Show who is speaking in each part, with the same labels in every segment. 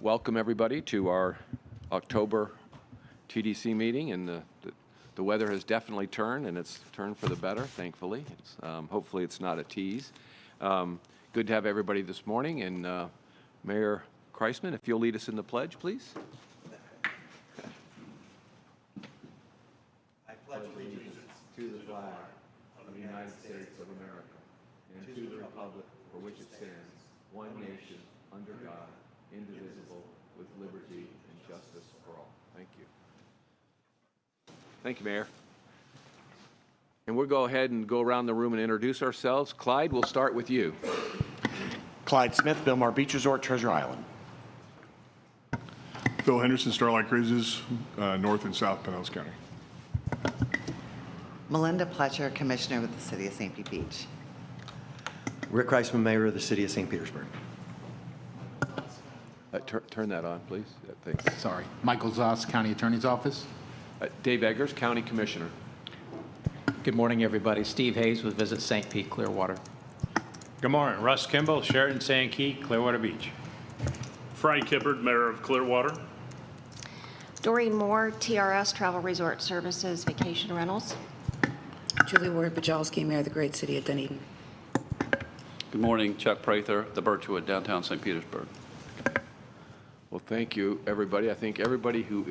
Speaker 1: welcome everybody to our October TDC meeting, and the weather has definitely turned, and it's turned for the better, thankfully. Hopefully it's not a tease. Good to have everybody this morning, and Mayor Kreisman, if you'll lead us in the pledge, please.
Speaker 2: I pledge allegiance to the flag of the United States of America and to the republic for which it stands, one nation, under God, indivisible, with liberty and justice for all. Thank you.
Speaker 1: Thank you, Mayor. And we'll go ahead and go around the room and introduce ourselves. Clyde, we'll start with you.
Speaker 3: Clyde Smith, Billmar Beach Resort, Treasure Island.
Speaker 4: Phil Henderson, Starlight Cruises, North and South Pinellas County.
Speaker 5: Melinda Pletcher, Commissioner with the City of St. Pete Beach.
Speaker 6: Rick Reisman, Mayor of the City of St. Petersburg.
Speaker 1: Turn that on, please. Thanks.
Speaker 7: Sorry. Michael Zoss, County Attorney's Office.
Speaker 1: Dave Eggers, County Commissioner.
Speaker 8: Good morning, everybody. Steve Hayes with Visit St. Pete Clearwater.
Speaker 9: Good morning. Russ Kimball, Sheraton Sandkey, Clearwater Beach.
Speaker 10: Frank Hibbard, Mayor of Clearwater.
Speaker 11: Doreen Moore, TRS Travel Resort Services, Vacation Rentals.
Speaker 12: Julie Ward-Bajalski, Mayor of the Great City of Dunedin.
Speaker 13: Good morning. Chuck Prather, the Birchwood, downtown St. Petersburg.
Speaker 1: Well, thank you, everybody. I think everybody who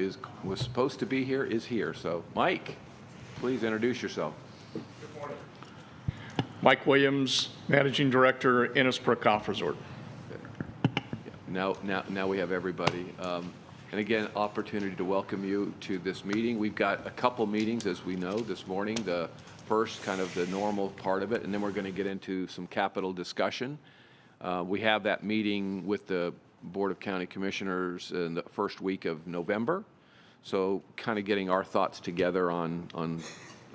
Speaker 1: was supposed to be here is here. So, Mike, please introduce yourself.
Speaker 10: Good morning. Mike Williams, Managing Director, Innisbrook Golf Resort.
Speaker 1: Now we have everybody. And again, opportunity to welcome you to this meeting. We've got a couple meetings, as we know, this morning. The first, kind of the normal part of it, and then we're going to get into some capital discussion. We have that meeting with the Board of County Commissioners in the first week of November. So kind of getting our thoughts together on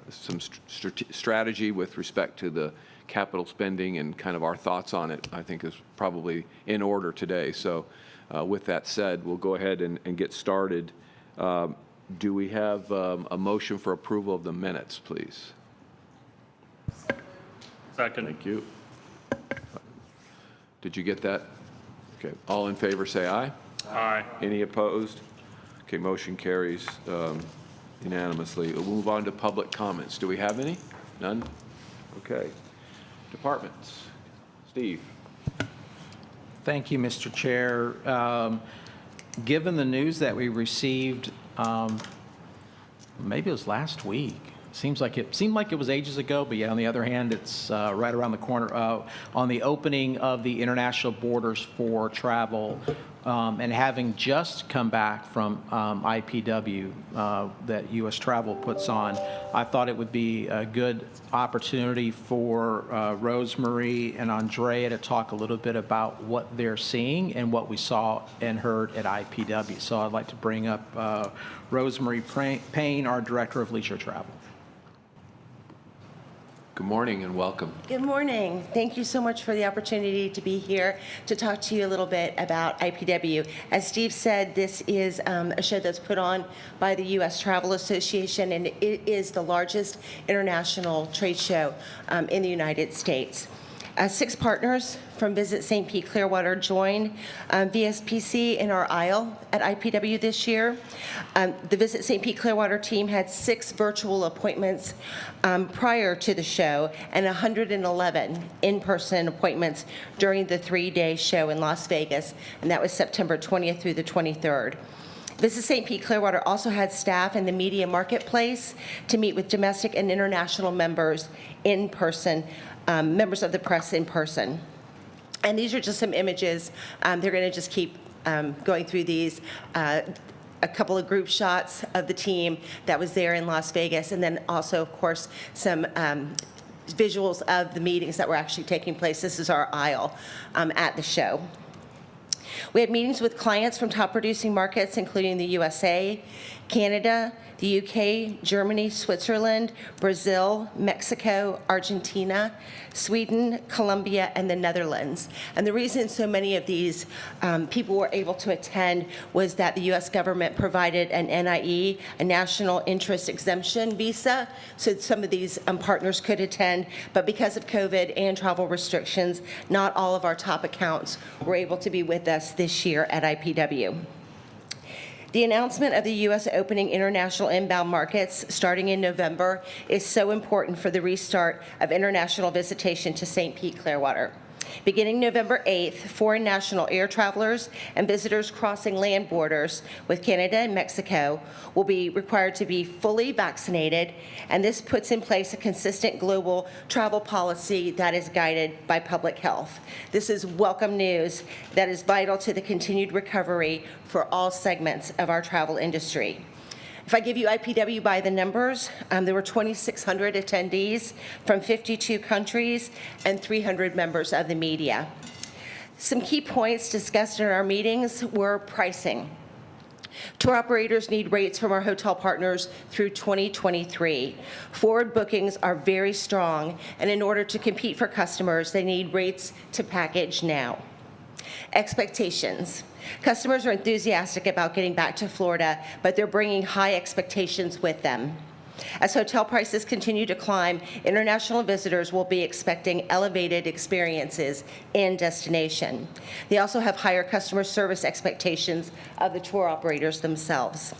Speaker 1: some strategy with respect to the capital spending and kind of our thoughts on it, I think is probably in order today. So with that said, we'll go ahead and get started. Do we have a motion for approval of the minutes, please?
Speaker 10: Second.
Speaker 1: Thank you. Did you get that? Okay. All in favor, say aye.
Speaker 10: Aye.
Speaker 1: Any opposed? Okay, motion carries unanimously. We'll move on to public comments. Do we have any? None? Okay. Departments. Steve.
Speaker 8: Thank you, Mr. Chair. Given the news that we received, maybe it was last week. Seemed like it was ages ago, but yeah, on the other hand, it's right around the corner on the opening of the international borders for travel, and having just come back from IPW that U.S. Travel puts on, I thought it would be a good opportunity for Rosemary and Andrea to talk a little bit about what they're seeing and what we saw and heard at IPW. So I'd like to bring up Rosemary Payne, our Director of Leisure Travel.
Speaker 1: Good morning and welcome.
Speaker 14: Good morning. Thank you so much for the opportunity to be here to talk to you a little bit about IPW. As Steve said, this is a show that's put on by the U.S. Travel Association, and it is the largest international trade show in the United States. 6 partners from Visit St. Pete Clearwater joined VSPC in our aisle at IPW this year. The Visit St. Pete Clearwater team had 6 virtual appointments prior to the show and 111 in-person appointments during the 3-day show in Las Vegas, and that was September 20th through the 23rd. Visit St. Pete Clearwater also had staff in the media marketplace to meet with domestic and international members in person, members of the press in person. And these are just some images. They're going to just keep going through these. A couple of group shots of the team that was there in Las Vegas, and then also, of course, some visuals of the meetings that were actually taking place. This is our aisle at the show. We had meetings with clients from top producing markets, including the USA, Canada, the UK, Germany, Switzerland, Brazil, Mexico, Argentina, Sweden, Colombia, and the Netherlands. And the reason so many of these people were able to attend was that the U.S. government provided an NIE, a national interest exemption visa, so some of these partners could attend. But because of COVID and travel restrictions, not all of our top accounts were able to be with us this year at IPW. The announcement of the U.S. opening international inbound markets starting in November is so important for the restart of international visitation to St. Pete Clearwater. Beginning November 8th, foreign national air travelers and visitors crossing land borders with Canada and Mexico will be required to be fully vaccinated, and this puts in place a consistent global travel policy that is guided by public health. This is welcome news that is vital to the continued recovery for all segments of our travel industry. If I give you IPW by the numbers, there were 2,600 attendees from 52 countries and 300 members of the media. Some key points discussed in our meetings were pricing. Tour operators need rates from our hotel partners through 2023. Forward bookings are very strong, and in order to compete for customers, they need rates to package now. Expectations. Customers are enthusiastic about getting back to Florida, but they're bringing high expectations with them. As hotel prices continue to climb, international visitors will be expecting elevated experiences in destination. They also have higher customer service expectations of the tour operators themselves.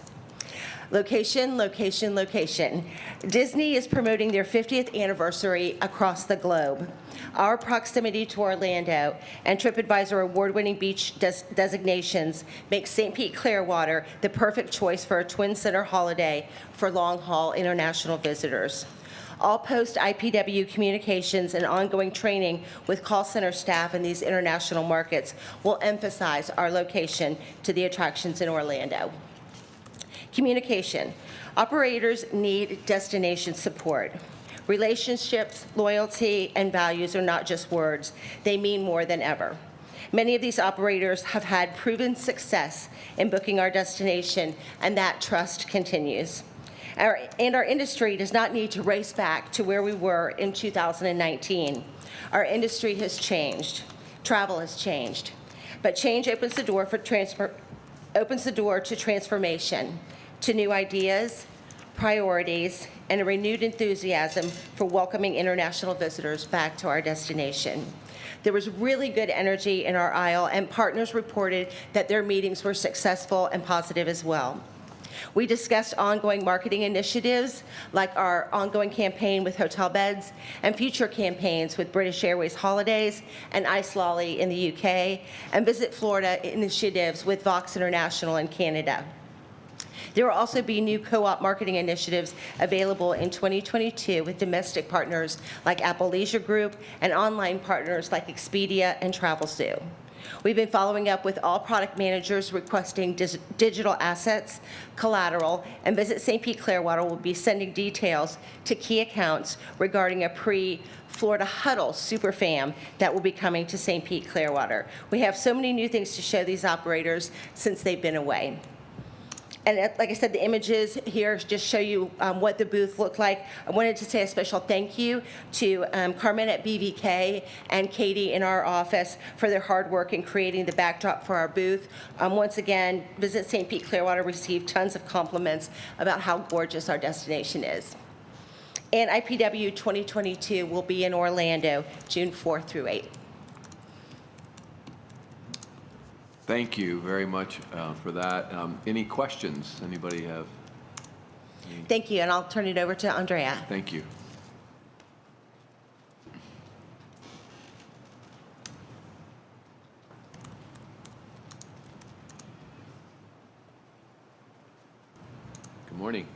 Speaker 14: Location, location, location. Disney is promoting their 50th anniversary across the globe. Our proximity to Orlando and TripAdvisor award-winning beach designations make St. Pete Clearwater the perfect choice for a Twin Center holiday for long-haul international visitors. All post-IPW communications and ongoing training with call center staff in these international markets will emphasize our location to the attractions in Orlando. Communication. Operators need destination support. Relationships, loyalty, and values are not just words. They mean more than ever. Many of these operators have had proven success in booking our destination, and that trust continues. Our industry does not need to race back to where we were in 2019. Our industry has changed. Travel has changed. But change opens the door to transformation, to new ideas, priorities, and a renewed enthusiasm for welcoming international visitors back to our destination. There was really good energy in our aisle, and partners reported that their meetings were successful and positive as well. We discussed ongoing marketing initiatives, like our ongoing campaign with hotel beds and future campaigns with British Airways Holidays and Ice Lolly in the UK, and Visit Florida initiatives with Vox International in Canada. There will also be new co-op marketing initiatives available in 2022 with domestic partners like Apple Leisure Group and online partners like Expedia and TravelZoo. We've been following up with all product managers requesting digital assets, collateral, and Visit St. Pete Clearwater will be sending details to key accounts regarding a pre-Florida Huddle Superfam that will be coming to St. Pete Clearwater. We have so many new things to show these operators since they've been away. And like I said, the images here just show you what the booth looked like. I wanted to say a special thank you to Carmen at BVK and Katie in our office for their hard work in creating the backdrop for our booth. Once again, Visit St. Pete Clearwater received tons of compliments about how gorgeous our destination is. And IPW 2022 will be in Orlando, June 4th through 8th.
Speaker 1: Thank you very much for that. Any questions? Anybody have?
Speaker 14: Thank you, and I'll turn it over to Andrea.
Speaker 1: Thank you. Good morning.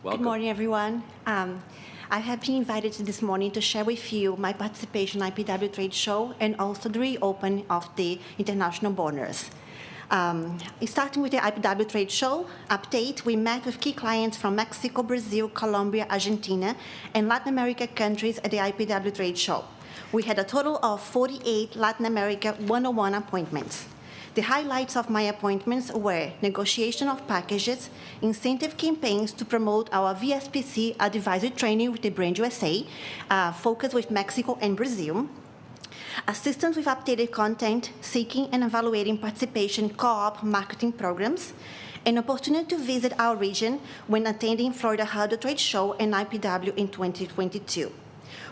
Speaker 1: Welcome.
Speaker 15: Good morning, everyone. I have been invited this morning to share with you my participation in IPW Trade Show and also the reopening of the international borders. Starting with the IPW Trade Show update, we met with key clients from Mexico, Brazil, Colombia, Argentina, and Latin America countries at the IPW Trade Show. We had a total of 48 Latin America 101 appointments. The highlights of my appointments were negotiation of packages, incentive campaigns to promote our VSPC advisory training with the Brand USA, focused with Mexico and Brazil, assistance with updated content, seeking and evaluating participation co-op marketing programs, an opportunity to visit our region when attending Florida Huddle Trade Show and IPW in 2022.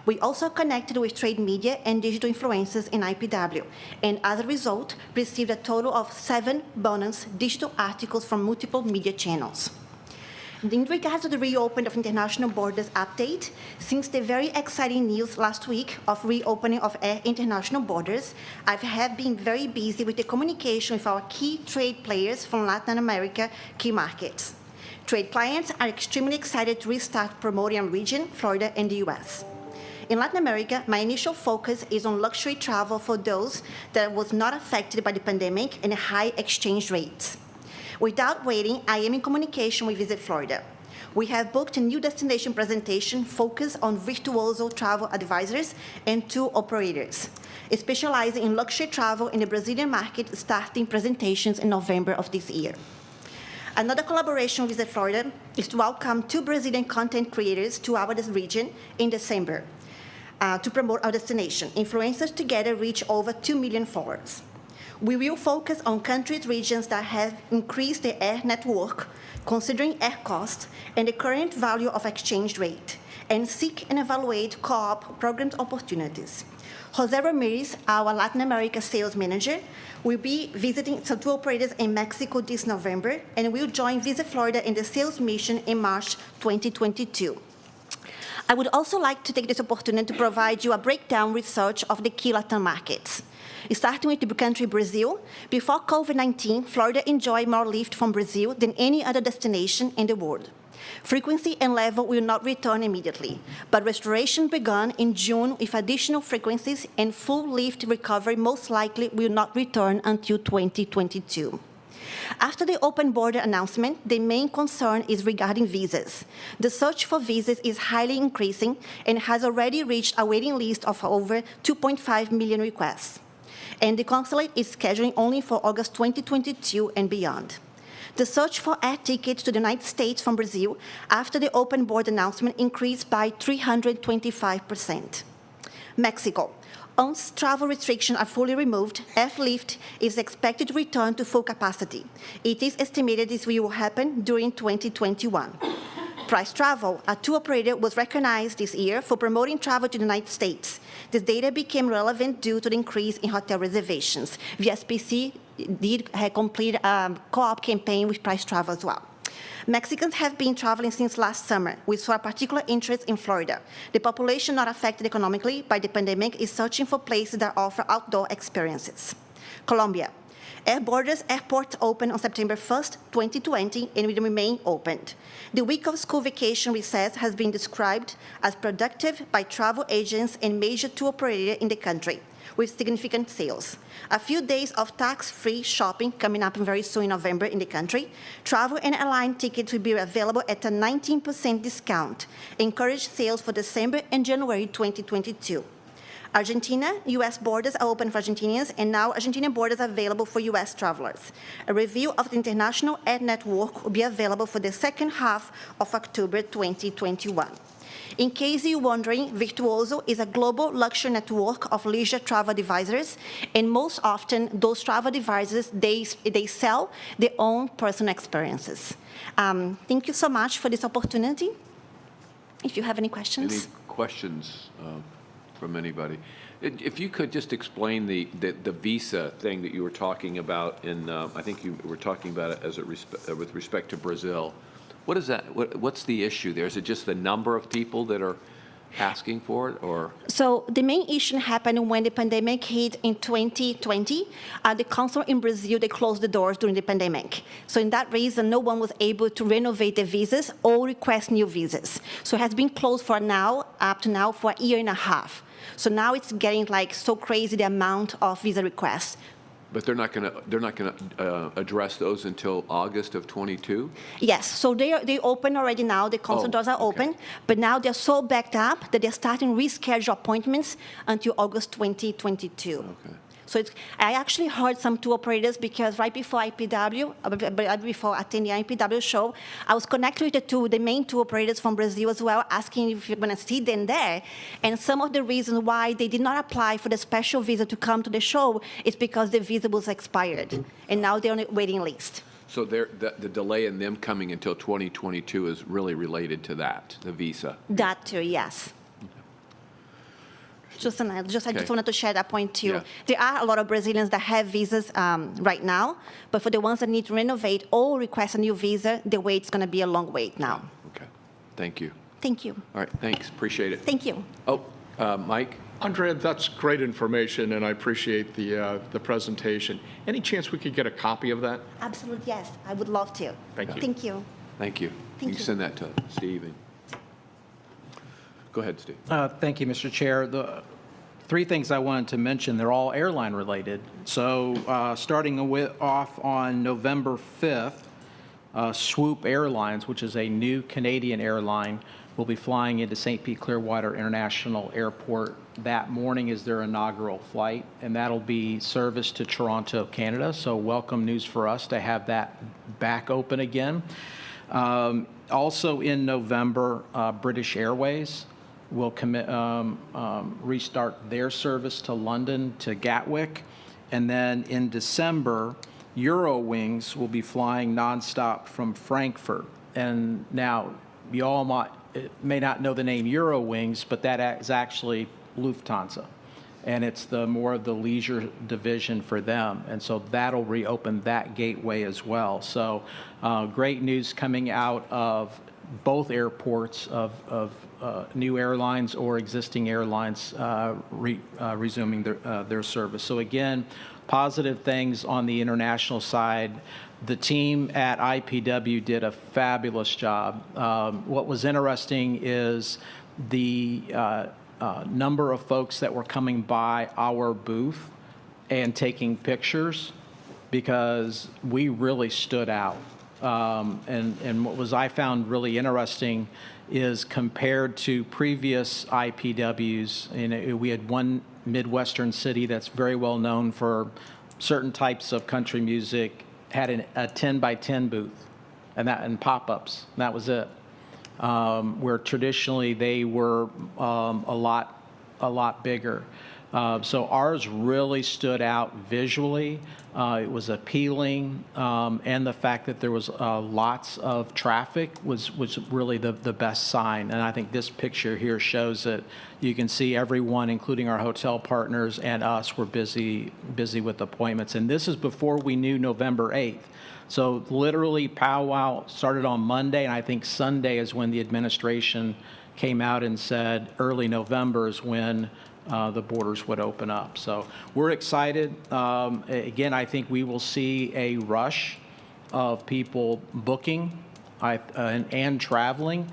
Speaker 15: We also connected with trade media and digital influencers in IPW, and as a result, received a total of 7 bonus digital articles from multiple media channels. In regards to the reopening of international borders update, since the very exciting news last week of reopening of air international borders, I have been very busy with the communication with our key trade players from Latin America key markets. Trade clients are extremely excited to restart promoting our region, Florida, and the US. In Latin America, my initial focus is on luxury travel for those that was not affected by the pandemic and high exchange rates. Without waiting, I am in communication with Visit Florida. We have booked a new destination presentation focused on virtuoso travel advisors and tour operators, specializing in luxury travel in the Brazilian market, starting presentations in November of this year. Another collaboration with Visit Florida is to welcome 2 Brazilian content creators to our region in December to promote our destination. Influencers together reach over 2 million followers. We will focus on countries, regions that have increased their air network, considering air cost and the current value of exchange rate, and seek and evaluate co-op program opportunities. Jose Ramirez, our Latin America sales manager, will be visiting some tour operators in Mexico this November and will join Visit Florida in the sales mission in March 2022. I would also like to take this opportunity to provide you a breakdown research of the key Latin markets. Starting with the country Brazil, before COVID-19, Florida enjoyed more lift from Brazil than any other destination in the world. Frequency and level will not return immediately, but restoration began in June with additional frequencies, and full lift recovery most likely will not return until 2022. After the open border announcement, the main concern is regarding visas. The search for visas is highly increasing and has already reached a waiting list of over 2.5 million requests. And the consulate is scheduling only for August 2022 and beyond. The search for air tickets to the United States from Brazil after the open border announcement increased by 325%. Mexico. Once travel restrictions are fully removed, airlift is expected to return to full capacity. It is estimated this will happen during 2021. Price Travel, a tour operator, was recognized this year for promoting travel to the United States. This data became relevant due to the increase in hotel reservations. VSPC did complete a co-op campaign with Price Travel as well. Mexicans have been traveling since last summer, with saw a particular interest in Florida. The population not affected economically by the pandemic is searching for places that offer outdoor experiences. Colombia. Air Borders Airport opened on September 1st, 2020, and will remain opened. The week of school vacation recess has been described as productive by travel agents and major tour operators in the country, with significant sales. A few days of tax-free shopping coming up very soon in November in the country. Travel and airline tickets will be available at a 19% discount. Encourage sales for December and January 2022. Argentina, U.S. borders are open for Argentinians, and now Argentinian borders are available for U.S. travelers. A review of the international air network will be available for the second half of October 2021. In case you're wondering, Virtuoso is a global luxury network of leisure travel advisors, and most often those travel advisors, they sell their own personal experiences. Thank you so much for this opportunity. If you have any questions.
Speaker 1: Any questions from anybody? If you could just explain the visa thing that you were talking about in, I think you were talking about it as with respect to Brazil. What is that? What's the issue there? Is it just the number of people that are asking for it, or?
Speaker 15: So the main issue happened when the pandemic hit in 2020. The consulate in Brazil, they closed the doors during the pandemic. So in that reason, no one was able to renovate the visas or request new visas. So it has been closed for now, up to now, for a year and a half. So now it's getting like so crazy, the amount of visa requests.
Speaker 1: But they're not going to address those until August of 22?
Speaker 15: Yes, so they open already now. The consulate doors are open, but now they're so backed up that they're starting reschedule appointments until August 2022.
Speaker 1: Okay.
Speaker 15: So I actually heard some tour operators, because right before IPW, before attending the IPW show, I was connected with the main tour operators from Brazil as well, asking if you're going to see them there. And some of the reasons why they did not apply for the special visa to come to the show is because the visa was expired, and now they're on a waiting list.
Speaker 1: So the delay in them coming until 2022 is really related to that, the visa?
Speaker 15: That too, yes. I just
Speaker 1: Okay.
Speaker 15: wanted to share that point too.
Speaker 1: Yeah.
Speaker 15: There are a lot of Brazilians that have visas right now, but for the ones that need to renovate or request a new visa, the wait's going to be a long wait now.
Speaker 1: Okay, thank you.
Speaker 15: Thank you.
Speaker 1: All right, thanks, appreciate it.
Speaker 15: Thank you.
Speaker 1: Oh, Mike?
Speaker 10: Andrea, that's great information, and I appreciate the presentation. Any chance we could get a copy of that?
Speaker 15: Absolutely, yes. I would love to.
Speaker 10: Thank you.
Speaker 15: Thank you.
Speaker 1: Thank you.
Speaker 15: Thank
Speaker 1: You can
Speaker 15: you.
Speaker 1: send that to Steve. Go ahead, Steve.
Speaker 8: Thank you, Mr. Chair. The three things I wanted to mention, they're all airline related. So starting off on November 5th, Swoop Airlines, which is a new Canadian airline, will be flying into St. Pete Clearwater International Airport. That morning is their inaugural flight, and that'll be service to Toronto, Canada. So welcome news for us to have that back open again. Also in November, British Airways will restart their service to London to Gatwick. And then in December, Eurowings will be flying nonstop from Frankfurt. And now, you all may not know the name Eurowings, but that is actually Lufthansa. And it's more of the leisure division for them. And so that'll reopen that gateway as well. So great news coming out of both airports of new airlines or existing airlines resuming their service. So again, positive things on the international side. The team at IPW did a fabulous job. What was interesting is the number of folks that were coming by our booth and taking pictures, because we really stood out. And what I found really interesting is compared to previous IPWs, we had one Midwestern city that's very well known for certain types of country music, had a 10 by 10 booth and pop-ups. That was it. Where traditionally they were a lot bigger. So ours really stood out visually. It was appealing, and the fact that there was lots of traffic was really the best sign. And I think this picture here shows it. You can see everyone, including our hotel partners and us, were busy with appointments. And this is before we knew November 8th. So literally, powwow started on Monday, and I think Sunday is when the administration came out and said early November is when the borders would open up. So we're excited. Again, I think we will see a rush of people booking and traveling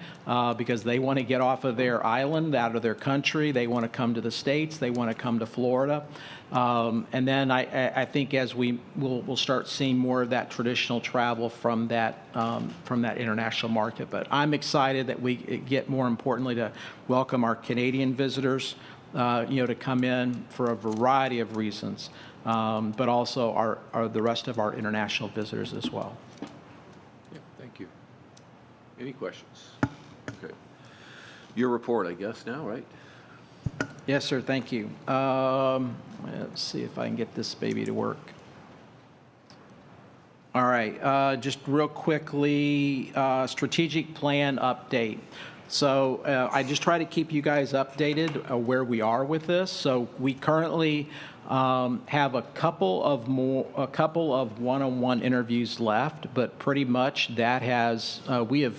Speaker 8: because they want to get off of their island, out of their country. They want to come to the States. They want to come to Florida. And then I think as we'll start seeing more of that traditional travel from that international market. But I'm excited that we get, more importantly, to welcome our Canadian visitors, to come in for a variety of reasons, but also the rest of our international visitors as well.
Speaker 1: Yeah, thank you. Any questions? Okay. Your report, I guess, now, right?
Speaker 8: Yes, sir. Thank you. Let's see if I can get this baby to work. All right. Just real quickly, strategic plan update. So I just try to keep you guys updated where we are with this. So we currently have a couple of one-on-one interviews left, but pretty much that we have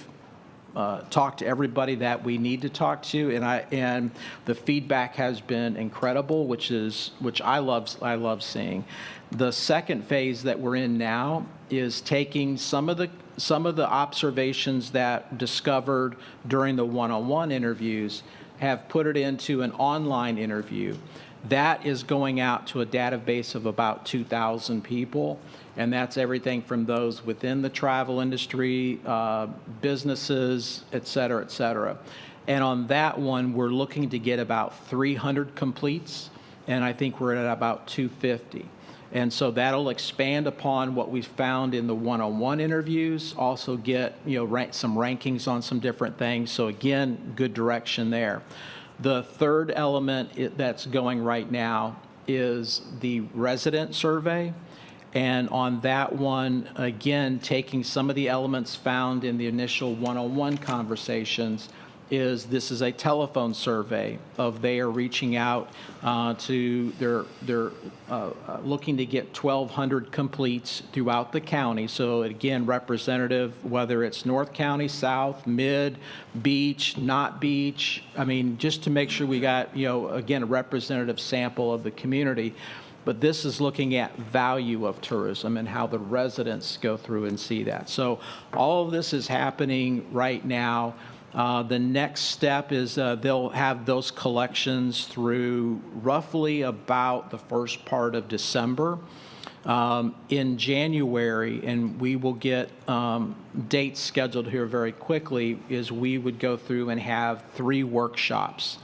Speaker 8: talked to everybody that we need to talk to, and the feedback has been incredible, which I love seeing. The second phase that we're in now is taking some of the observations that discovered during the one-on-one interviews, have put it into an online interview. That is going out to a database of about 2,000 people, and that's everything from those within the travel industry, businesses, et cetera, et cetera. And on that one, we're looking to get about 300 completes, and I think we're at about 250. And so that'll expand upon what we found in the one-on-one interviews, also get some rankings on some different things. So again, good direction there. The third element that's going right now is the resident survey. And on that one, again, taking some of the elements found in the initial one-on-one conversations is this is a telephone survey of they are reaching out to, they're looking to get 1,200 completes throughout the county. So again, representative, whether it's North County, South, Mid, Beach, not Beach. I mean, just to make sure we got, again, a representative sample of the community. But this is looking at value of tourism and how the residents go through and see that. So all of this is happening right now. The next step is they'll have those collections through roughly about the first part of December. In January, and we will get dates scheduled here very quickly, is we would go through and have 3 workshops.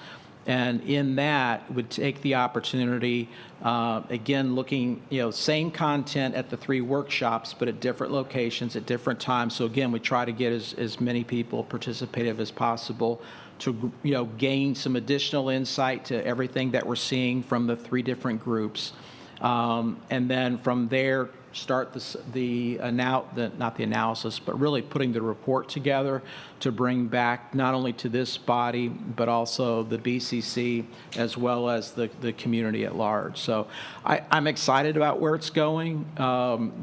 Speaker 8: And in that, would take the opportunity, again, looking, same content at the 3 workshops, but at different locations, at different times. So again, we try to get as many people participative as possible to, gain some additional insight to everything that we're seeing from the 3 different groups. And then from there, start not the analysis, but really putting the report together to bring back not only to this body, but also the BCC, as well as the community at large. So I'm excited about where it's going.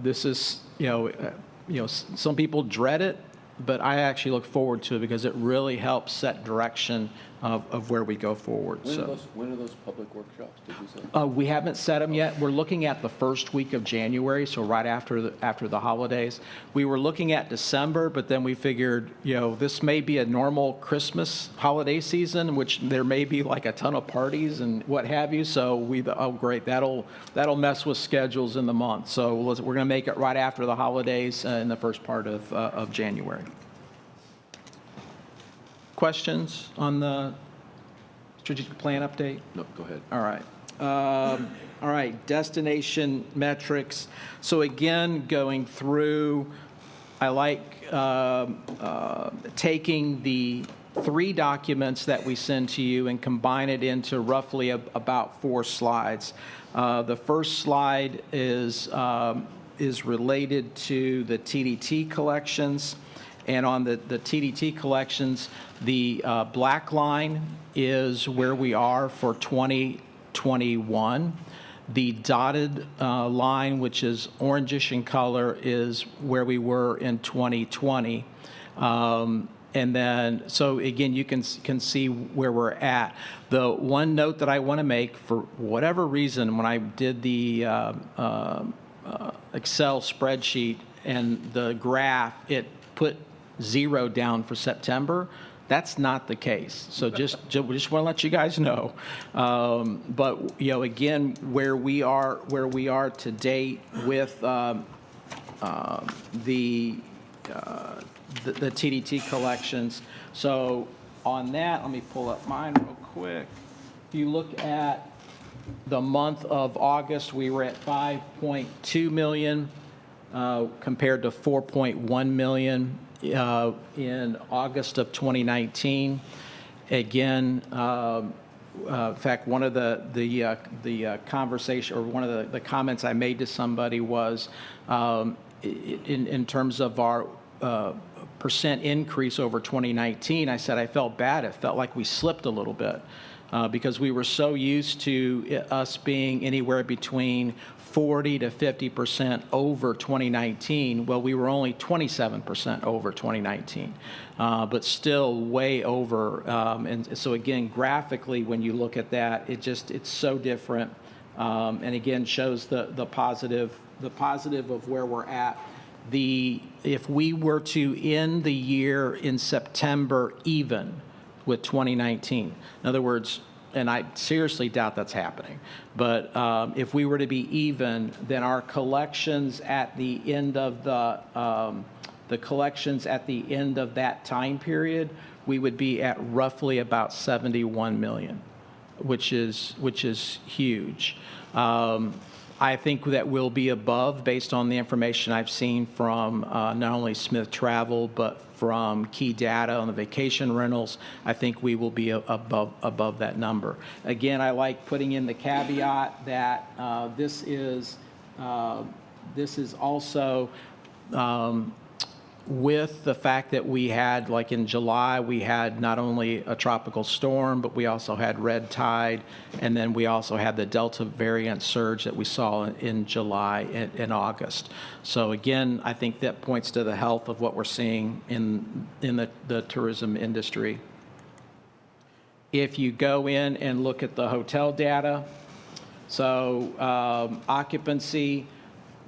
Speaker 8: This is, some people dread it, but I actually look forward to it because it really helps set direction of where we go forward.
Speaker 1: When are those public workshops, did you say?
Speaker 8: We haven't set them yet. We're looking at the first week of January, so right after the holidays. We were looking at December, but then we figured, this may be a normal Christmas holiday season, which there may be like a ton of parties and what have you. So great, that'll mess with schedules in the month. So we're going to make it right after the holidays in the first part of January. Questions on the strategic plan update?
Speaker 1: No, go ahead.
Speaker 8: All right. All right, destination metrics. So again, going through, I like taking the 3 documents that we send to you and combine it into roughly about 4 slides. The first slide is related to the TDT collections. And on the TDT collections, the black line is where we are for 2021. The dotted line, which is orangish in color, is where we were in 2020. And then, so again, you can see where we're at. The one note that I want to make, for whatever reason, when I did the Excel spreadsheet and the graph, it put 0 down for September. That's not the case. So just want to let you guys know. But again, where we are to date with the TDT collections. So on that, let me pull up mine real quick. If you look at the month of August, we were at 5.2 million compared to 4.1 million in August of 2019. Again, in fact, one of the conversation, or one of the comments I made to somebody was in terms of our percent increase over 2019. I said I felt bad. It felt like we slipped a little bit because we were so used to us being anywhere between 40 to 50% over 2019. Well, we were only 27% over 2019, but still way over. And so again, graphically, when you look at that, it's so different. And again, shows the positive of where we're at. If we were to end the year in September even with 2019, in other words, and I seriously doubt that's happening, but if we were to be even, then our collections at the end of the collections at the end of that time period, we would be at roughly about 71 million, which is huge. I think that we'll be above, based on the information I've seen from not only Smith Travel, but from Key Data on the vacation rentals. I think we will be above that number. Again, I like putting in the caveat that this is also with the fact that we had, like in July, we had not only a tropical storm, but we also had red tide, and then we also had the Delta variant surge that we saw in July and August. So again, I think that points to the health of what we're seeing in the tourism industry. If you go in and look at the hotel data, so occupancy,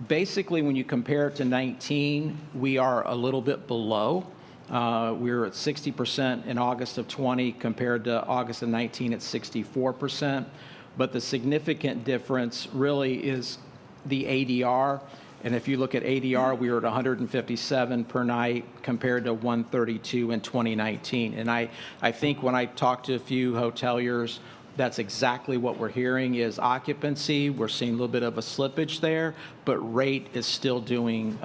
Speaker 8: basically, when you compare it to 19, we are a little bit below. We were at 60% in August of 20 compared to August of 19 at 64%. But the significant difference really is the ADR. And if you look at ADR, we were at 157 per night compared to 132 in 2019. And I think when I talk to a few hoteliers, that's exactly what we're hearing is occupancy. We're seeing a little bit of a slippage there, but rate is still doing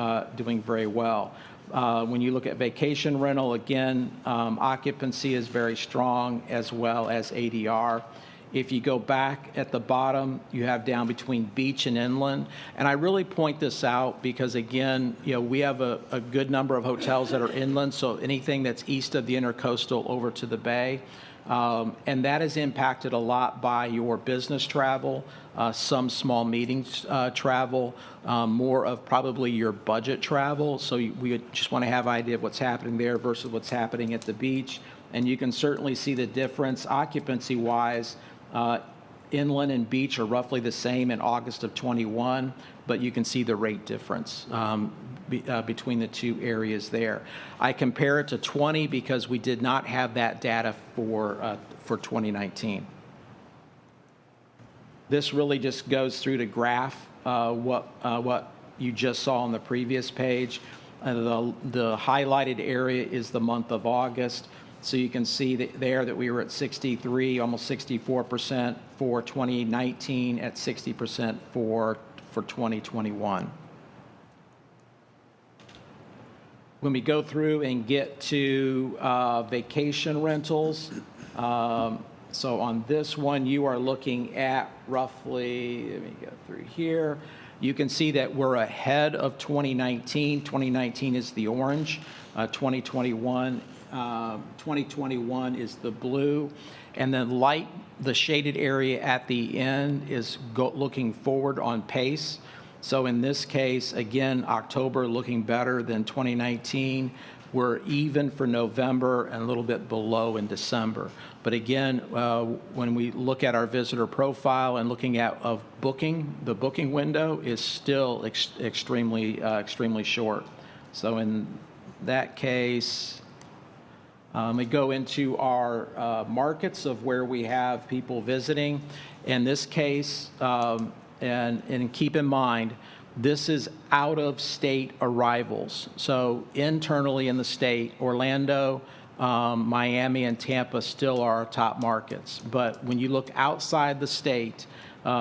Speaker 8: very well. When you look at vacation rental, again, occupancy is very strong as well as ADR. If you go back at the bottom, you have down between beach and inland. And I really point this out because, again, we have a good number of hotels that are inland, so anything that's east of the intercoastal over to the bay. And that is impacted a lot by your business travel, some small meetings travel, more of probably your budget travel. So we just want to have an idea of what's happening there versus what's happening at the beach. And you can certainly see the difference occupancy-wise. Inland and beach are roughly the same in August of 21, but you can see the rate difference between the two areas there. I compare it to 20 because we did not have that data for 2019. This really just goes through to graph what you just saw on the previous page. The highlighted area is the month of August. So you can see that we were at 63, almost 64% for 2019, at 60% for 2021. When we go through and get to vacation rentals, so on this one, you are looking at roughly, let me go through here. You can see that we're ahead of 2019. 2019 is the orange. 2021 is the blue, and then light, the shaded area at the end is looking forward on pace. So in this case, again, October looking better than 2019. We're even for November and a little bit below in December. But again, when we look at our visitor profile and looking at booking, the booking window is still extremely short. So in that case, we go into our markets of where we have people visiting. In this case, and keep in mind, this is out-of-state arrivals. So internally in the state, Orlando, Miami, and Tampa still are our top markets. But when you look outside the state,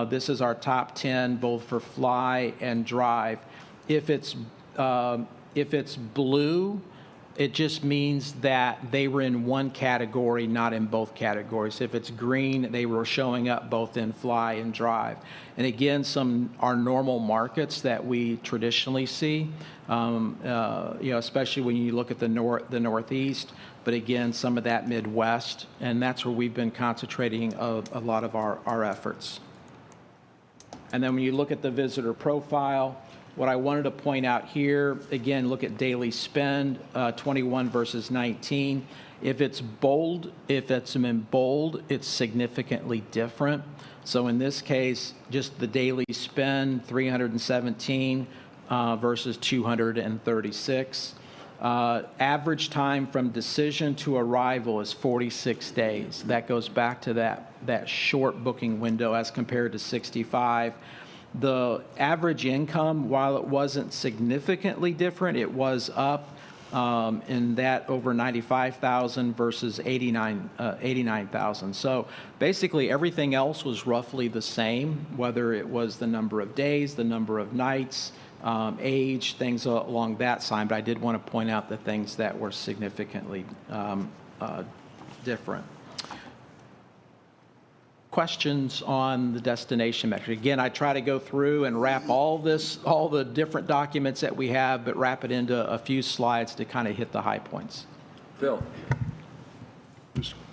Speaker 8: this is our top 10, both for fly and drive. If it's blue, it just means that they were in one category, not in both categories. If it's green, they were showing up both in fly and drive. And again, some are normal markets that we traditionally see, especially when you look at the Northeast, but again, some of that Midwest, and that's where we've been concentrating a lot of our efforts. And then when you look at the visitor profile, what I wanted to point out here, again, look at daily spend, 21 versus 19. If it's bold, in bold, it's significantly different. So in this case, just the daily spend, 317 versus 236. Average time from decision to arrival is 46 days. That goes back to that short booking window as compared to 65. The average income, while it wasn't significantly different, it was up in that over 95,000 versus 89,000. So basically everything else was roughly the same, whether it was the number of days, the number of nights, age, things along that side. But I did want to point out the things that were significantly different. questions on the destination metric. Again, I try to go through and wrap all the different documents that we have, but wrap it into a few slides to kind of hit the high points.
Speaker 1: Phil?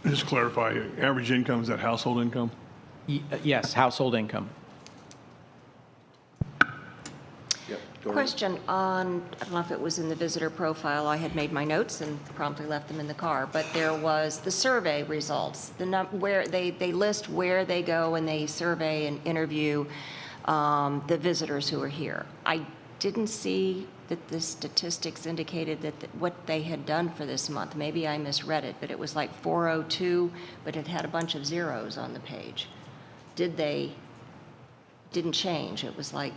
Speaker 4: Just clarify, average income, is that household income?
Speaker 8: Yes, household income.
Speaker 1: Yep. Doreen?
Speaker 11: Question on, I don't know if it was in the visitor profile, I had made my notes and promptly left them in the car, but there was the survey results, where they list where they go and they survey and interview the visitors who are here. I didn't see that the statistics indicated that what they had done for this month. Maybe I misread it, but it was like 402, but it had a bunch of zeros on the page. Didn't change. It was like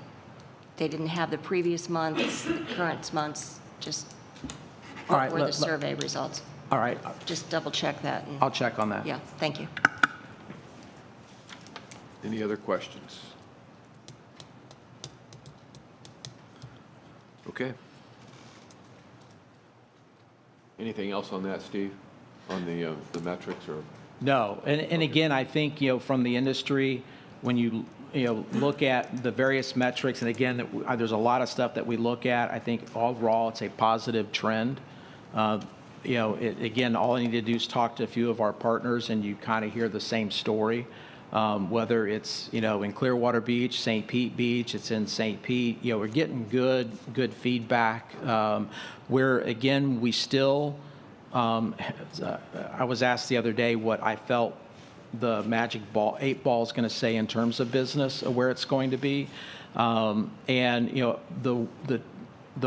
Speaker 11: they didn't have the previous months, the current months, just
Speaker 8: All
Speaker 11: what
Speaker 8: right,
Speaker 11: were the survey results?
Speaker 8: All right,
Speaker 11: Just double check that. And,
Speaker 8: I'll check on that.
Speaker 11: yeah, thank you.
Speaker 1: Any other questions? Okay. Anything else on that, Steve? On the metrics or?
Speaker 8: No, and again, I think, from the industry, when you look at the various metrics, and again, there's a lot of stuff that we look at, I think overall it's a positive trend. Again, all I need to do is talk to a few of our partners and you kind of hear the same story. Whether it's, in Clearwater Beach, St. Pete Beach, it's in St. Pete, we're getting good feedback. Where, again, we still, I was asked the other day what I felt the magic 8 ball is going to say in terms of business, where it's going to be. The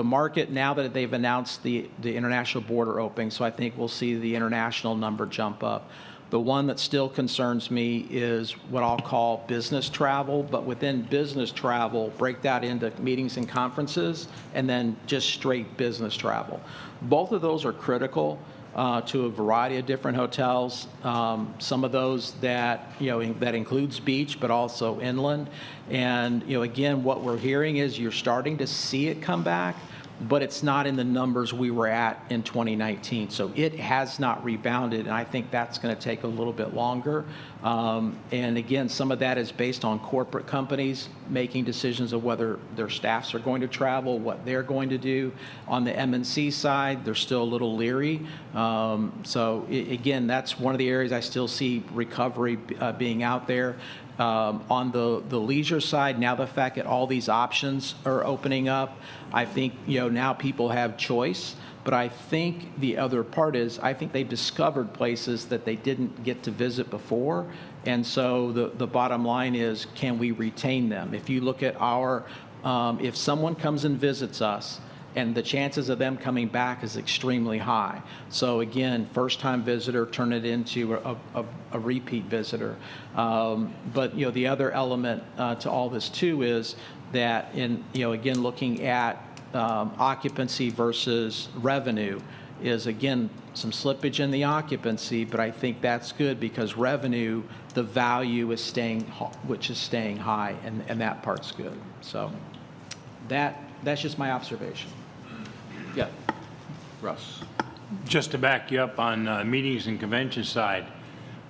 Speaker 8: market, now that they've announced the international border opening, so I think we'll see the international number jump up. The one that still concerns me is what I'll call business travel, but within business travel, break that into meetings and conferences, and then just straight business travel. Both of those are critical to a variety of different hotels. Some of those that, that includes beach, but also inland. And, again, what we're hearing is you're starting to see it come back, but it's not in the numbers we were at in 2019. So it has not rebounded, and I think that's going to take a little bit longer. And again, some of that is based on corporate companies making decisions of whether their staffs are going to travel, what they're going to do. On the MNC side, they're still a little leery. Again, that's one of the areas I still see recovery being out there. On the leisure side, now the fact that all these options are opening up, I think, now people have choice. But I think the other part is I think they've discovered places that they didn't get to visit before. And so the bottom line is, can we retain them? If you look at if someone comes and visits us, and the chances of them coming back is extremely high. So again, first-time visitor, turn it into a repeat visitor. But the other element to all this too is that again, looking at occupancy versus revenue is, again, some slippage in the occupancy, but I think that's good because revenue, the value is staying high, and that part's good. So that's just my observation.
Speaker 1: Yeah. Russ.
Speaker 9: Just to back you up on meetings and convention side,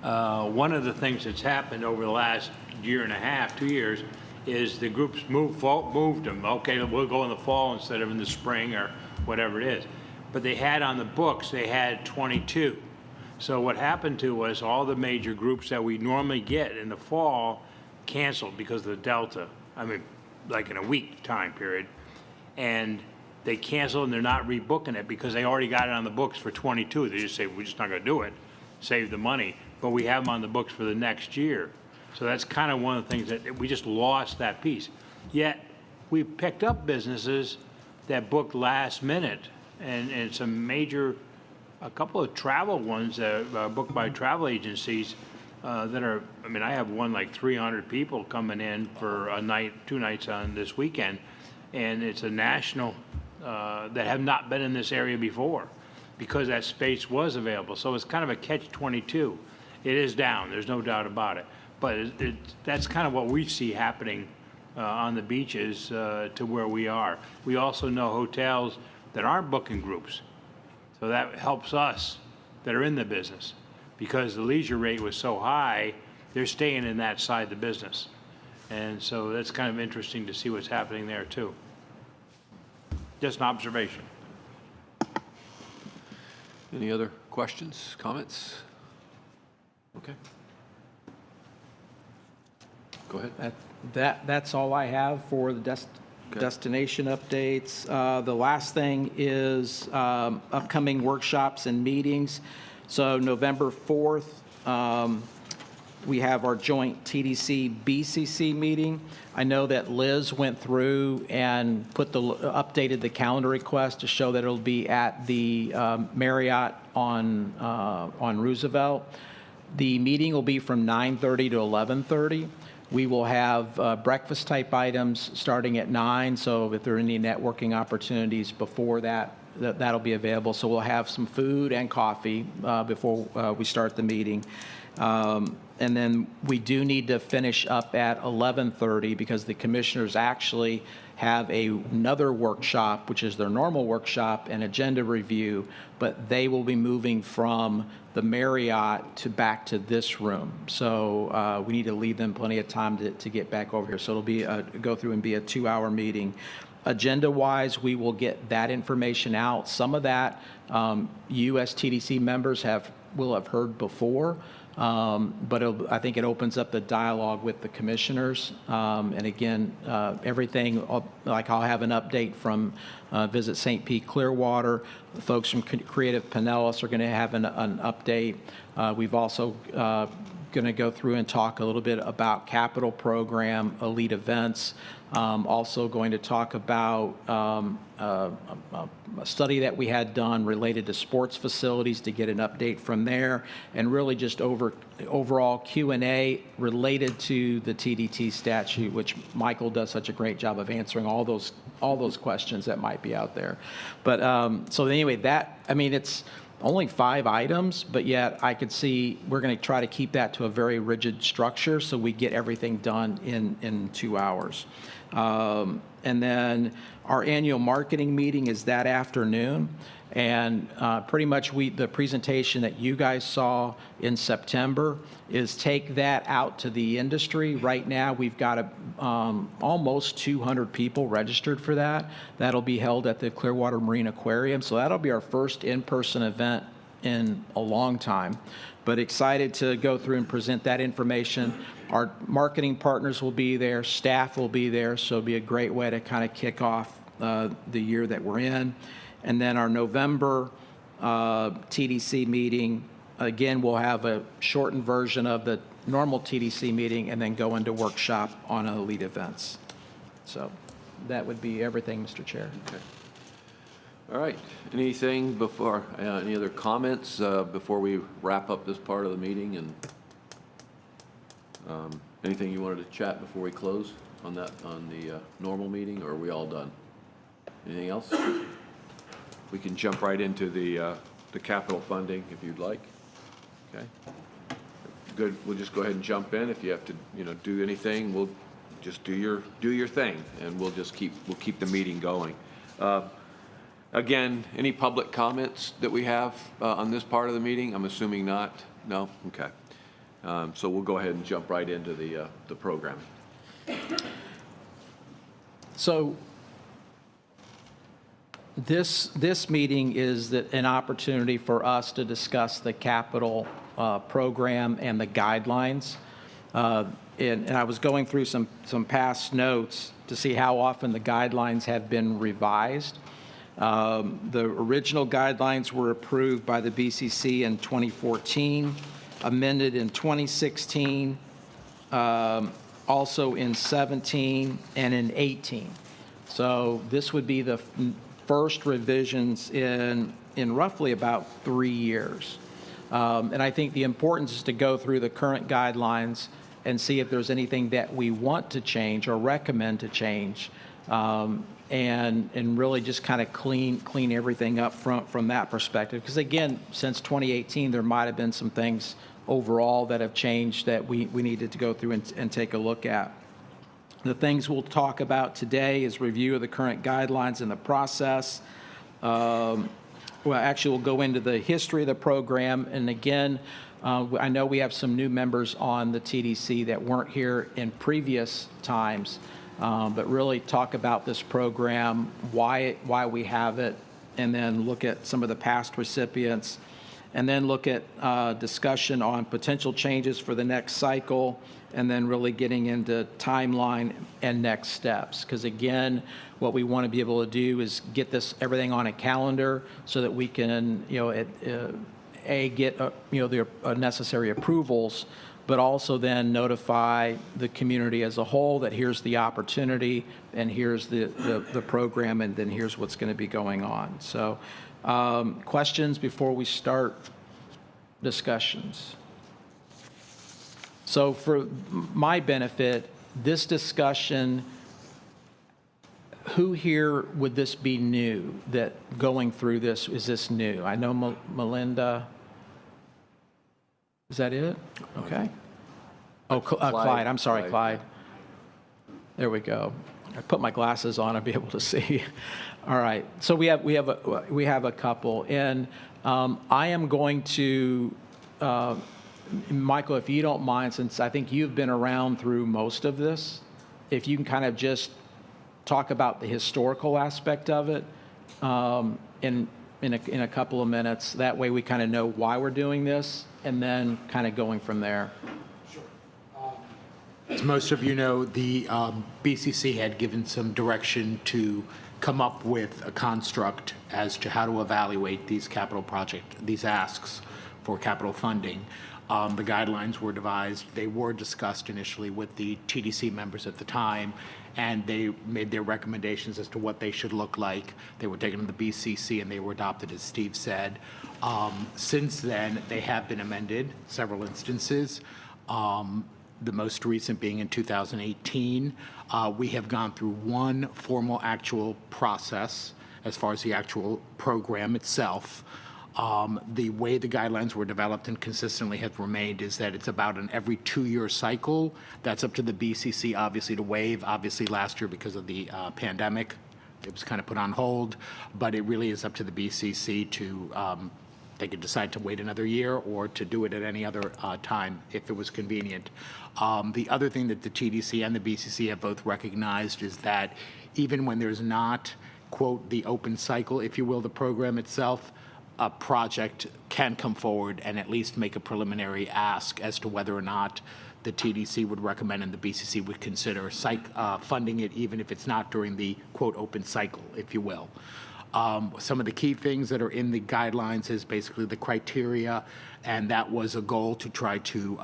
Speaker 9: one of the things that's happened over the last year and a half, 2 years, is the groups moved them. Okay, we'll go in the fall instead of in the spring or whatever it is. But they had on the books, they had 22. So what happened to was all the major groups that we normally get in the fall canceled because of the Delta. I mean, like in a week time period. And they cancel and they're not rebooking it because they already got it on the books for 22. They just say, we're just not going to do it, save the money. But we have them on the books for the next year. So that's kind of one of the things that we just lost that piece. Yet we picked up businesses that booked last minute and some a couple of travel ones that are booked by travel agencies that are, I have one like 300 people coming in for a night, 2 nights on this weekend. And it's a national that have not been in this area before because that space was available. So it's kind of a catch-22. It is down, there's no doubt about it. But that's kind of what we see happening on the beaches to where we are. We also know hotels that aren't booking groups. So that helps us that are in the business because the leisure rate was so high they're staying in that side of the business. And so that's kind of interesting to see what's happening there, too. Just an observation.
Speaker 1: Any other questions, comments? Okay. Go ahead.
Speaker 8: That's all I have for the destination updates. The last thing is upcoming workshops and meetings. So November 4th, we have our joint TDC-BCC meeting. I know that Liz went through and updated the calendar request to show that it'll be at the Marriott on Roosevelt. The meeting will be from 9:30 to 11:30. We will have breakfast type items starting at 9, so if there are any networking opportunities before that'll be available. So we'll have some food and coffee before we start the meeting. And then we do need to finish up at 11:30 because the commissioners actually have another workshop, which is their normal workshop and agenda review, but they will be moving from the Marriott back to this room. So we need to leave them plenty of time to get back over here. So it'll be go through and be a 2-hour meeting. Agenda-wise, we will get that information out. Some of that USTDC members will have heard before. But I think it opens up the dialogue with the commissioners. And again, everything, like I'll have an update from Visit St. Pete Clearwater. The folks from Creative Pinellas are going to have an update. We've also going to go through and talk a little bit about capital program, elite events. Also going to talk about a study that we had done related to sports facilities to get an update from there, and really just overall Q&A related to the TDT statute, which Michael does such a great job of answering all those questions that might be out there. But so anyway, it's only 5 items, but yet I could see we're going to try to keep that to a very rigid structure so we get everything done in 2 hours. And then our annual marketing meeting is that afternoon. And pretty much the presentation that you guys saw in September is take that out to the industry. Right now, we've got almost 200 people registered for that. That'll be held at the Clearwater Marine Aquarium. So that'll be our first in-person event in a long time. But excited to go through and present that information. Our marketing partners will be there, staff will be there, so it'll be a great way to kind of kick off the year that we're in. And then our November TDC meeting, again, we'll have a shortened version of the normal TDC meeting and then go into workshop on elite events. So that would be everything, Mr. Chair.
Speaker 1: Okay. All right. Anything before, any other comments before we wrap up this part of the meeting? And anything you wanted to chat before we close on the normal meeting, or are we all done? Anything else? We can jump right into the capital funding if you'd like. Okay. Good. We'll just go ahead and jump in. If you have to, do anything, we'll just do your thing, and we'll keep the meeting going. Again, any public comments that we have on this part of the meeting? I'm assuming not. No. Okay. So we'll go ahead and jump right into the programming.
Speaker 8: So this meeting is an opportunity for us to discuss the capital program and the guidelines. And I was going through some past notes to see how often the guidelines have been revised. The original guidelines were approved by the BCC in 2014, amended in 2016, also in 17 and in 18. So this would be the first revisions in roughly about 3 years. And I think the importance is to go through the current guidelines and see if there's anything that we want to change or recommend to change, and really just kind of clean everything up from that perspective. Because again, since 2018, there might have been some things overall that have changed that we needed to go through and take a look at. The things we'll talk about today is review of the current guidelines and the process. Well, actually, we'll go into the history of the program. And again, I know we have some new members on the TDC that weren't here in previous times, but really talk about this program, why we have it, and then look at some of the past recipients, and then look at discussion on potential changes for the next cycle, and then really getting into timeline and next steps. Because again, what we want to be able to do is get everything on a calendar so that we can, get the necessary approvals, but also then notify the community as a whole that here's the opportunity and here's the program, and then here's what's going to be going on. So questions before we start discussions? So for my benefit, this discussion, who here would this be new, that going through this, is this new? I know Melinda. Is that it? Okay. Oh, Clyde. I'm sorry, Clyde. There we go. I put my glasses on, I'll be able to see. All right. So we have a couple, and I am going to, Michael, if you don't mind, since I think you've been around through most of this, if you can kind of just talk about the historical aspect of it in a couple of minutes. That way we kind of know why we're doing this, and then kind of going from there.
Speaker 7: As most of you know, the BCC had given some direction to come up with a construct as to how to evaluate these these asks for capital funding. The guidelines were devised. They were discussed initially with the TDC members at the time, and they made their recommendations as to what they should look like. They were taken to the BCC and they were adopted, as Steve said. Since then, they have been amended several instances. The most recent being in 2018. We have gone through one formal actual process as far as the actual program itself. The way the guidelines were developed and consistently have remained is that it's about an every 2-year cycle. That's up to the BCC, obviously, to waive. Obviously, last year, because of the pandemic, it was kind of put on hold. But it really is up to the BCC to, they could decide to wait another year or to do it at any other time if it was convenient. The other thing that the TDC and the BCC have both recognized is that even when there's not, quote, the open cycle, if you will, the program itself, a project can come forward and at least make a preliminary ask as to whether or not the TDC would recommend and the BCC would consider funding it, even if it's not during the, quote, open cycle, if you will. Some of the key things that are in the guidelines is basically the criteria, and that was a goal to try to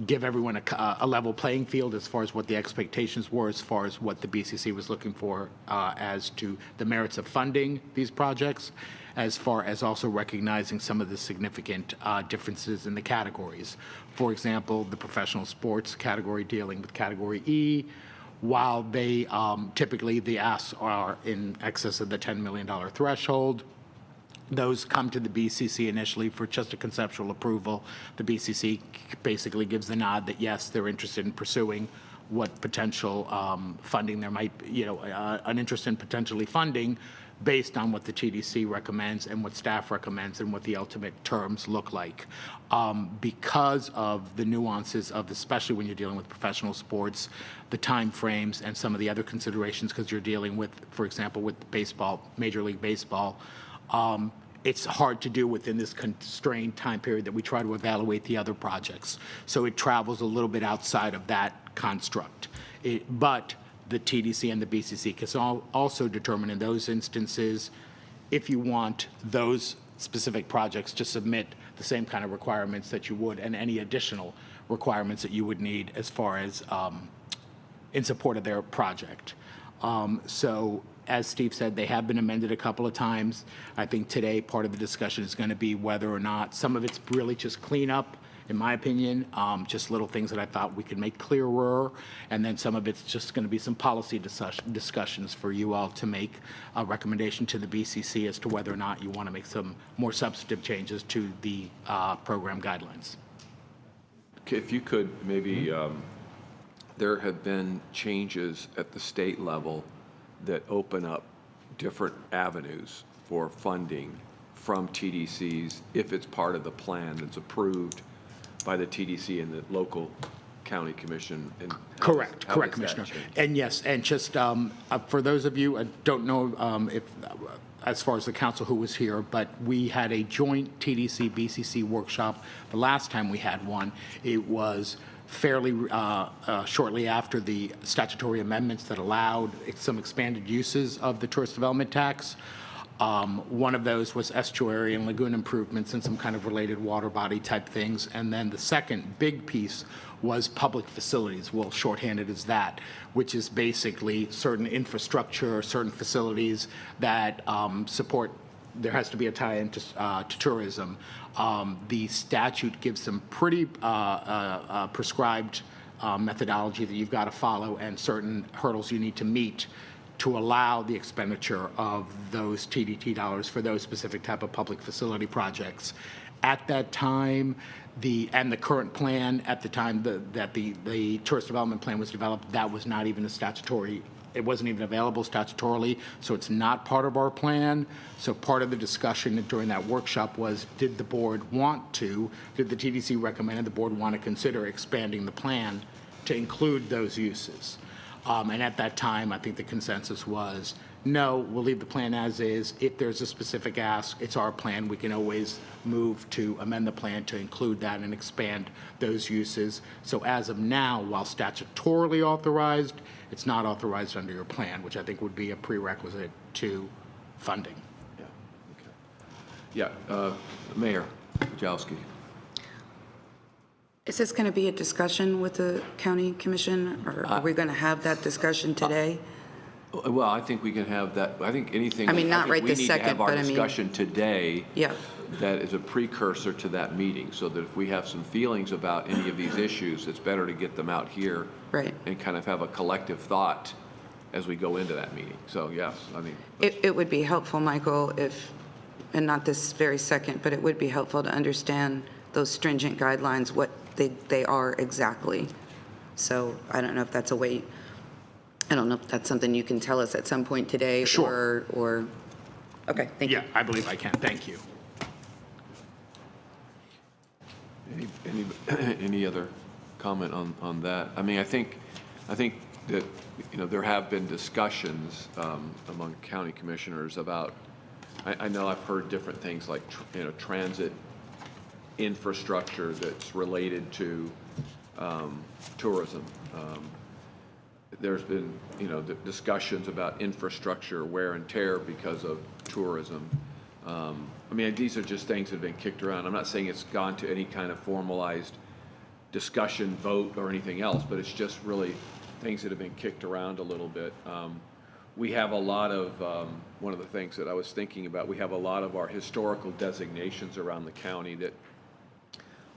Speaker 7: give everyone a level playing field as far as what the expectations were, as far as what the BCC was looking for as to the merits of funding these projects, as far as also recognizing some of the significant differences in the categories. For example, the professional sports category dealing with Category E, while they typically the asks are in excess of the $10 million threshold, those come to the BCC initially for just a conceptual approval. The BCC basically gives the nod that yes, they're interested in pursuing what potential funding there might be, an interest in potentially funding based on what the TDC recommends and what staff recommends and what the ultimate terms look like. Because of the nuances of, especially when you're dealing with professional sports, the time frames and some of the other considerations, because you're dealing with, for example, with baseball, Major League Baseball, it's hard to do within this constrained time period that we try to evaluate the other projects. So it travels a little bit outside of that construct. But the TDC and the BCC can also determine in those instances if you want those specific projects to submit the same kind of requirements that you would and any additional requirements that you would need as far as in support of their project. So as Steve said, they have been amended a couple of times. I think today part of the discussion is going to be whether or not some of it's really just cleanup, in my opinion, just little things that I thought we could make clearer, and then some of it's just going to be some policy discussions for you all to make a recommendation to the BCC as to whether or not you want to make some more substantive changes to the program guidelines.
Speaker 1: If you could maybe, there have been changes at the state level that open up different avenues for funding from TDCs if it's part of the plan that's approved by the TDC and the local county commission? And
Speaker 7: Correct,
Speaker 1: how
Speaker 7: correct,
Speaker 1: does that
Speaker 7: Commissioner.
Speaker 1: change?
Speaker 7: And yes, and just for those of you, I don't know if, as far as the council who was here, but we had a joint TDC-BCC workshop the last time we had one. It was fairly shortly after the statutory amendments that allowed some expanded uses of the tourist development tax. One of those was estuary and lagoon improvements and some kind of related water body type things. And then the second big piece was public facilities, well, shorthanded as that, which is basically certain infrastructure, certain facilities that support, there has to be a tie-in to tourism. The statute gives some pretty prescribed methodology that you've got to follow and certain hurdles you need to meet to allow the expenditure of those TDT dollars for those specific type of public facility projects. At that time, the current plan at the time that the tourist development plan was developed, that was not even a statutory, it wasn't even available statutorily, so it's not part of our plan. So part of the discussion during that workshop was, did the TDC recommend and the board want to consider expanding the plan to include those uses? And at that time, I think the consensus was, no, we'll leave the plan as is. If there's a specific ask, it's our plan. We can always move to amend the plan to include that and expand those uses. So as of now, while statutorily authorized, it's not authorized under your plan, which I think would be a prerequisite to funding.
Speaker 1: Yeah, Mayor Wojciechowski.
Speaker 12: Is this going to be a discussion with the county commission, or are we going to have that discussion today?
Speaker 1: Well, I think we can have that. I think anything.
Speaker 12: I mean, not right this second, but I mean.
Speaker 1: We need to have our discussion today.
Speaker 12: Yeah.
Speaker 1: That is a precursor to that meeting, so that if we have some feelings about any of these issues, it's better to get them out here.
Speaker 12: Right.
Speaker 1: And kind of have a collective thought as we go into that meeting. So yes, I mean.
Speaker 12: It would be helpful, Michael, if, and not this very second, but it would be helpful to understand those stringent guidelines, what they are exactly. So I don't know if that's a way, I don't know if that's something you can tell us at some point today.
Speaker 7: Sure.
Speaker 12: Or okay, thank you.
Speaker 7: Yeah, I believe I can. Thank you.
Speaker 1: Any other comment on that? I mean, I think that, you know, there have been discussions among county commissioners about, I know I've heard different things like, transit infrastructure that's related to tourism. There's been, discussions about infrastructure wear and tear because of tourism. I mean, these are just things that have been kicked around. I'm not saying it's gone to any kind of formalized discussion, vote, or anything else, but it's just really things that have been kicked around a little bit. We have a lot of, one of the things that I was thinking about, we have a lot of our historical designations around the county that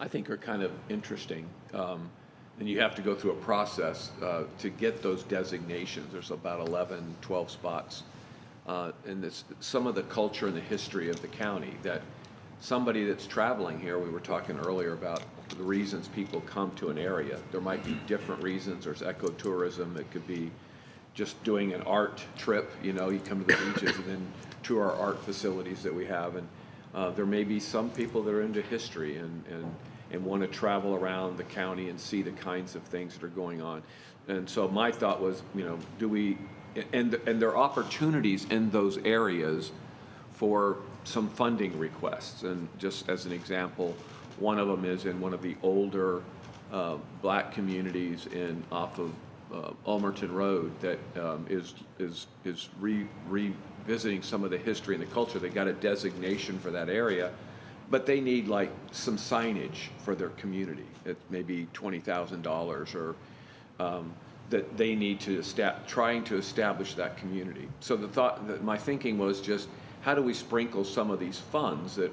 Speaker 1: I think are kind of interesting. And you have to go through a process to get those designations. There's about 11, 12 spots. And it's some of the culture and the history of the county that somebody that's traveling here, we were talking earlier about the reasons people come to an area. There might be different reasons. There's ecotourism. It could be just doing an art trip. You come to the beaches and then to our art facilities that we have. And there may be some people that are into history and want to travel around the county and see the kinds of things that are going on. And so my thought was, do we, and there are opportunities in those areas for some funding requests. And just as an example, one of them is in one of the older black communities off of Ulmerton Road that is revisiting some of the history and the culture. They got a designation for that area, but they need like some signage for their community. It may be $20,000 or that they need to trying to establish that community. So my thinking was just, how do we sprinkle some of these funds that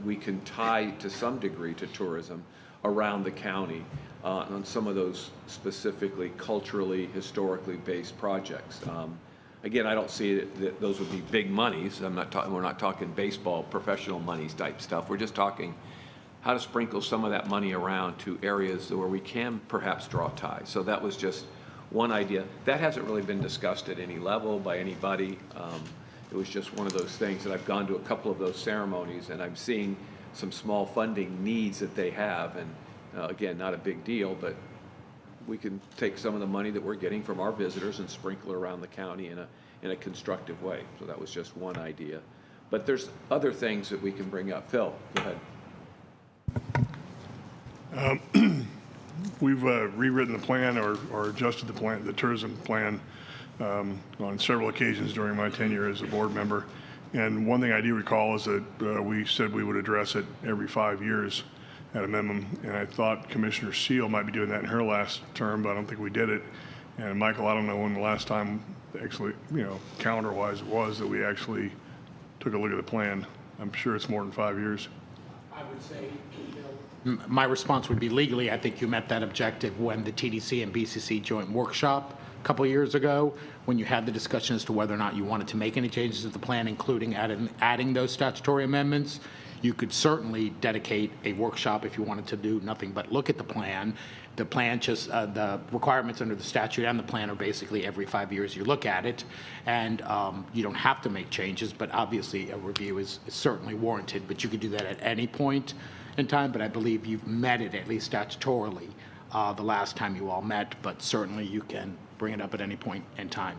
Speaker 1: we can tie to some degree to tourism around the county on some of those specifically culturally, historically based projects. Again, I don't see that those would be big monies. We're not talking baseball, professional monies type stuff. We're just talking how to sprinkle some of that money around to areas where we can perhaps draw ties. So that was just one idea. That hasn't really been discussed at any level by anybody. it was just one of those things that I've gone to a couple of those ceremonies, and I'm seeing some small funding needs that they have, and again, not a big deal, but we can take some of the money that we're getting from our visitors and sprinkle it around the county in a constructive way. So that was just one idea. But there's other things that we can bring up. Phil, go ahead.
Speaker 4: We've rewritten the plan or adjusted the plan, the tourism plan, on several occasions during my tenure as a board member. And one thing I do recall is that we said we would address it every 5 years at a minimum. And I thought Commissioner Seal might be doing that in her last term, but I don't think we did it. And Michael, I don't know when the last time, actually, calendar-wise, it was that we actually took a look at the plan. I'm sure it's more than 5 years.
Speaker 7: I would say, my response would be legally, I think you met that objective when the TDC and BCC joint workshop a couple of years ago, when you had the discussion as to whether or not you wanted to make any changes to the plan, including adding those statutory amendments. You could certainly dedicate a workshop if you wanted to do nothing but look at the plan. The plan just, the requirements under the statute and the plan are basically every 5 years you look at it, and you don't have to make changes, but obviously a review is certainly warranted, but you could do that at any point in time, but I believe you've met it at least statutorily the last time you all met, but certainly you can bring it up at any point in time.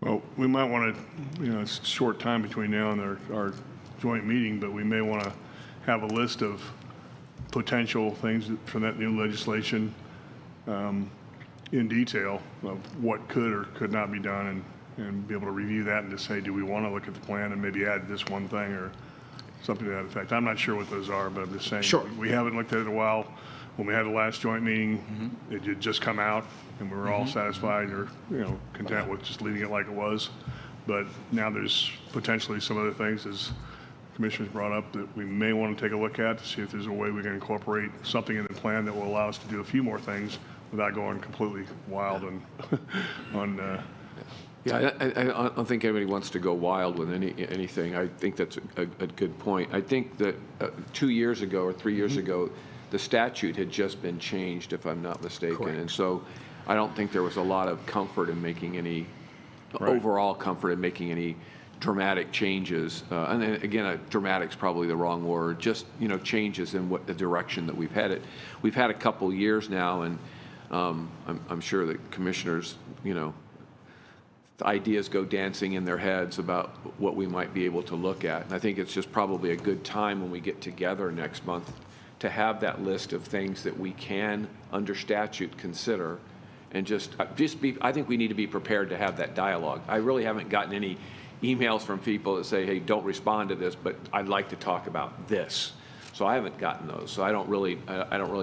Speaker 4: Well, we might want to, it's a short time between now and our joint meeting, but we may want to have a list of potential things from that new legislation in detail of what could or could not be done, and be able to review that and just say, do we want to look at the plan and maybe add this one thing or something to that effect. I'm not sure what those are, but I'm just saying.
Speaker 7: Sure.
Speaker 4: We haven't looked at it in a while. When we had the last joint meeting, it had just come out, and we were all satisfied or content with just leaving it like it was. But now there's potentially some other things, as Commissioners brought up, that we may want to take a look at to see if there's a way we can incorporate something in the plan that will allow us to do a few more things without going completely wild on.
Speaker 1: Yeah, I don't think anybody wants to go wild with anything. I think that's a good point. I think that 2 years ago or 3 years ago, the statute had just been changed, if I'm not mistaken.
Speaker 7: Correct.
Speaker 1: And so I don't think there was a lot of comfort in making any, overall comfort in making any dramatic changes. And then again, dramatic's probably the wrong word, just, changes in what the direction that we've headed. We've had a couple years now, and I'm sure that commissioners, the ideas go dancing in their heads about what we might be able to look at. And I think it's just probably a good time when we get together next month to have that list of things that we can, under statute, consider, and just be, I think we need to be prepared to have that dialogue. I really haven't gotten any emails from people that say, hey, don't respond to this, but I'd like to talk about this. So I haven't gotten those. So I don't really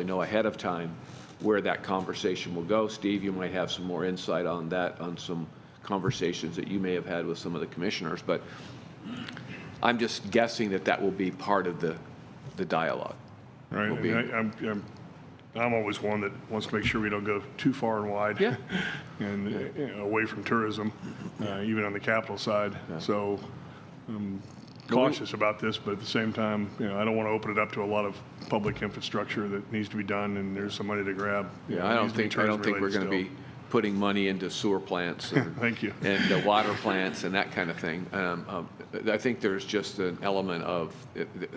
Speaker 1: know ahead of time where that conversation will go. Steve, you might have some more insight on that, on some conversations that you may have had with some of the commissioners, but I'm just guessing that will be part of the dialogue.
Speaker 4: Right. I'm always one that wants to make sure we don't go too far and wide, and away from tourism, even on the capital side. Yeah. So I'm cautious about this, but at the same time, I don't want to open it up to a lot of public infrastructure that needs to be done, and there's some money to grab.
Speaker 1: Yeah, I don't think we're going to be putting money into sewer plants and,
Speaker 4: Thank you.
Speaker 1: And water plants and that kind of thing. I think there's just an element of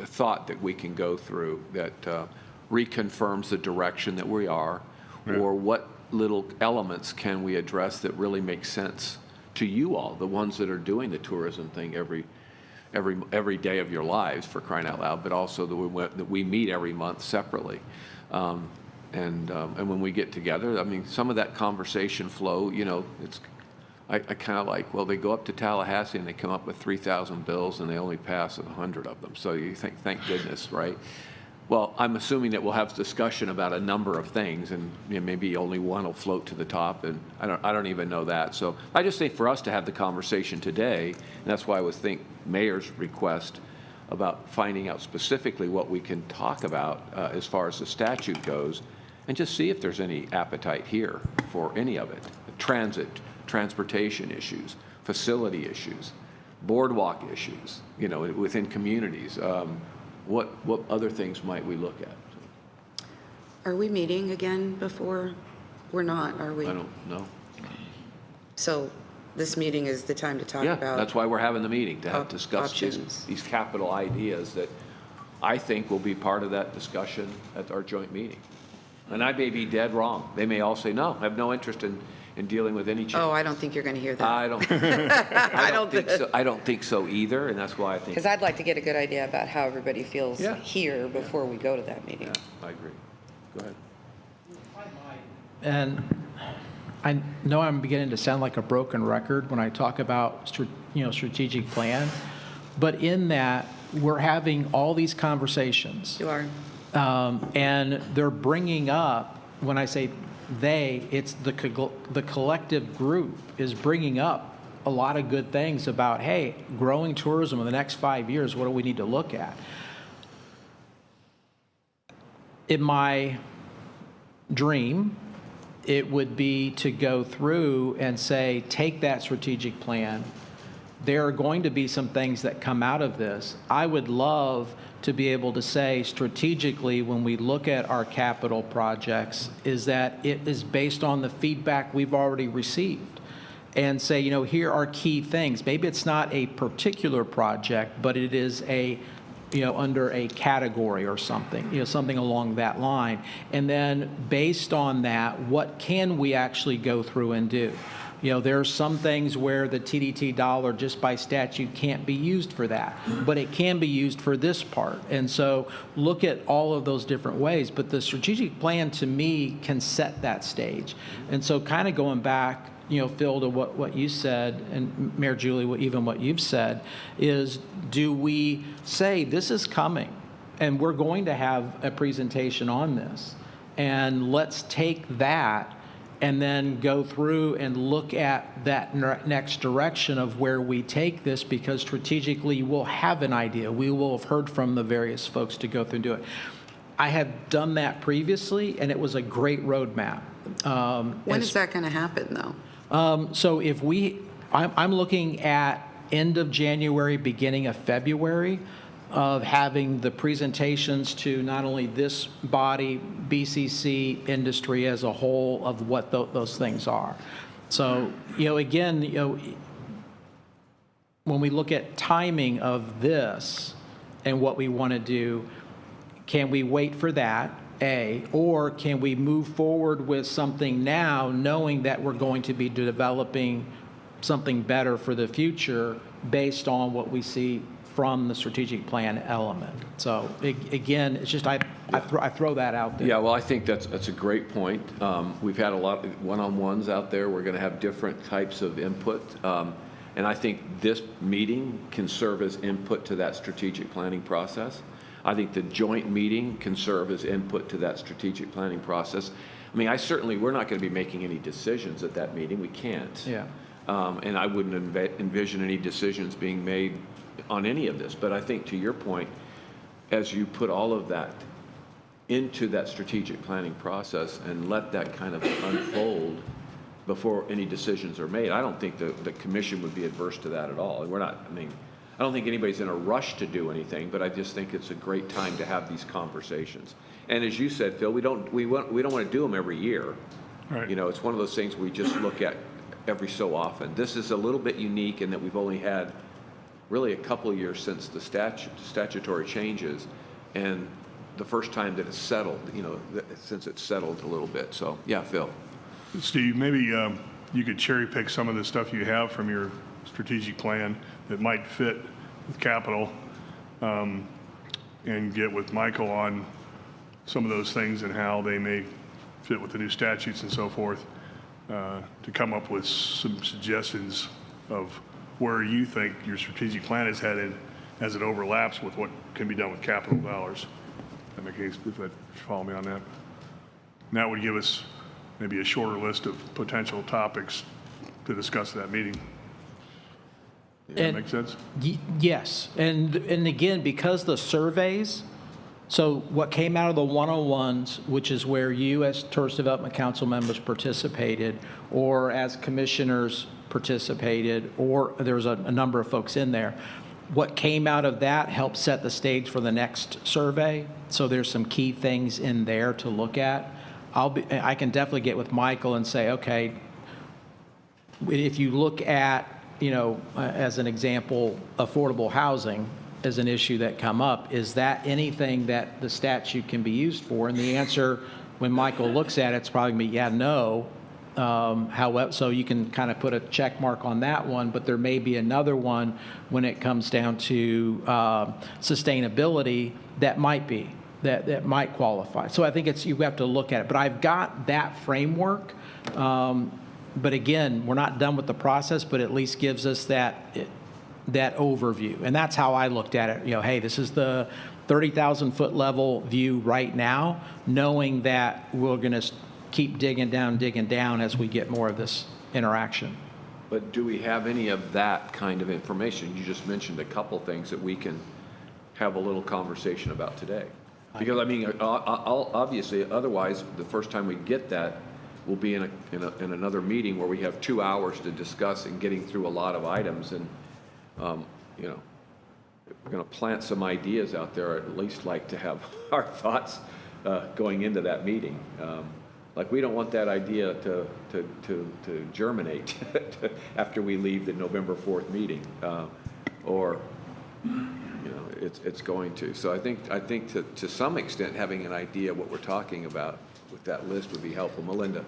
Speaker 1: thought that we can go through that reconfirms the direction that we are, or what little elements can we address that really make sense to you all, the ones that are doing the tourism thing every day of your lives, for crying out loud, but also that we meet every month separately. And when we get together, I mean, some of that conversation flow, I kind of like, well, they go up to Tallahassee and they come up with 3,000 bills and they only pass 100 of them. So you think, thank goodness, right? Well, I'm assuming that we'll have discussion about a number of things, and maybe only one will float to the top, and I don't even know that. So I just think for us to have the conversation today, and that's why I would think Mayor's request about finding out specifically what we can talk about as far as the statute goes, and just see if there's any appetite here for any of it. Transportation issues, facility issues, boardwalk issues, within communities. What other things might we look at?
Speaker 12: Are we meeting again before? We're not, are we?
Speaker 1: I don't know.
Speaker 12: So this meeting is the time to talk
Speaker 1: Yeah,
Speaker 12: about.
Speaker 1: that's why we're having the meeting, to have discuss
Speaker 12: options.
Speaker 1: these capital ideas that I think will be part of that discussion at our joint meeting. And I may be dead wrong. They may all say, no, I have no interest in dealing with any change.
Speaker 12: Oh, I don't think you're going to hear that.
Speaker 1: I don't think so. I don't think so either, and that's why I think.
Speaker 12: Because I'd like to get a good idea about how everybody feels
Speaker 1: Yeah.
Speaker 12: here before we go to that meeting.
Speaker 1: Yeah, I agree. Go ahead.
Speaker 8: And I know I'm beginning to sound like a broken record when I talk about, strategic plan, but in that, we're having all these conversations.
Speaker 12: You are.
Speaker 8: And they're bringing up, when I say they, it's the collective group is bringing up a lot of good things about, hey, growing tourism in the next 5 years, what do we need to look at? In my dream, it would be to go through and say, take that strategic plan. There are going to be some things that come out of this. I would love to be able to say strategically, when we look at our capital projects, is that it is based on the feedback we've already received, and say, here are key things. Maybe it's not a particular project, but it is under a category or something, something along that line. And then based on that, what can we actually go through and do? There are some things where the TDT dollar just by statute can't be used for that, but it can be used for this part. And so look at all of those different ways. But the strategic plan, to me, can set that stage. And so kind of going back, Phil, to what you said, and Mayor Julie, even what you've said, is do we say this is coming and we're going to have a presentation on this, and let's take that and then go through and look at that next direction of where we take this, because strategically we'll have an idea. We will have heard from the various folks to go through and do it. I have done that previously, and it was a great roadmap.
Speaker 12: When is that going to happen, though?
Speaker 8: So if I'm looking at end of January, beginning of February, of having the presentations to not only this body, BCC, industry as a whole, of what those things are. So, again, when we look at timing of this and what we want to do, can we wait for that, A, or can we move forward with something now, knowing that we're going to be developing something better for the future based on what we see from the strategic plan element? So again, it's just I throw that out there.
Speaker 1: Yeah, well, I think that's a great point. We've had a lot of one-on-ones out there. We're going to have different types of input. And I think this meeting can serve as input to that strategic planning process. I think the joint meeting can serve as input to that strategic planning process. I mean, we're not going to be making any decisions at that meeting. We can't.
Speaker 8: Yeah.
Speaker 1: And I wouldn't envision any decisions being made on any of this. But I think, to your point, as you put all of that into that strategic planning process and let that kind of unfold before any decisions are made, I don't think the commission would be adverse to that at all. And I don't think anybody's in a rush to do anything, but I just think it's a great time to have these conversations. And as you said, Phil, we don't want to do them every year.
Speaker 4: Right.
Speaker 1: It's one of those things we just look at every so often. This is a little bit unique in that we've only had really a couple of years since the statutory changes, and the first time that it's settled, since it's settled a little bit. So, yeah, Phil.
Speaker 4: Steve, maybe you could cherry pick some of the stuff you have from your strategic plan that might fit with capital, and get with Michael on some of those things and how they may fit with the new statutes and so forth, to come up with some suggestions of where you think your strategic plan is headed as it overlaps with what can be done with capital dollars. If that follow me on that. And that would give us maybe a shorter list of potential topics to discuss at that meeting. Does that make sense?
Speaker 8: Yes. And again, because the surveys, so what came out of the 101s, which is where you as Tourist Development Council members participated, or as commissioners participated, or there was a number of folks in there, what came out of that helped set the stage for the next survey. So there's some key things in there to look at. I can definitely get with Michael and say, okay, if you look at, as an example, affordable housing as an issue that come up, is that anything that the statute can be used for? And the answer, when Michael looks at it, it's probably going to be, yeah, no. However, so you can kind of put a check mark on that one, but there may be another one when it comes down to sustainability that might be, that might qualify. So I think you have to look at it. But I've got that framework. But again, we're not done with the process, but at least gives us that overview. And that's how I looked at it. Hey, this is the 30,000-foot level view right now, knowing that we're going to keep digging down as we get more of this interaction.
Speaker 1: But do we have any of that kind of information? You just mentioned a couple things that we can have a little conversation about today. Because, I mean, obviously, otherwise, the first time we get that will be in another meeting where we have 2 hours to discuss and getting through a lot of items. And, we're going to plant some ideas out there, or at least like to have our thoughts going into that meeting. Like, we don't want that idea to germinate after we leave the November 4th meeting, or it's going to. So I think to some extent having an idea what we're talking about with that list would be helpful. Melinda.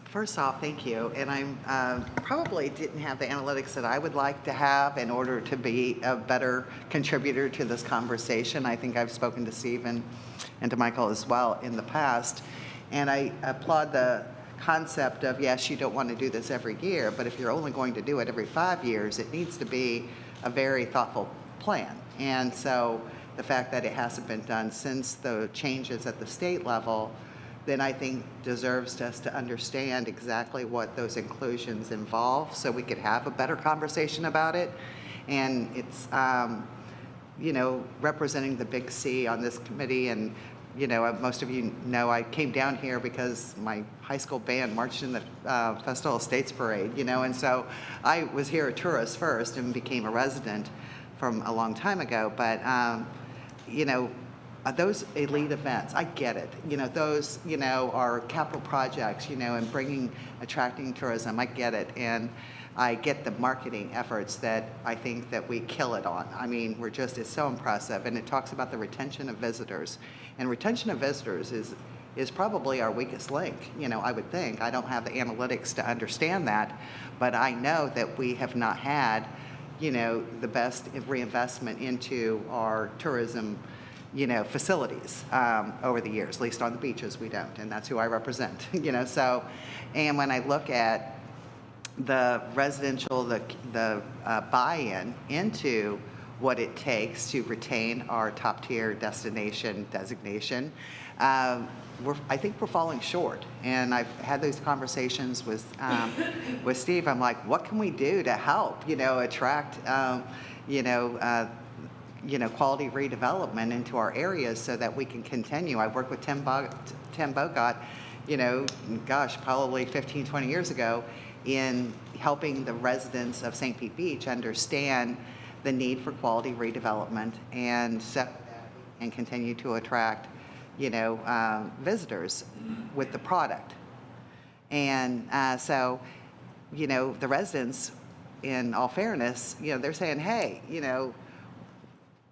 Speaker 5: First off, thank you. And I probably didn't have the analytics that I would like to have in order to be a better contributor to this conversation. I think I've spoken to Steve and to Michael as well in the past. And I applaud the concept of, yes, you don't want to do this every year, but if you're only going to do it every 5 years, it needs to be a very thoughtful plan. And so the fact that it hasn't been done since the changes at the state level, then I think deserves us to understand exactly what those inclusions involve so we could have a better conversation about it. And it's, representing the Big C on this committee, and most of you know I came down here because my high school band marched in the Festival of States Parade, and so I was here a tourist first and became a resident from a long time ago. But, those elite events, I get it. Those, are capital projects, and attracting tourism, I get it. And I get the marketing efforts that I think that we kill it on. I mean, it's so impressive. And it talks about the retention of visitors. And retention of visitors is probably our weakest link, I would think. I don't have the analytics to understand that, but I know that we have not had, the best reinvestment into our tourism facilities over the years. At least on the beaches we don't, and that's who I represent. So, and when I look at the residential, the buy-in into what it takes to retain our top-tier destination designation, I think we're falling short. And I've had those conversations with Steve. I'm like, what can we do to help, attract, quality redevelopment into our areas so that we can continue. I worked with Tim Bogot, probably 15, 20 years ago in helping the residents of St. Pete Beach understand the need for quality redevelopment and continue to attract, visitors with the product. And so, the residents, in all fairness, they're saying, hey,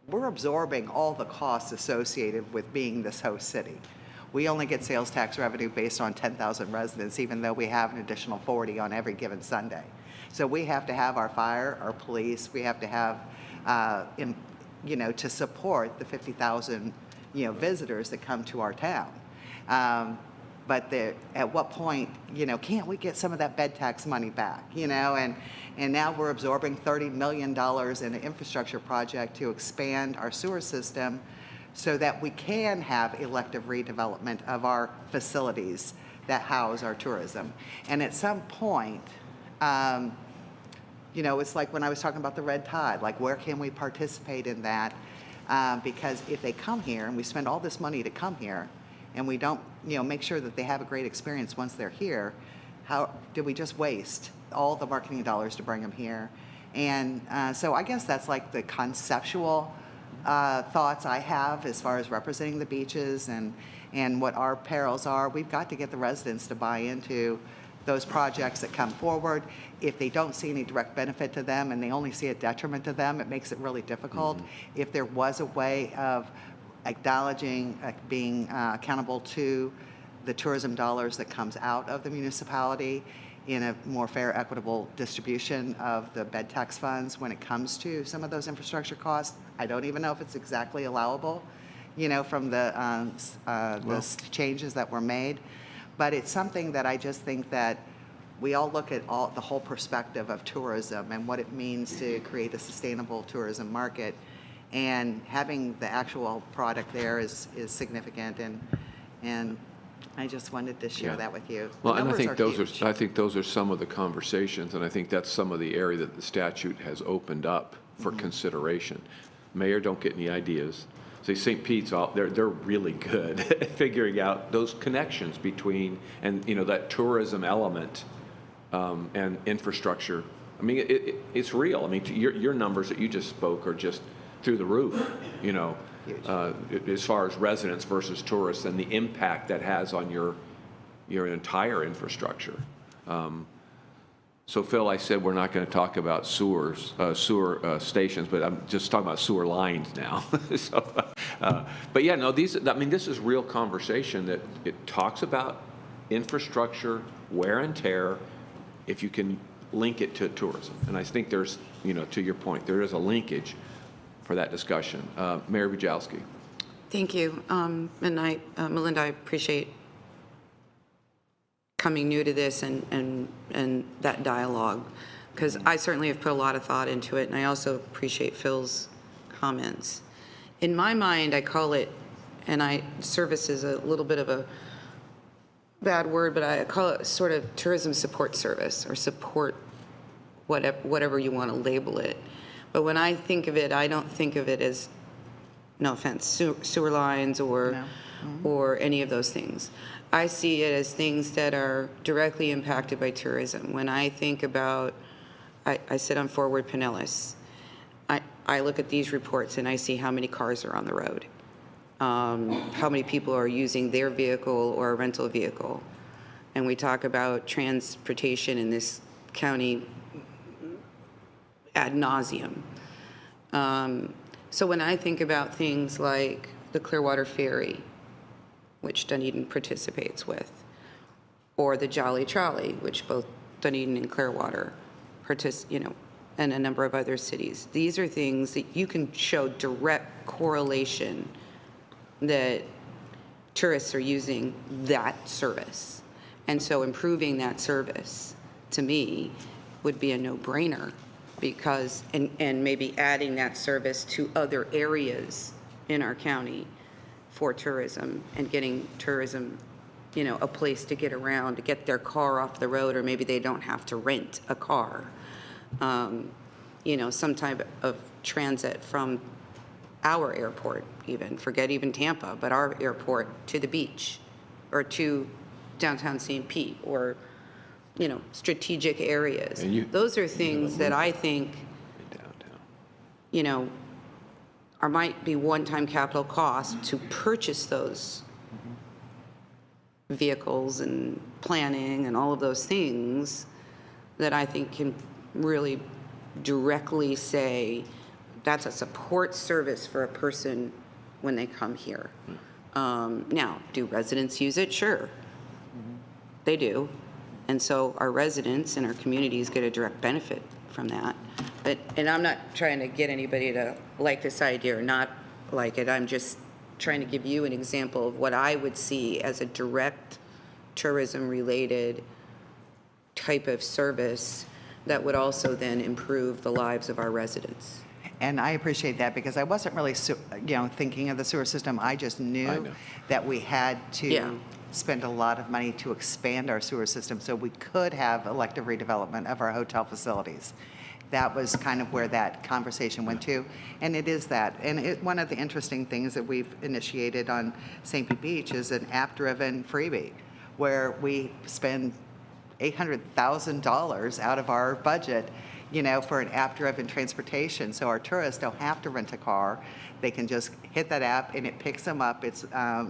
Speaker 5: we're absorbing all the costs associated with being this host city. We only get sales tax revenue based on 10,000 residents, even though we have an additional 40 on every given Sunday. So we have to have our fire, our police, we have to have, to support the 50,000, visitors that come to our town. But at what point, can't we get some of that bed tax money back, And now we're absorbing $30 million in an infrastructure project to expand our sewer system so that we can have elective redevelopment of our facilities that house our tourism. And at some point, it's like when I was talking about the red tide, like where can we participate in that? Because if they come here and we spend all this money to come here and we don't, make sure that they have a great experience once they're here, how do we just waste all the marketing dollars to bring them here? And so I guess that's like the conceptual thoughts I have as far as representing the beaches and what our perils are. We've got to get the residents to buy into those projects that come forward, if they don't see any direct benefit to them and they only see a detriment to them, it makes it really difficult. If there was a way of acknowledging, being accountable to the tourism dollars that comes out of the municipality in a more fair, equitable distribution of the bed tax funds when it comes to some of those infrastructure costs. I don't even know if it's exactly allowable, from the changes that were made. But it's something that I just think that we all look at the whole perspective of tourism and what it means to create a sustainable tourism market. And having the actual product there is significant, and I just wanted to share that with you.
Speaker 1: Well, and I think
Speaker 5: huge.
Speaker 1: I think those are some of the conversations, and I think that's some of the area that the statute has opened up for consideration. Mayor, don't get any ideas. See, St. Pete's, they're really good at figuring out those connections between, and that tourism element and infrastructure. I mean, it's real. I mean, your numbers that you just spoke are just through the roof, as far as residents versus tourists and the impact that has on your entire infrastructure. So, Phil, I said we're not going to talk about sewer stations, but I'm just talking about sewer lines now. But yeah, no, this is real conversation that it talks about infrastructure, wear and tear, if you can link it to tourism. And I think there's, to your point, there is a linkage for that discussion. Mayor Bujalski.
Speaker 12: Thank you. And Melinda, I appreciate coming new to this and that dialogue, because I certainly have put a lot of thought into it, and I also appreciate Phil's comments. In my mind, I call it, and service is a little bit of a bad word, but I call it sort of tourism support service, or support, whatever you want to label it. But when I think of it, I don't think of it as, no offense, sewer lines or any of those things. I see it as things that are directly impacted by tourism. When I think about, I sit on Forward Pinellas, I look at these reports and I see how many cars are on the road, how many people are using their vehicle or a rental vehicle. And we talk about transportation in this county ad nauseum. So when I think about things like the Clearwater Ferry, which Dunedin participates with, or the Jolly Trolley, which both Dunedin and Clearwater and a number of other cities. These are things that you can show direct correlation that tourists are using that service. And so improving that service, to me, would be a no-brainer, because, and maybe adding that service to other areas in our county for tourism, and getting tourism, a place to get around, to get their car off the road, or maybe they don't have to rent a car. Some type of transit from our airport, forget even Tampa, but our airport to the beach, or to downtown St. Pete, or, strategic areas. Those are things that I think, might be one-time capital cost to purchase those vehicles and planning and all of those things, that I think can really directly say that's a support service for a person when they come here. Now, do residents use it? Sure. They do. And so our residents and our communities get a direct benefit from that. And I'm not trying to get anybody to like this idea or not like it. I'm just trying to give you an example of what I would see as a direct tourism-related type of service that would also then improve the lives of our residents.
Speaker 5: And I appreciate that, because I wasn't really, thinking of the sewer system. I just knew that we had to spend a lot of money to expand our sewer system so we could have elective redevelopment of our hotel facilities. That was kind of where that conversation went to, and it is that. And one of the interesting things that we've initiated on St. Pete Beach is an app-driven freebie, where we spend $800,000 out of our budget, for an app-driven transportation. So our tourists don't have to rent a car. They can just hit that app and it picks them up. It's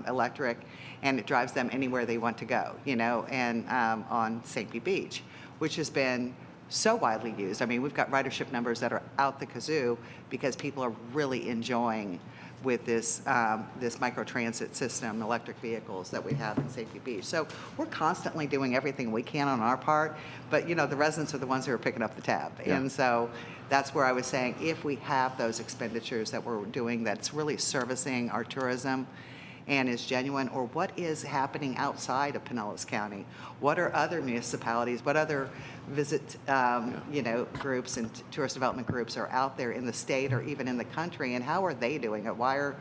Speaker 5: electric and it drives them anywhere they want to go, and on St. Pete Beach, which has been so widely used. I mean, we've got ridership numbers that are out the kazoo because people are really enjoying with this microtransit system, electric vehicles that we have in St. Pete Beach. So we're constantly doing everything we can on our part, but the residents are the ones who are picking up the tab.
Speaker 1: Yeah.
Speaker 5: And so that's where I was saying, if we have those expenditures that we're doing that's really servicing our tourism and is genuine, or what is happening outside of Pinellas County? What are other municipalities, what other visit, groups and tourist development groups are out there in the state or even in the country, and how are they doing it? Why are,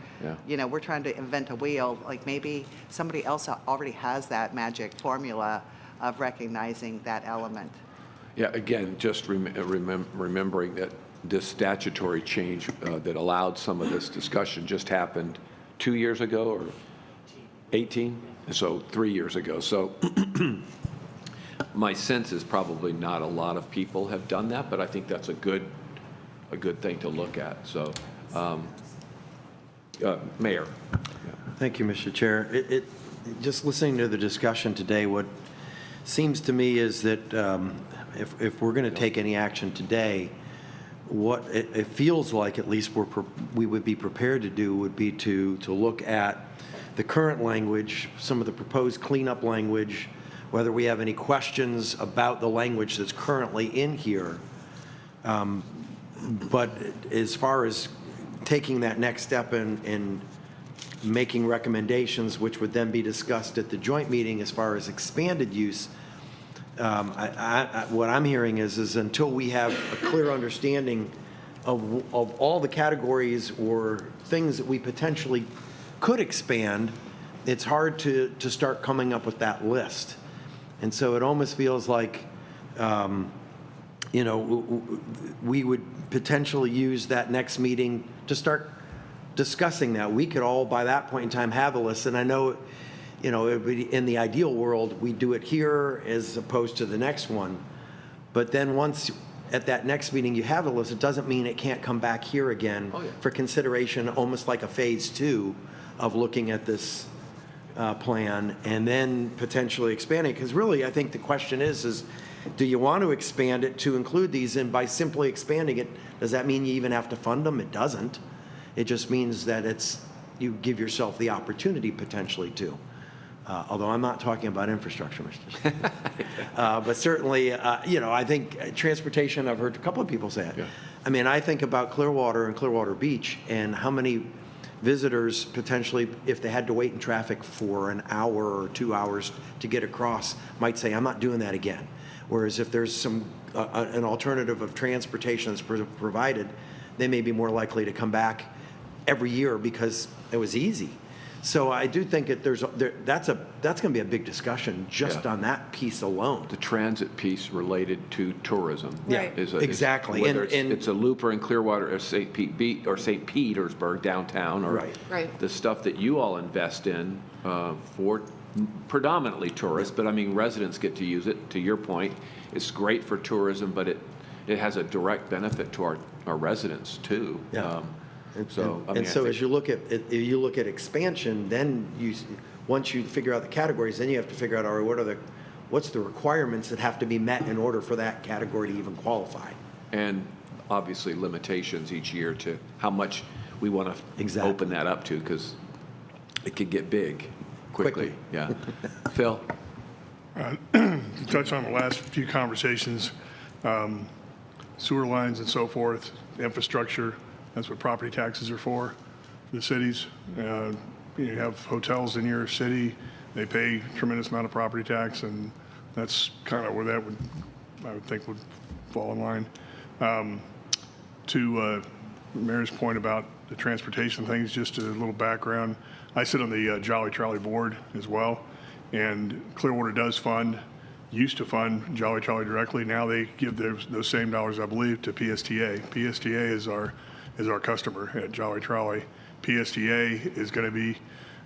Speaker 5: we're trying to invent a wheel, like maybe somebody else already has that magic formula of recognizing that element.
Speaker 1: Yeah, again, just remembering that this statutory change that allowed some of this discussion just happened 2 years ago, or 18? So 3 years ago. So my sense is probably not a lot of people have done that, but I think that's a good thing to look at. So, Mayor.
Speaker 6: Thank you, Mr. Chair. Just listening to the discussion today, what seems to me is that if we're going to take any action today, what it feels like, at least we would be prepared to do, would be to look at the current language, some of the proposed cleanup language, whether we have any questions about the language that's currently in here. But as far as taking that next step and making recommendations, which would then be discussed at the joint meeting as far as expanded use, what I'm hearing is until we have a clear understanding of all the categories or things that we potentially could expand, it's hard to start coming up with that list. And so it almost feels like, we would potentially use that next meeting to start discussing that. We could all, by that point in time, have a list. And I know, in the ideal world, we do it here as opposed to the next one. But then once at that next meeting you have a list, it doesn't mean it can't come back here again for consideration, almost like a phase 2 of looking at this plan and then potentially expanding. Because really, I think the question is do you want to expand it to include these? And by simply expanding it, does that mean you even have to fund them? It doesn't. It just means that you give yourself the opportunity potentially to. Although I'm not talking about infrastructure, Mr. But certainly, I think transportation, I've heard a couple of people say it. Yeah. I mean, I think about Clearwater and Clearwater Beach and how many visitors potentially, if they had to wait in traffic for an hour or 2 hours to get across, might say, I'm not doing that again. Whereas if there's an alternative of transportation that's provided, they may be more likely to come back every year because it was easy. So I do think that that's going to be a big discussion just on that piece alone.
Speaker 1: The transit piece related to tourism.
Speaker 6: Right. Exactly.
Speaker 1: Whether it's a loop or in Clearwater or St. Petersburg downtown, or the stuff that you all invest in for predominantly tourists, but I mean residents get to use it. To your point, it's great for tourism, but it has a direct benefit to our residents too. Yeah. So as you look at expansion, then once you figure out the categories, then you have to figure out, all right, what's the requirements that have to be met in order for that category to even qualify? And obviously limitations each year to how much we want to open that up to, because it could get big quickly. Yeah. Phil?
Speaker 4: To touch on the last few conversations, sewer lines and so forth, infrastructure. That's what property taxes are for the cities. You have hotels in your city, they pay a tremendous amount of property tax, and that's kind of where that I would think would fall in line. To Mayor's point about the transportation things, just a little background. I sit on the Jolly Trolley board as well, and Clearwater used to fund Jolly Trolley directly. Now they give those same dollars, I believe, to PSTA. PSTA is our customer at Jolly Trolley. PSTA is going to be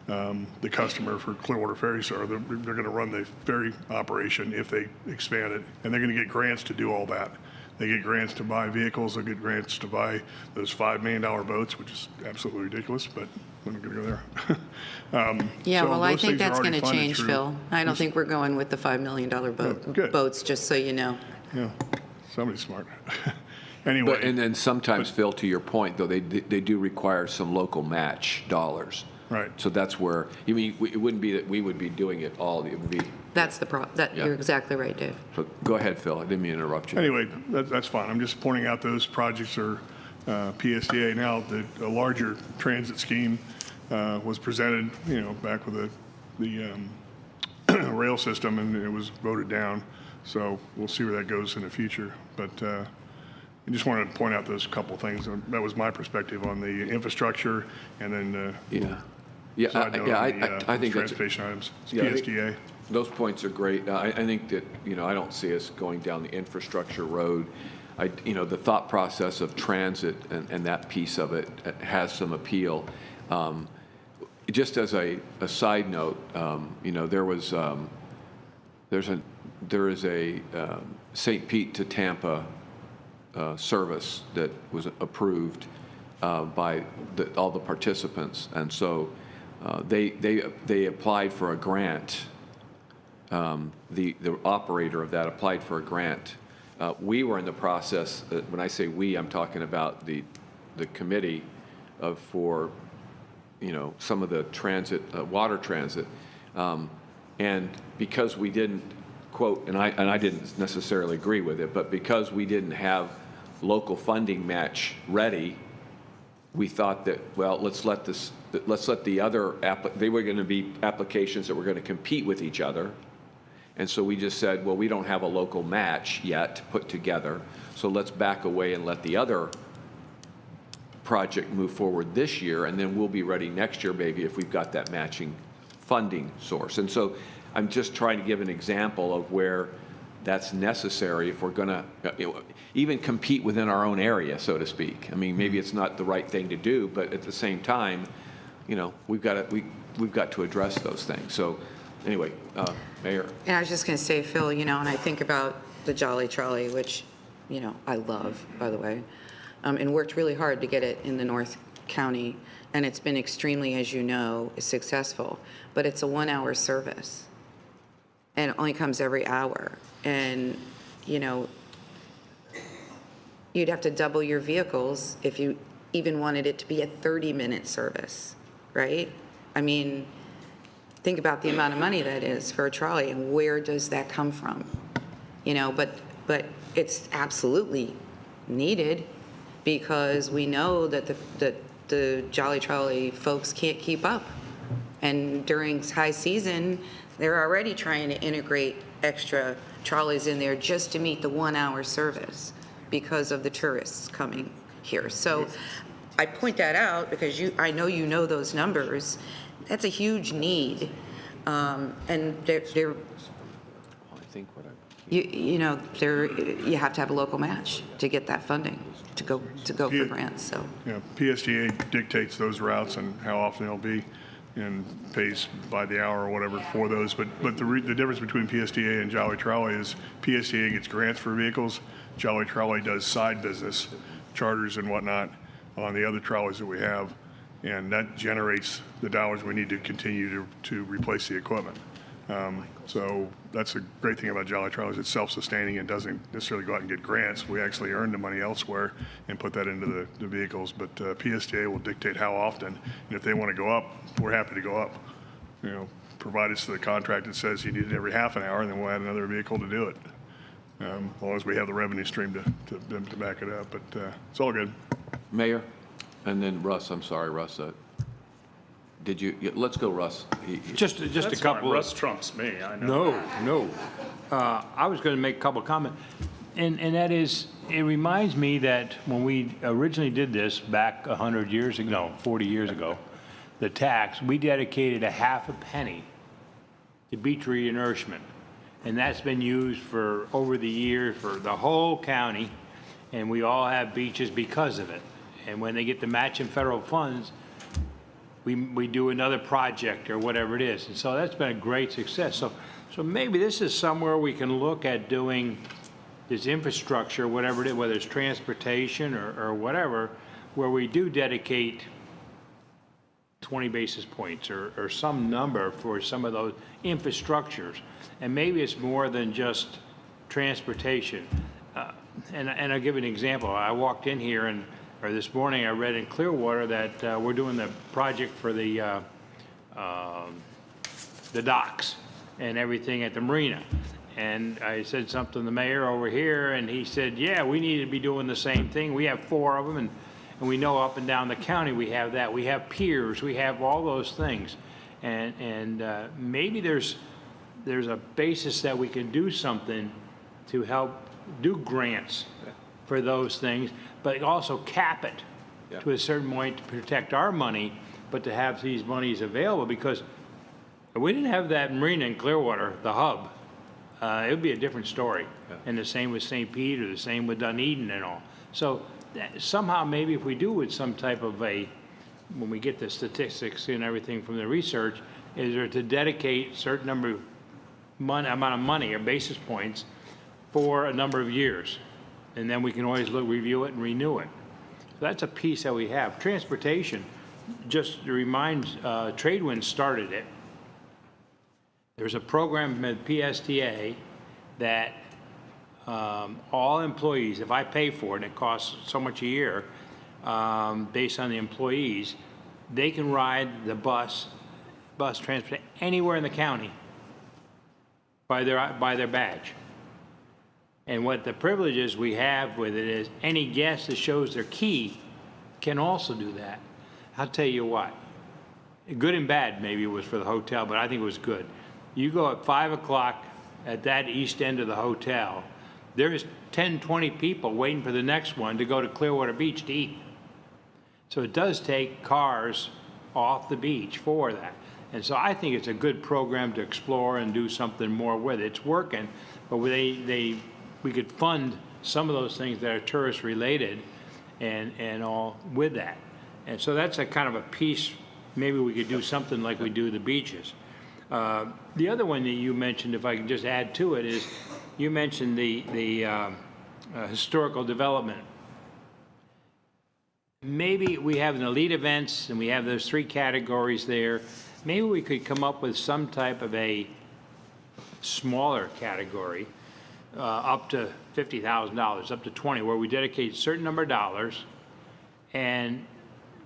Speaker 4: the customer for Clearwater Ferry. So they're going to run the ferry operation if they expand it, and they're going to get grants to do all that. They get grants to buy vehicles, they get grants to buy those $5 million boats, which is absolutely ridiculous, but I'm going to go there.
Speaker 12: Yeah,
Speaker 4: So
Speaker 12: well, I
Speaker 4: those
Speaker 12: think
Speaker 4: things are
Speaker 12: that's
Speaker 4: already
Speaker 12: going to
Speaker 4: funded
Speaker 12: change,
Speaker 4: through-
Speaker 12: Phil. I don't think we're going with the $5 million
Speaker 4: good.
Speaker 12: boats, just so you know.
Speaker 4: Yeah, somebody's smart.
Speaker 1: But,
Speaker 4: Anyway,
Speaker 1: and then sometimes, Phil, to your point, though, they do require some local match dollars.
Speaker 4: right.
Speaker 1: So that's where, you mean, it wouldn't be that we would be doing it all, it would be,
Speaker 12: That's the
Speaker 1: Yeah.
Speaker 12: you're exactly right, Dave.
Speaker 1: but go ahead, Phil, I didn't mean to interrupt you.
Speaker 4: Anyway, that's fine. I'm just pointing out those projects are PSDA. Now, a larger transit scheme was presented, back with the rail system, and it was voted down. So we'll see where that goes in the future. But I just wanted to point out those couple things. That was my perspective on the infrastructure, and then
Speaker 1: Yeah,
Speaker 4: side note
Speaker 1: I
Speaker 4: on the
Speaker 1: think that's,
Speaker 4: transportation items. It's
Speaker 1: Yeah, I think-
Speaker 4: PSDA.
Speaker 1: those points are great. I think that, I don't see us going down the infrastructure road. The thought process of transit and that piece of it has some appeal. Just as a side note, there is a St. Pete to Tampa service that was approved by all the participants, and so they applied for a grant. The operator of that applied for a grant. We were in the process. When I say we, I'm talking about the committee for some of the transit, water transit, and because we didn't quote, and I didn't necessarily agree with it, but because we didn't have local funding match ready, we thought that, well, let's let the other, they were going to be applications that were going to compete with each other. And so we just said, well, we don't have a local match yet put together, so let's back away and let the other project move forward this year, and then we'll be ready next year, maybe, if we've got that matching funding source. And so I'm just trying to give an example of where that's necessary if we're going to even compete within our own area, so to speak. I mean, maybe it's not the right thing to do, but at the same time, we've got to address those things. So anyway, Mayor.
Speaker 12: And I was just going to say, Phil, and I think about the Jolly Trolley, which, I love, by the way, and worked really hard to get it in the North County, and it's been extremely, as you know, successful. But it's a 1-hour service, and it only comes every hour. And, you'd have to double your vehicles if you even wanted it to be a 30-minute service, right? I mean, think about the amount of money that is for a trolley, and where does that come from? But it's absolutely needed, because we know that the Jolly Trolley folks can't keep up. And during high season, they're already trying to integrate extra trolleys in there just to meet the 1-hour service because of the tourists coming here. So I point that out because I know you know those numbers. That's a huge need. And they're you have to have a local match to get that funding to go for grants. So
Speaker 4: PSDA dictates those routes and how often they'll be, and pays by the hour or whatever for those. But the difference between PSDA and Jolly Trolley is PSDA gets grants for vehicles. Jolly Trolley does side business, charters and whatnot, on the other trolleys that we have, and that generates the dollars we need to continue to replace the equipment. So that's a great thing about Jolly Trolley, is it's self-sustaining and doesn't necessarily go out and get grants. We actually earn the money elsewhere and put that into the vehicles. But PSDA will dictate how often, and if they want to go up, we're happy to go up. Provide us the contract that says you need it every half an hour, and then we'll add another vehicle to do it. As long as we have the revenue stream to back it up. But it's all good.
Speaker 1: Mayor, and then Russ, I'm sorry, Russ. Let's go, Russ.
Speaker 9: Just a couple.
Speaker 16: Russ trumps me, I know.
Speaker 9: No. I was going to make a couple of comments. And that is, it reminds me that when we originally did this back 100 years ago, no, 40 years ago, the tax, we dedicated a half a penny to beach renourishment. And that's been used for over the years for the whole county, and we all have beaches because of it. And when they get the matching federal funds, we do another project or whatever it is. And so that's been a great success. So maybe this is somewhere we can look at doing there's infrastructure, whatever it is, whether it's transportation or whatever, where we do dedicate 20 basis points or some number for some of those infrastructures. And maybe it's more than just transportation. And I'll give you an example. I walked in here or this morning I read in Clearwater that we're doing the project for the docks and everything at the marina. And I said something to the mayor over here, and he said, yeah, we need to be doing the same thing. We have 4 of them, and we know up and down the county we have that. We have piers, we have all those things. And maybe there's a basis that we can do something to help do grants for those things, but also cap it to a certain point to protect our money, but to have these monies available, because if we didn't have that marina in Clearwater, the hub, it would be a different story. And the same with St. Pete, or the same with Dunedin and all. So somehow maybe if we do with some type of when we get the statistics and everything from the research, is there to dedicate a certain amount of money or basis points for a number of years. And then we can always review it and renew it. So that's a piece that we have. Transportation, just to remind, Tradewinds started it. There's a program from the PSTA that all employees, if I pay for it, and it costs so much a year, based on the employees, they can ride the bus transport anywhere in the county by their badge. And what the privileges we have with it is any guest that shows their key can also do that. I'll tell you what, good and bad maybe it was for the hotel, but I think it was good. You go at 5 o'clock at that east end of the hotel, there's 10, 20 people waiting for the next one to go to Clearwater Beach to eat. So it does take cars off the beach for that. And so I think it's a good program to explore and do something more with. It's working, but we could fund some of those things that are tourist related and all with that. And so that's a kind of a piece, maybe we could do something like we do the beaches. The other one that you mentioned, if I can just add to it, is you mentioned the historical development. Maybe we have an elite events and we have those 3 categories there. Maybe we could come up with some type of a smaller category, up to $50,000, up to 20, where we dedicate a certain number of dollars and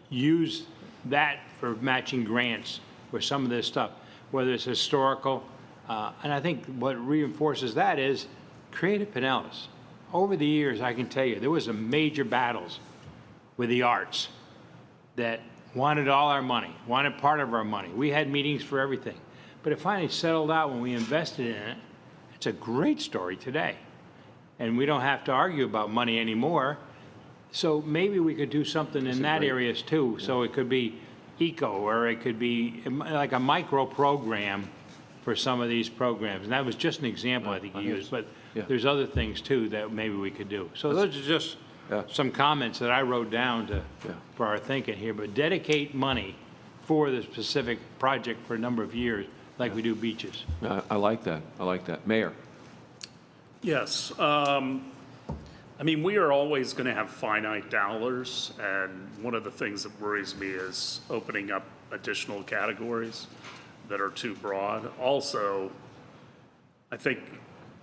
Speaker 9: use that for matching grants for some of this stuff, whether it's historical. And I think what reinforces that is Creative Pinellas. Over the years, I can tell you, there was some major battles with the arts that wanted all our money, wanted part of our money. We had meetings for everything. But it finally settled out when we invested in it. It's a great story today. And we don't have to argue about money anymore. So maybe we could do something in that areas too. Yeah. So it could be eco, or it could be like a micro program for some of these programs. And that was just an example I think you used, but there's other things too that maybe we could do. So those are just some comments that I wrote down for our thinking here, but dedicate money for the specific project for a number of years like we do beaches.
Speaker 1: I like that. I like that. Mayor.
Speaker 16: Yes. I mean, we are always going to have finite dollars, and one of the things that worries me is opening up additional categories that are too broad. Also, I think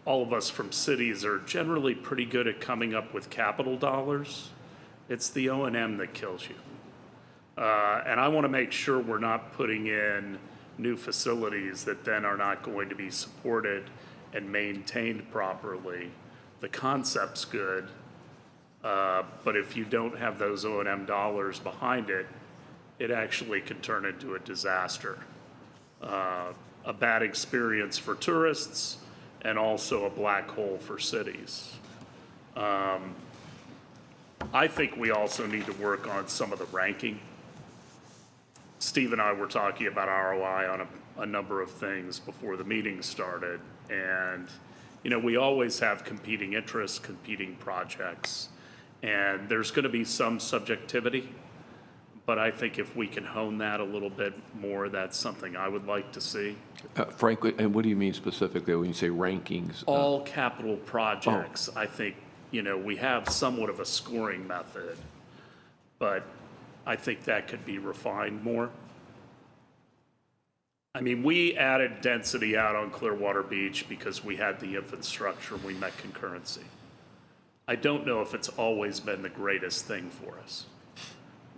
Speaker 16: all of us from cities are generally pretty good at coming up with capital dollars. It's the O&M that kills you. And I want to make sure we're not putting in new facilities that then are not going to be supported and maintained properly. The concept's good, but if you don't have those O&M dollars behind it, it actually can turn into a disaster. A bad experience for tourists and also a black hole for cities. I think we also need to work on some of the ranking. Steve and I were talking about ROI on a number of things before the meeting started. And, you know, we always have competing interests, competing projects, and there's going to be some subjectivity. But I think if we can hone that a little bit more, that's something I would like to see.
Speaker 1: Frankly, and what do you mean specifically when you say rankings?
Speaker 16: All capital projects, I think, we have somewhat of a scoring method, but I think that could be refined more. I mean, we added density out on Clearwater Beach because we had the infrastructure, we met concurrency. I don't know if it's always been the greatest thing for us.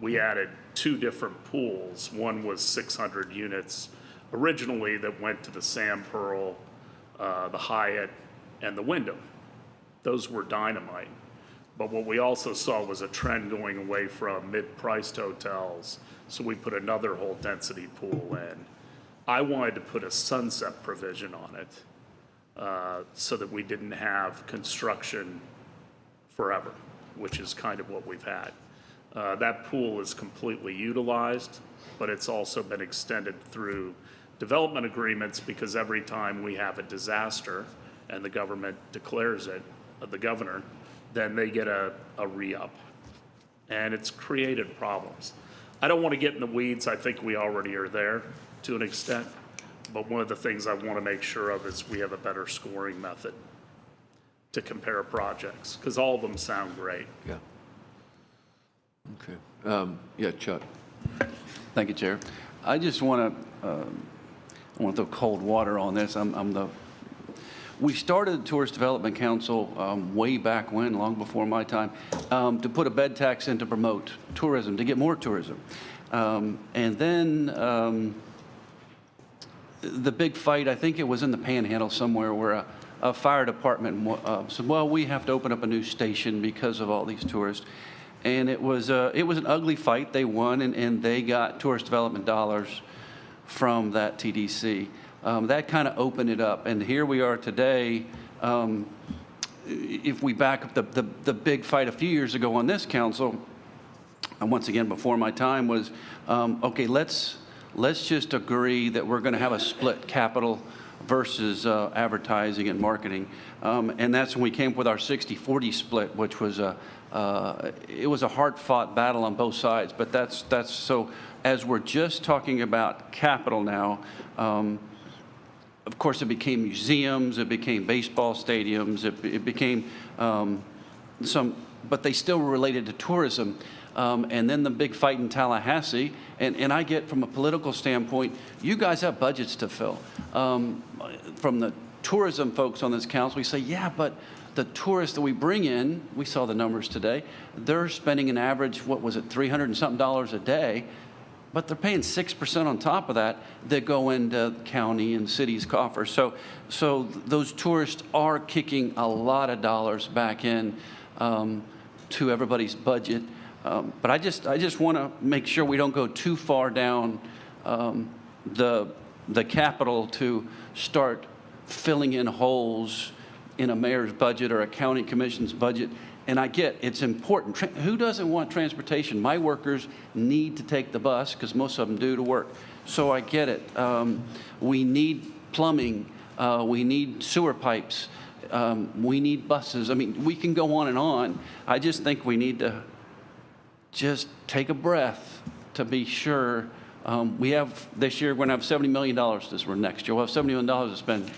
Speaker 16: We added 2 different pools. One was 600 units originally that went to the Sam Pearl, the Hyatt, and the Wyndham. Those were dynamite. But what we also saw was a trend going away from mid-priced hotels, so we put another whole density pool in. I wanted to put a sunset provision on it so that we didn't have construction forever, which is kind of what we've had. That pool is completely utilized, but it's also been extended through development agreements because every time we have a disaster and the government declares it, the governor, then they get a re-up. And it's created problems. I don't want to get in the weeds. I think we already are there to an extent. But one of the things I want to make sure of is we have a better scoring method to compare projects, because all of them sound great.
Speaker 1: Yeah. Okay. Yeah, Chuck.
Speaker 13: Thank you, Chair. I just want to throw cold water on this. We started the Tourist Development Council way back when, long before my time, to put a bed tax in to promote tourism, to get more tourism. And then the big fight, I think it was in the Panhandle somewhere, where a fire department said, well, we have to open up a new station because of all these tourists. And it was an ugly fight. They won, and they got tourist development dollars from that TDC. That kind of opened it up. And here we are today. If we back up the big fight a few years ago on this council, and once again before my time, was, okay, let's just agree that we're going to have a split capital versus advertising and marketing. And that's when we came up with our 60-40 split, which was it was a hard-fought battle on both sides. But that's so. As we're just talking about capital now, of course, it became museums, it became baseball stadiums, it became but they still were related to tourism. And then the big fight in Tallahassee, and I get from a political standpoint, you guys have budgets to fill. From the tourism folks on this council, we say, yeah, but the tourists that we bring in, we saw the numbers today, they're spending an average, what was it, $300 and something a day, but they're paying 6% on top of that go into county and city's coffers. So those tourists are kicking a lot of dollars back in to everybody's budget. But I just want to make sure we don't go too far down the capital to start filling in holes in a mayor's budget or a county commission's budget. And I get it's important. Who doesn't want transportation? My workers need to take the bus because most of them do to work. So I get it. We need plumbing. We need sewer pipes. We need buses. I mean, we can go on and on. I just think we need to just take a breath to be sure. We have this year, we're going to have $70 million next year. We'll have $70 million to spend.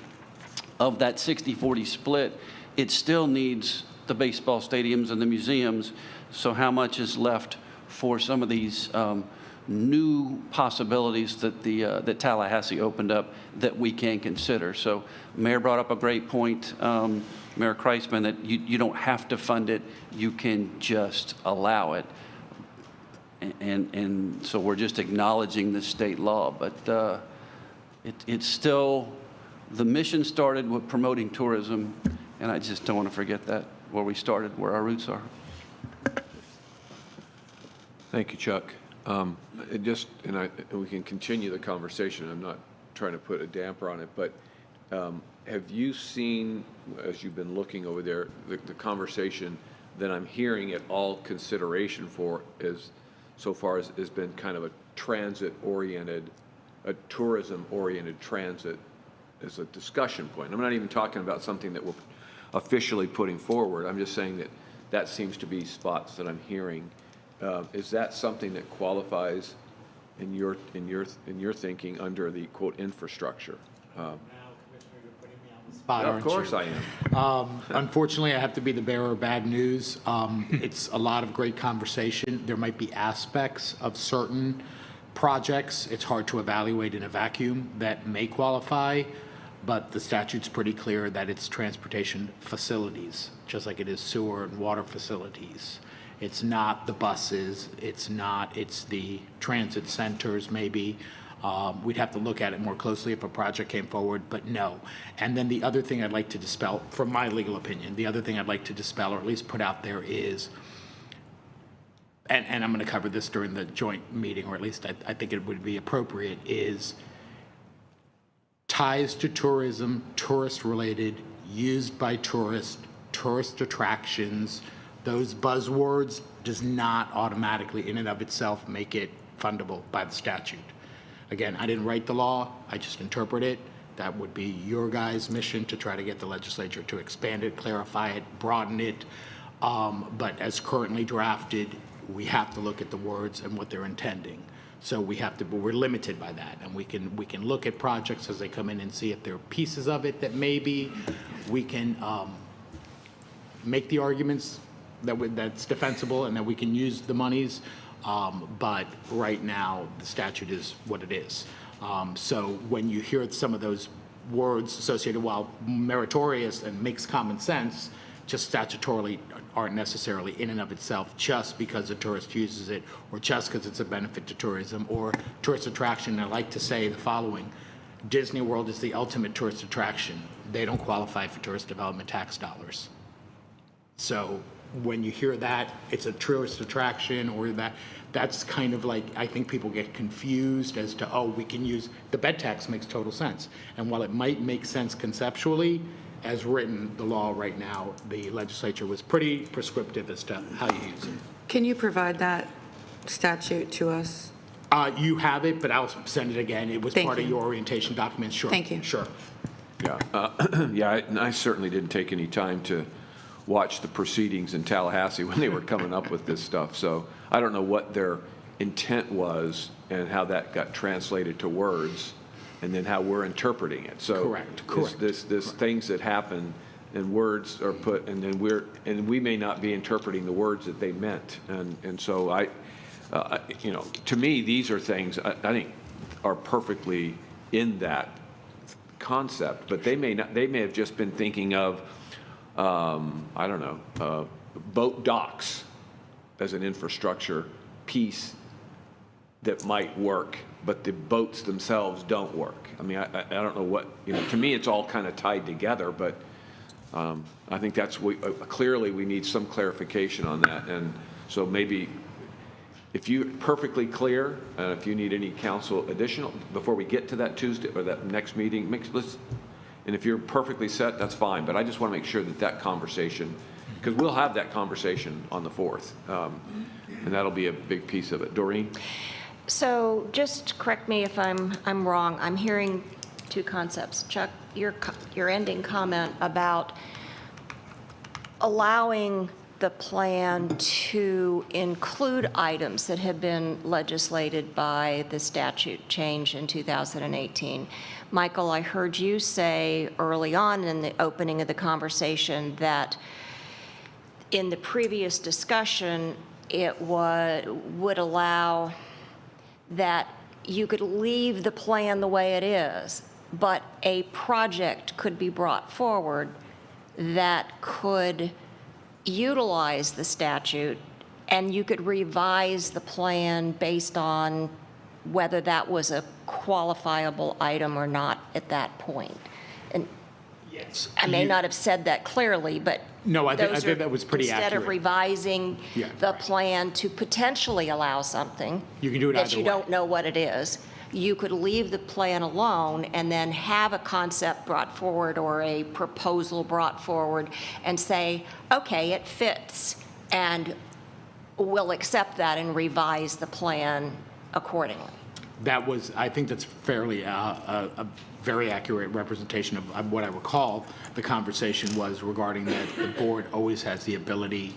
Speaker 13: Of that 60-40 split, it still needs the baseball stadiums and the museums. So how much is left for some of these new possibilities that that Tallahassee opened up that we can consider? So Mayor brought up a great point, Mayor Kreisman, that you don't have to fund it, you can just allow it. And so we're just acknowledging the state law, but it's still, the mission started with promoting tourism, and I just don't want to forget that, where we started, where our roots are.
Speaker 1: Thank you, Chuck. And we can continue the conversation. I'm not trying to put a damper on it, but have you seen, as you've been looking over there, the conversation that I'm hearing at all consideration for is, so far has been kind of a transit-oriented, a tourism-oriented transit as a discussion point. I'm not even talking about something that we're officially putting forward. I'm just saying that seems to be spots that I'm hearing. Is that something that qualifies in your thinking under the quote infrastructure?
Speaker 7: Spot,
Speaker 1: Of
Speaker 7: aren't
Speaker 1: course
Speaker 7: you?
Speaker 1: I am.
Speaker 7: Unfortunately, I have to be the bearer of bad news. It's a lot of great conversation. There might be aspects of certain projects, it's hard to evaluate in a vacuum, that may qualify, but the statute's pretty clear that it's transportation facilities, just like it is sewer and water facilities. It's not the buses, it's the transit centers maybe. We'd have to look at it more closely if a project came forward, but no. And then the other thing I'd like to dispel, from my legal opinion, the other thing I'd like to dispel, or at least put out there is, and I'm going to cover this during the joint meeting, or at least I think it would be appropriate, is ties to tourism, tourist-related, used by tourists, tourist attractions, those buzzwords does not automatically, in and of itself, make it fundable by the statute. Again, I didn't write the law, I just interpret it. That would be your guys' mission to try to get the legislature to expand it, clarify it, broaden it. But as currently drafted, we have to look at the words and what they're intending. So we have to, but we're limited by that. And we can look at projects as they come in and see if there are pieces of it that maybe we can make the arguments that's defensible and that we can use the monies. But right now, the statute is what it is. So when you hear some of those words associated, while meritorious and makes common sense, just statutorily aren't necessarily in and of itself just because a tourist uses it or just because it's a benefit to tourism or tourist attraction. I like to say the following: Disney World is the ultimate tourist attraction. They don't qualify for tourist development tax dollars. So when you hear that it's a tourist attraction or that's kind of like, I think people get confused as to, oh, we can use, the bed tax makes total sense. And while it might make sense conceptually, as written, the law right now, the legislature was pretty prescriptive as to how you use it.
Speaker 12: Can you provide that statute to us?
Speaker 7: You have it, but I'll send it again. It was
Speaker 12: Thank
Speaker 7: part
Speaker 12: you.
Speaker 7: of your orientation document. Sure.
Speaker 12: Thank you.
Speaker 7: Sure.
Speaker 1: Yeah, I certainly didn't take any time to watch the proceedings in Tallahassee when they were coming up with this stuff. So I don't know what their intent was and how that got translated to words and then how we're interpreting it. So
Speaker 7: Correct.
Speaker 1: This things that happen and words are put, and then we may not be interpreting the words that they meant. And so to me, these are things I think are perfectly in that concept, but they may have just been thinking of, I don't know, boat docks as an infrastructure piece that might work, but the boats themselves don't work. I mean, I don't know what, to me, it's all kind of tied together, but I think that's, clearly we need some clarification on that. And so maybe if you're perfectly clear, if you need any council additional, before we get to that Tuesday or that next meeting, and if you're perfectly set, that's fine. But I just want to make sure that conversation, because we'll have that conversation on the 4th, and that'll be a big piece of it. Doreen?
Speaker 11: So just correct me if I'm wrong. I'm hearing two concepts. Chuck, your ending comment about allowing the plan to include items that have been legislated by the statute change in 2018. Michael, I heard you say early on in the opening of the conversation that in the previous discussion, it would allow that you could leave the plan the way it is, but a project could be brought forward that could utilize the statute, and you could revise the plan based on whether that was a qualifiable item or not at that point. And
Speaker 7: Yes.
Speaker 11: I may not have said that clearly, but
Speaker 7: No, I
Speaker 11: those
Speaker 7: think
Speaker 11: are-
Speaker 7: that was pretty
Speaker 11: Instead of
Speaker 7: accurate.
Speaker 11: revising
Speaker 7: Yeah,
Speaker 11: the
Speaker 7: right.
Speaker 11: plan to potentially allow something
Speaker 7: You can do it
Speaker 11: that
Speaker 7: either
Speaker 11: you
Speaker 7: way.
Speaker 11: don't know what it is, you could leave the plan alone and then have a concept brought forward or a proposal brought forward and say, okay, it fits, and we'll accept that and revise the plan accordingly.
Speaker 7: I think that's fairly a very accurate representation of what I recall the conversation was regarding that the board always has the ability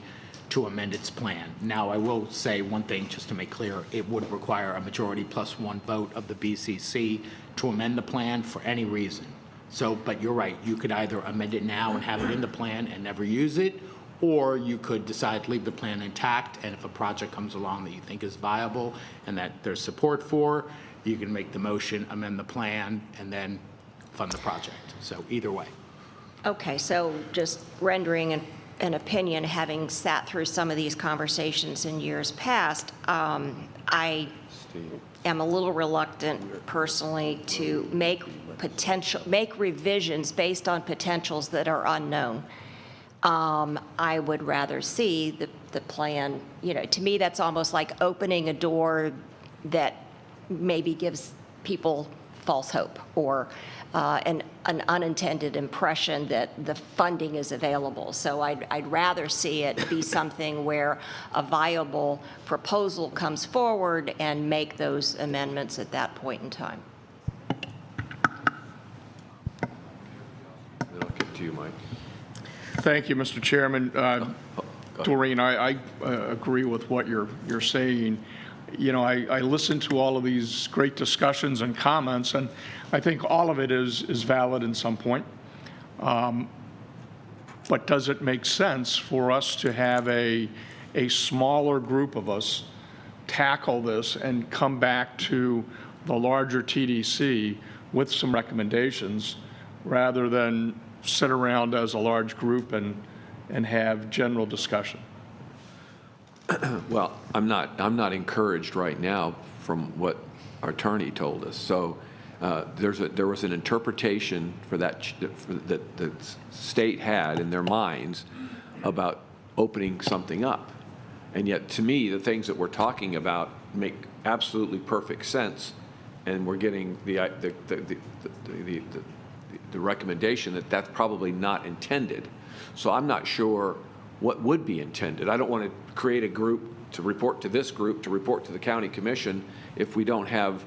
Speaker 7: to amend its plan. Now, I will say one thing, just to make clear, it would require a majority plus one vote of the BCC to amend the plan for any reason. So, but you're right, you could either amend it now and have it in the plan and never use it, or you could decide to leave the plan intact, and if a project comes along that you think is viable and that there's support for, you can make the motion, amend the plan, and then fund the project. So either way.
Speaker 11: Okay, so just rendering an opinion, having sat through some of these conversations in years past, I am a little reluctant personally to make revisions based on potentials that are unknown. I would rather see the plan, to me, that's almost like opening a door that maybe gives people false hope or an unintended impression that the funding is available. So I'd rather see it be something where a viable proposal comes forward and make those amendments at that point in time.
Speaker 1: Then I'll get to you, Mike.
Speaker 10: Thank you, Mr. Chairman. Doreen, I agree with what you're saying. I listened to all of these great discussions and comments, and I think all of it is valid in some point. But does it make sense for us to have a smaller group of us tackle this and come back to the larger TDC with some recommendations rather than sit around as a large group and have general discussion?
Speaker 1: Well, I'm not encouraged right now from what our attorney told us. So there was an interpretation that the state had in their minds about opening something up. And yet, to me, the things that we're talking about make absolutely perfect sense, and we're getting the recommendation that that's probably not intended. So I'm not sure what would be intended. I don't want to create a group to report to this group, to report to the county commission, if we don't have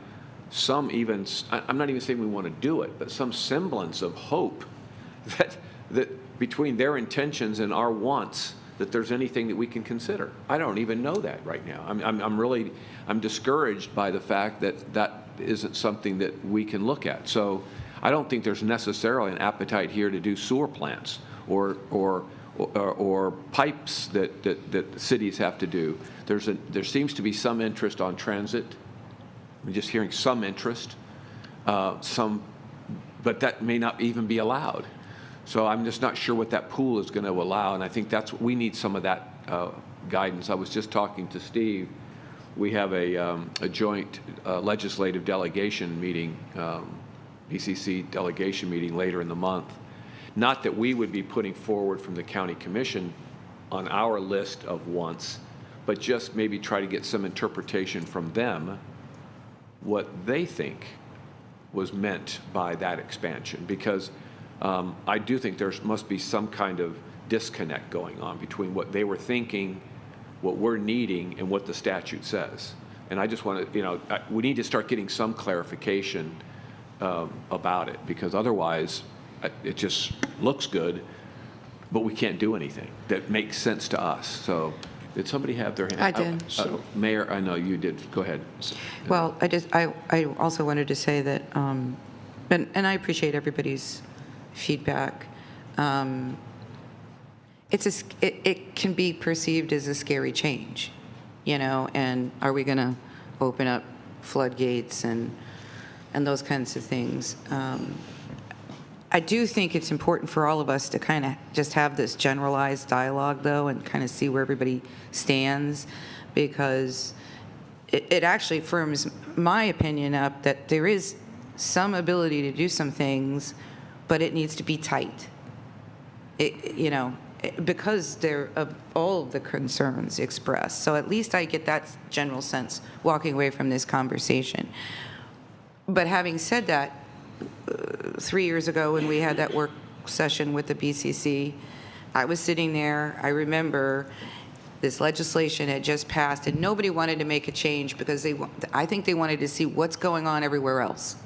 Speaker 1: some even, I'm not even saying we want to do it, but some semblance of hope that between their intentions and our wants, that there's anything that we can consider. I don't even know that right now. I'm discouraged by the fact that isn't something that we can look at. So I don't think there's necessarily an appetite here to do sewer plants or pipes that cities have to do. There seems to be some interest on transit. I'm just hearing some interest, but that may not even be allowed. So I'm just not sure what that pool is going to allow, and I think we need some of that guidance. I was just talking to Steve. We have a joint legislative delegation meeting, BCC delegation meeting later in the month. Not that we would be putting forward from the county commission on our list of wants, but just maybe try to get some interpretation from them what they think was meant by that expansion. Because I do think there must be some kind of disconnect going on between what they were thinking, what we're needing, and what the statute says. And I just want to, we need to start getting some clarification about it, because otherwise it just looks good, but we can't do anything that makes sense to us. So did somebody have their hand?
Speaker 12: I did.
Speaker 1: Mayor, I know you did. Go ahead.
Speaker 12: Well, I also wanted to say that, and I appreciate everybody's feedback. It can be perceived as a scary change, and are we going to open up floodgates and those kinds of things. I do think it's important for all of us to kind of just have this generalized dialogue, though, and kind of see where everybody stands, because it actually firms my opinion up that there is some ability to do some things, but it needs to be tight. Because they're of all of the concerns expressed. So at least I get that general sense walking away from this conversation. But having said that, 3 years ago when we had that work session with the BCC, I was sitting there. I remember this legislation had just passed, and nobody wanted to make a change because I think they wanted to see what's going on everywhere else.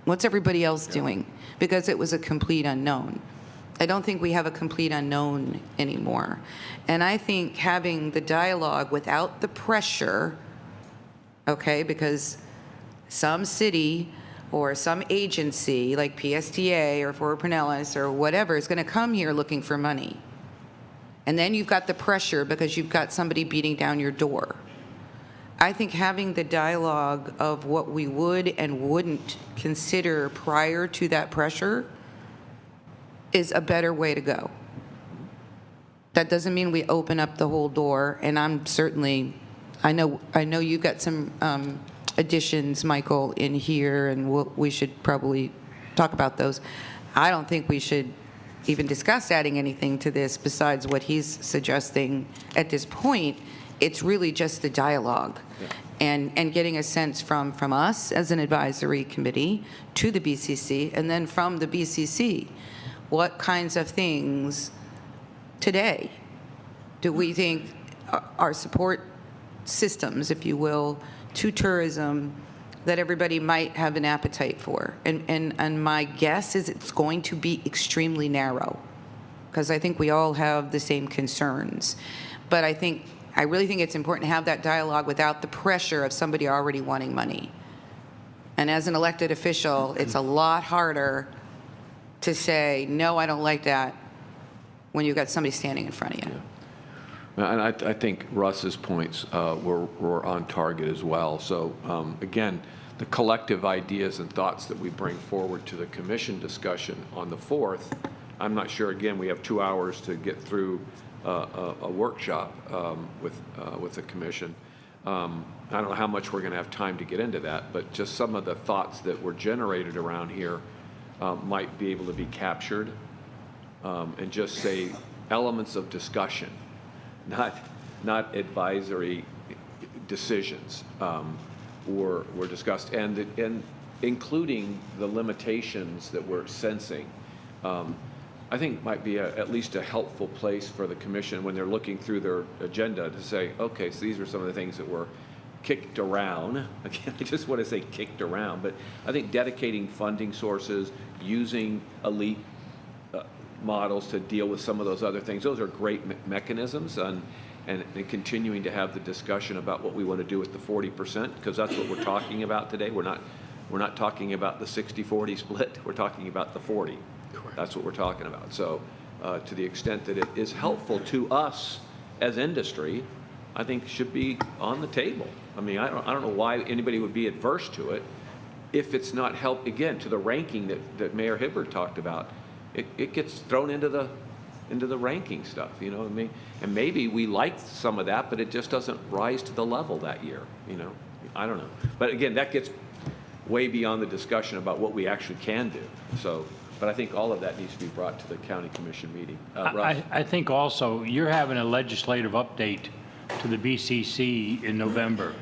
Speaker 12: What's everybody else doing? Because it was a complete unknown. I don't think we have a complete unknown anymore. And I think having the dialogue without the pressure, okay, because some city or some agency like PSTA or Fort Pinellas or whatever is going to come here looking for money. And then you've got the pressure because you've got somebody beating down your door. I think having the dialogue of what we would and wouldn't consider prior to that pressure is a better way to go. That doesn't mean we open up the whole door, and I'm certainly, I know you've got some additions, Michael, in here, and we should probably talk about those. I don't think we should even discuss adding anything to this besides what he's suggesting at this point. It's really just the dialogue. Yeah. And getting a sense from us as an advisory committee to the BCC, and then from the BCC, what kinds of things today do we think are support systems, if you will, to tourism that everybody might have an appetite for? And my guess is it's going to be extremely narrow, because I think we all have the same concerns. But I really think it's important to have that dialogue without the pressure of somebody already wanting money. And as an elected official, it's a lot harder to say, no, I don't like that, when you've got somebody standing in front of you.
Speaker 1: Yeah. And I think Russ's points were on target as well. So again, the collective ideas and thoughts that we bring forward to the commission discussion on the 4th, I'm not sure, again, we have 2 hours to get through a workshop with the commission. I don't know how much we're going to have time to get into that, but just some of the thoughts that were generated around here might be able to be captured and just say elements of discussion, not advisory decisions, were discussed, and including the limitations that we're sensing. I think might be at least a helpful place for the commission when they're looking through their agenda to say, okay, so these are some of the things that were kicked around. Again, I just want to say kicked around, but I think dedicating funding sources, using elite models to deal with some of those other things, those are great mechanisms, and continuing to have the discussion about what we want to do with the 40%, because that's what we're talking about today. We're not talking about the 60-40 split. We're talking about the 40. Correct. That's what we're talking about. So to the extent that it is helpful to us as industry, I think should be on the table. I mean, I don't know why anybody would be adverse to it if it's not help, again, to the ranking that Mayor Hibbert talked about. It gets thrown into the ranking stuff, you know what I mean? And maybe we liked some of that, but it just doesn't rise to the level that year, you know? I don't know. But again, that gets way beyond the discussion about what we actually can do. So, but I think all of that needs to be brought to the county commission meeting. Russ?
Speaker 9: I think also you're having a legislative update to the BCC in November.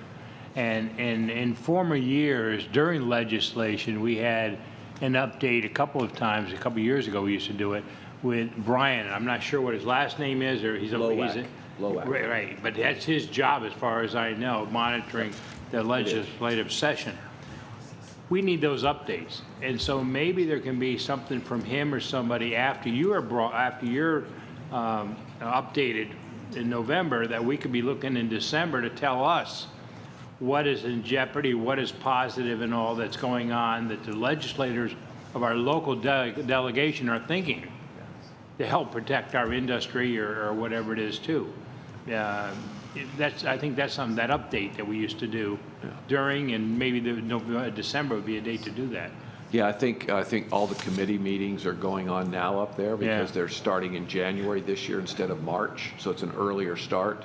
Speaker 9: And in former years, during legislation, we had an update a couple of times. A couple of years ago, we used to do it with Brian. I'm not sure what his last name is, or he's
Speaker 1: Lowak.
Speaker 9: Right, but that's his job, as far as I know, monitoring the legislative session. We need those updates, and so maybe there can be something from him or somebody after you're updated in November, that we could be looking in December to tell us what is in jeopardy, what is positive, and all that's going on that the legislators of our local delegation are thinking to help protect our industry or whatever it is too. I think that's that update that we used to do during, and maybe December would be a date to do that.
Speaker 1: Yeah, I think all the committee meetings are going on now up there because they're starting in January this year instead of March, so it's an earlier start.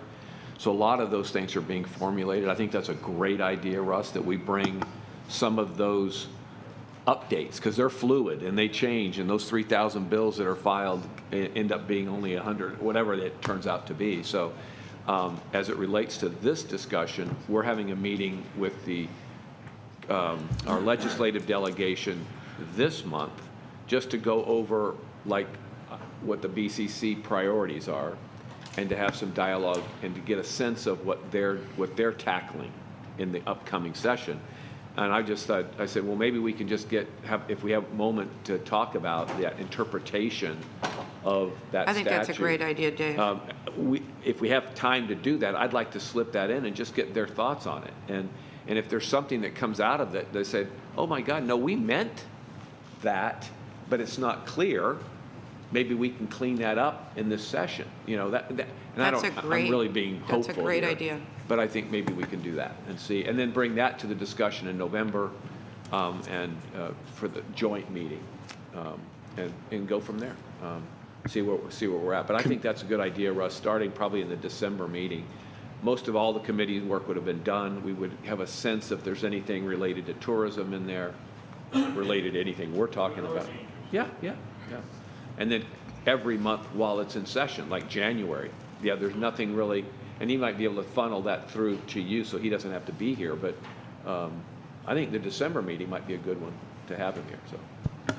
Speaker 1: So a lot of those things are being formulated. I think that's a great idea, Russ, that we bring some of those updates, because they're fluid and they change, and those 3,000 bills that are filed end up being only 100, whatever it turns out to be. So as it relates to this discussion, we're having a meeting with our legislative delegation this month just to go over what the BCC priorities are, and to have some dialogue and to get a sense of what they're tackling in the upcoming session. And I just thought, I said, well, maybe we can just if we have a moment to talk about that interpretation of that statute.
Speaker 12: I think that's a great idea, Dave.
Speaker 1: If we have time to do that, I'd like to slip that in and just get their thoughts on it. And if there's something that comes out of it, they said, oh my God, no, we meant that, but it's not clear. Maybe we can clean that up in this session. And I'm really being hopeful.
Speaker 12: That's a great
Speaker 1: here.
Speaker 12: idea.
Speaker 1: But I think maybe we can do that and see, and then bring that to the discussion in November, and for the joint meeting, and go from there. See where we're at. But I think that's a good idea, Russ. Starting probably in the December meeting, most of all the committee work would have been done. We would have a sense if there's anything related to tourism in there, related to anything we're talking about. Yeah. And then every month while it's in session, like January, there's nothing really. And he might be able to funnel that through to you so he doesn't have to be here. But I think the December meeting might be a good one to have him here. So.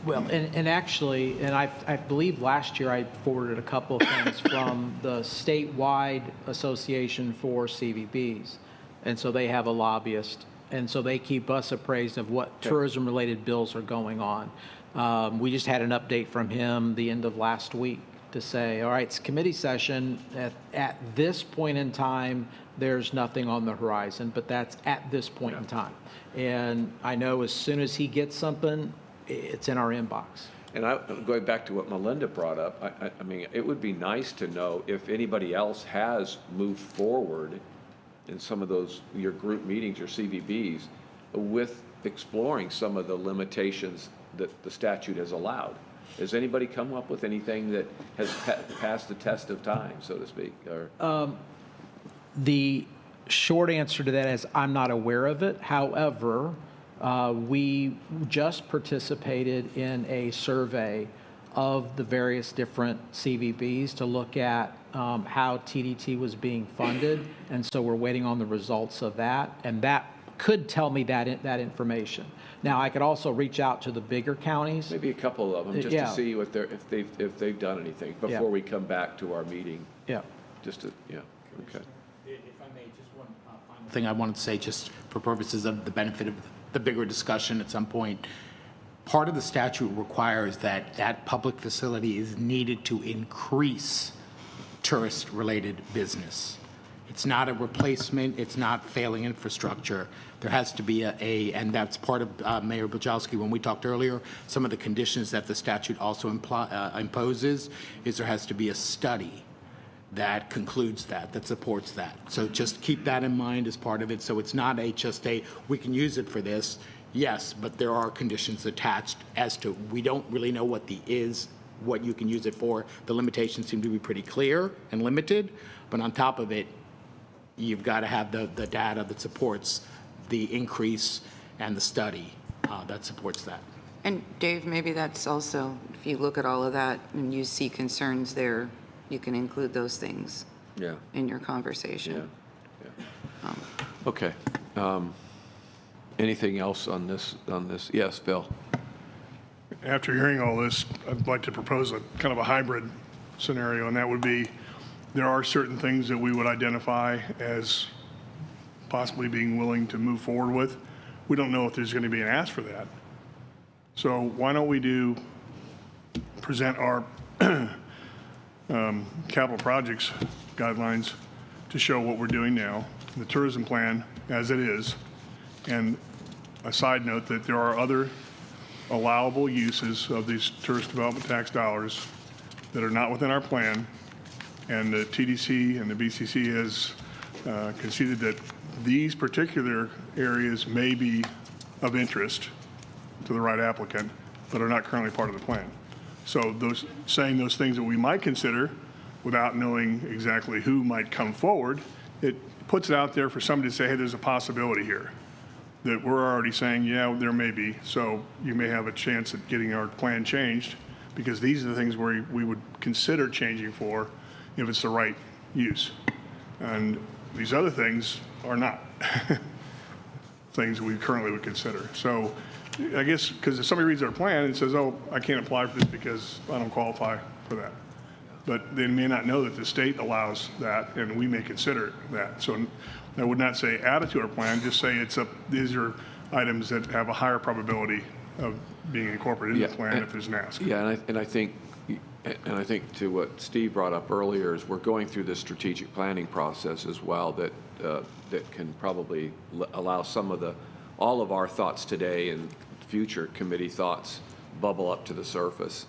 Speaker 8: Well, and actually, and I believe last year I forwarded a couple of things from the statewide association for CVBs. And so they have a lobbyist. And so they keep us appraised of what tourism-related bills are going on. We just had an update from him the end of last week to say, all right, it's committee session. At this point in time, there's nothing on the horizon, but that's at this point in time. And I know as soon as he gets something, it's in our inbox.
Speaker 1: And going back to what Melinda brought up, I mean, it would be nice to know if anybody else has moved forward in some of those, your group meetings, your CVBs, with exploring some of the limitations that the statute has allowed. Has anybody come up with anything that has passed the test of time, so to speak? Or?
Speaker 8: The short answer to that is I'm not aware of it. However, we just participated in a survey of the various different CVBs to look at how TDT was being funded, and so we're waiting on the results of that, and that could tell me that information. Now, I could also reach out to the bigger counties.
Speaker 1: Maybe a couple of them, just to see what if they've done anything before we come back to our meeting.
Speaker 8: Yeah.
Speaker 1: Just to, okay.
Speaker 7: If I may, just one final thing I wanted to say, just for purposes of the benefit of the bigger discussion at some point. Part of the statute requires that that public facility is needed to increase tourist-related business. It's not a replacement, it's not failing infrastructure. There has to be and that's part of Mayor Bujalski, when we talked earlier, some of the conditions that the statute also imposes is there has to be a study that concludes that supports that. So just keep that in mind as part of it. So it's not we can use it for this, yes, but there are conditions attached as to, we don't really know what what you can use it for. The limitations seem to be pretty clear and limited, but on top of it, you've got to have the data that supports the increase and the study that supports that.
Speaker 12: And Dave, maybe that's also, if you look at all of that and you see concerns there, you can include those things in your conversation.
Speaker 1: Okay. Anything else on this? Yes, Bill.
Speaker 4: After hearing all this, I'd like to propose a kind of a hybrid scenario, and that would be there are certain things that we would identify as possibly being willing to move forward with. We don't know if there's going to be an ask for that. So why don't we present our capital projects guidelines to show what we're doing now, the tourism plan as it is, and a side note that there are other allowable uses of these tourist development tax dollars that are not within our plan, and the TDC and the BCC has conceded that these particular areas may be of interest to the right applicant, but are not currently part of the plan. So saying those things that we might consider without knowing exactly who might come forward, it puts it out there for somebody to say, hey, there's a possibility here. That we're already saying, yeah, there may be. So you may have a chance at getting our plan changed, because these are the things where we would consider changing for if it's the right use. And these other things are not things we currently would consider. So I guess, because if somebody reads our plan and says, oh, I can't apply for this because I don't qualify for that. But they may not know that the state allows that, and we may consider that. So I would not say add it to our plan, just say these are items that have a higher probability of being incorporated in the plan if there's an ask.
Speaker 1: Yeah, and I think to what Steve brought up earlier is we're going through this strategic planning process as well that can probably allow all of our thoughts today and future committee thoughts bubble up to the surface.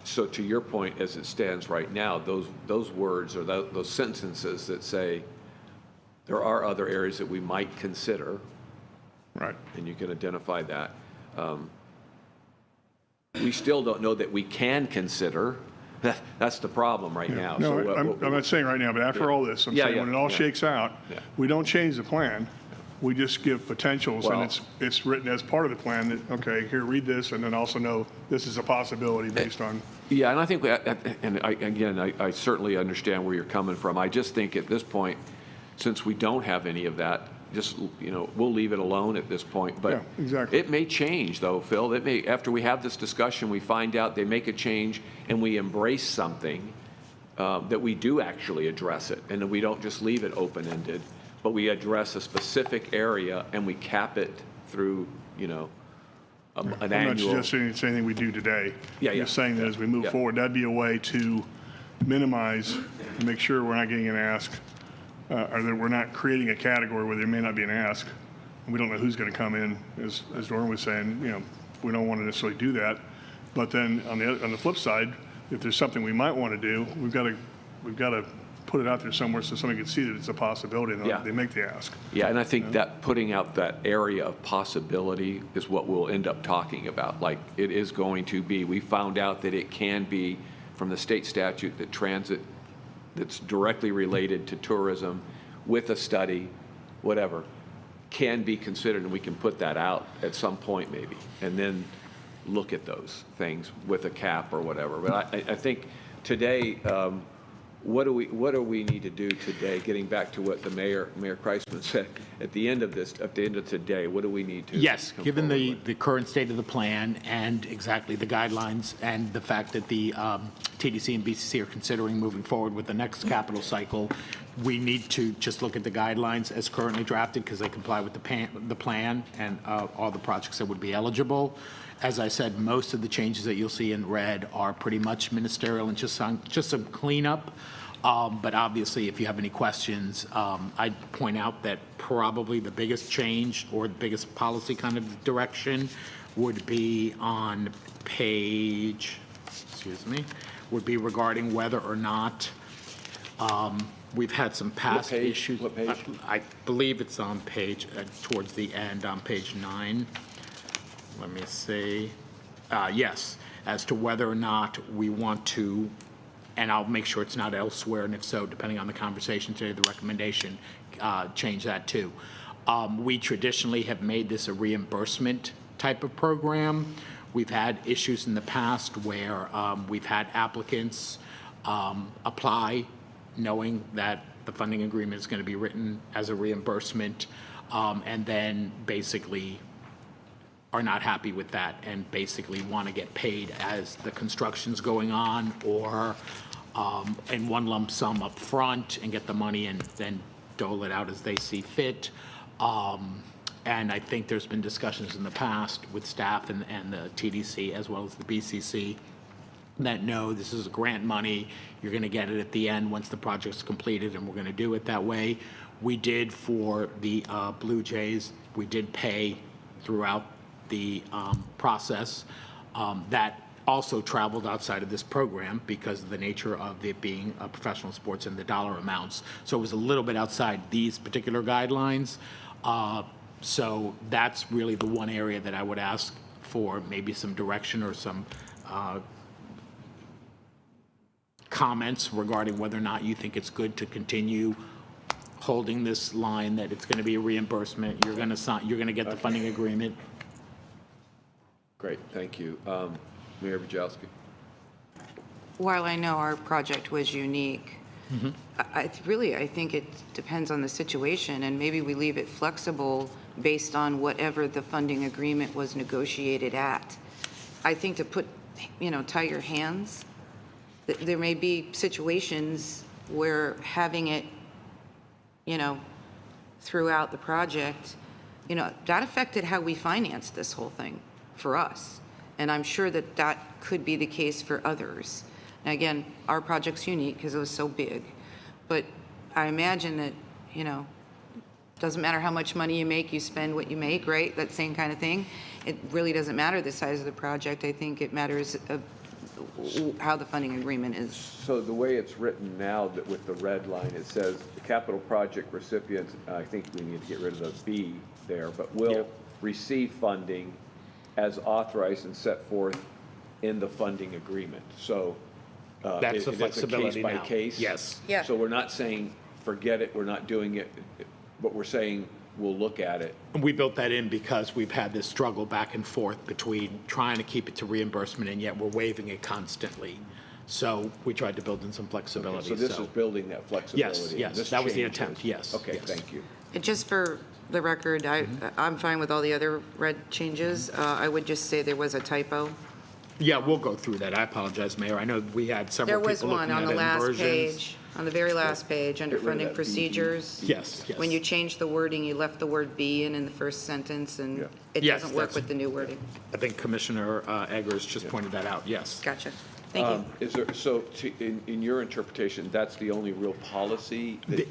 Speaker 1: So to your point, as it stands right now, those words or those sentences that say there are other areas that we might consider,
Speaker 4: right?
Speaker 1: And you can identify that. We still don't know that we can consider. That's the problem right now.
Speaker 4: No,
Speaker 1: So,
Speaker 4: I'm not saying right now, but after all this, I'm saying when it all shakes out, we don't change the plan. We just give potentials, and it's written as part of the plan that, okay, here, read this, and then also know this is a possibility based on.
Speaker 1: Yeah, and I think, I certainly understand where you're coming from. I just think at this point, since we don't have any of that, just, we'll leave it alone at this point. But
Speaker 4: exactly.
Speaker 1: It may change, though, Phil. It may, after we have this discussion, we find out they make a change and we embrace something that we do actually address it, and that we don't just leave it open-ended, but we address a specific area and we cap it through, an
Speaker 4: I'm
Speaker 1: annual.
Speaker 4: not suggesting it's anything we do today.
Speaker 1: Yeah,
Speaker 4: Just saying that as we move forward, that'd be a way to minimize and make sure we're not getting an ask, or that we're not creating a category where there may not be an ask. And we don't know who's going to come in, as Doran was saying, we don't want to necessarily do that. But then on the flip side, if there's something we might want to do, we've got to put it out there somewhere so somebody can see that it's a possibility and they make the ask.
Speaker 1: Yeah, and I think that putting out that area of possibility is what we'll end up talking about. Like, it is going to be, we found out that it can be from the state statute that transit that's directly related to tourism with a study, whatever, can be considered, and we can put that out at some point maybe, and then look at those things with a cap or whatever. But I think today, what do we need to do today, getting back to what the Mayor Kreisman said, at the end of today, what do we need to
Speaker 7: Yes,
Speaker 1: come
Speaker 7: given
Speaker 1: forward with?
Speaker 7: the current state of the plan and exactly the guidelines and the fact that the TDC and BCC are considering moving forward with the next capital cycle, we need to just look at the guidelines as currently drafted because they comply with the plan and all the projects that would be eligible. As I said, most of the changes that you'll see in red are pretty much ministerial and just some cleanup. But obviously, if you have any questions, I'd point out that probably the biggest change or the biggest policy kind of direction would be on page, would be regarding whether or not we've had some past issues.
Speaker 1: What page?
Speaker 7: I believe it's on page, towards the end, on page 9. Let me see. Yes, as to whether or not we want to, and I'll make sure it's not elsewhere, and if so, depending on the conversation today, the recommendation, change that too. We traditionally have made this a reimbursement type of program. We've had issues in the past where we've had applicants apply knowing that the funding agreement is going to be written as a reimbursement, and then basically are not happy with that and basically want to get paid as the construction's going on, or in one lump sum up front and get the money and then dole it out as they see fit. And I think there's been discussions in the past with staff and the TDC as well as the BCC that no, this is grant money, you're going to get it at the end once the project's completed, and we're going to do it that way. We did for the Blue Jays, we did pay throughout the process. That also traveled outside of this program because of the nature of it being professional sports and the dollar amounts. So it was a little bit outside these particular guidelines. So that's really the one area that I would ask for maybe some direction or some comments regarding whether or not you think it's good to continue holding this line that it's going to be a reimbursement. You're going to sign, you're going to get the funding agreement.
Speaker 1: Great, thank you. Mayor Bujalski.
Speaker 12: While I know our project was unique, I think it depends on the situation, and maybe we leave it flexible based on whatever the funding agreement was negotiated at. I think to put, tie your hands, there may be situations where having it, throughout the project, that affected how we financed this whole thing for us. And I'm sure that that could be the case for others. Now, again, our project's unique because it was so big. But I imagine that, doesn't matter how much money you make, you spend what you make, right? That same kind of thing. It really doesn't matter the size of the project. I think it matters how the funding agreement is.
Speaker 1: So the way it's written now, that with the red line, it says the capital project recipients, I think we need to get rid of the B there, but will receive funding as authorized and set forth in the funding agreement. So
Speaker 7: That's the
Speaker 1: it's a
Speaker 7: flexibility
Speaker 1: case by
Speaker 7: now.
Speaker 1: case.
Speaker 7: Yes.
Speaker 12: Yeah.
Speaker 1: So we're not saying, forget it, we're not doing it, but we're saying, we'll look at it.
Speaker 7: And we built that in because we've had this struggle back and forth between trying to keep it to reimbursement and yet we're waiving it constantly. So we tried to build in some flexibility.
Speaker 1: So this is building that flexibility.
Speaker 7: Yes,
Speaker 1: This
Speaker 7: that was the
Speaker 1: changes.
Speaker 7: attempt, yes.
Speaker 1: Okay,
Speaker 7: yes.
Speaker 1: thank you.
Speaker 12: And just for the record, I'm fine with all the other red changes. I would just say there was a typo.
Speaker 7: Yeah, we'll go through that. I apologize, Mayor. I know we had
Speaker 12: There
Speaker 7: several
Speaker 12: was
Speaker 7: people
Speaker 12: one
Speaker 7: looking
Speaker 12: on
Speaker 7: at
Speaker 12: the
Speaker 7: it in
Speaker 12: last
Speaker 7: versions.
Speaker 12: page, on the very last page, under
Speaker 1: Get rid of
Speaker 12: funding
Speaker 1: that BG.
Speaker 12: procedures.
Speaker 7: Yes, yes.
Speaker 12: When you changed the wording, you left the word "be" in the first sentence, and
Speaker 1: Yeah.
Speaker 12: it
Speaker 7: Yes,
Speaker 12: doesn't work
Speaker 7: that's-
Speaker 12: with the new wording.
Speaker 7: I think Commissioner Eggers just pointed that out, yes.
Speaker 12: Gotcha. Thank you.
Speaker 1: Is there, so in your interpretation, that's the only real policy? that-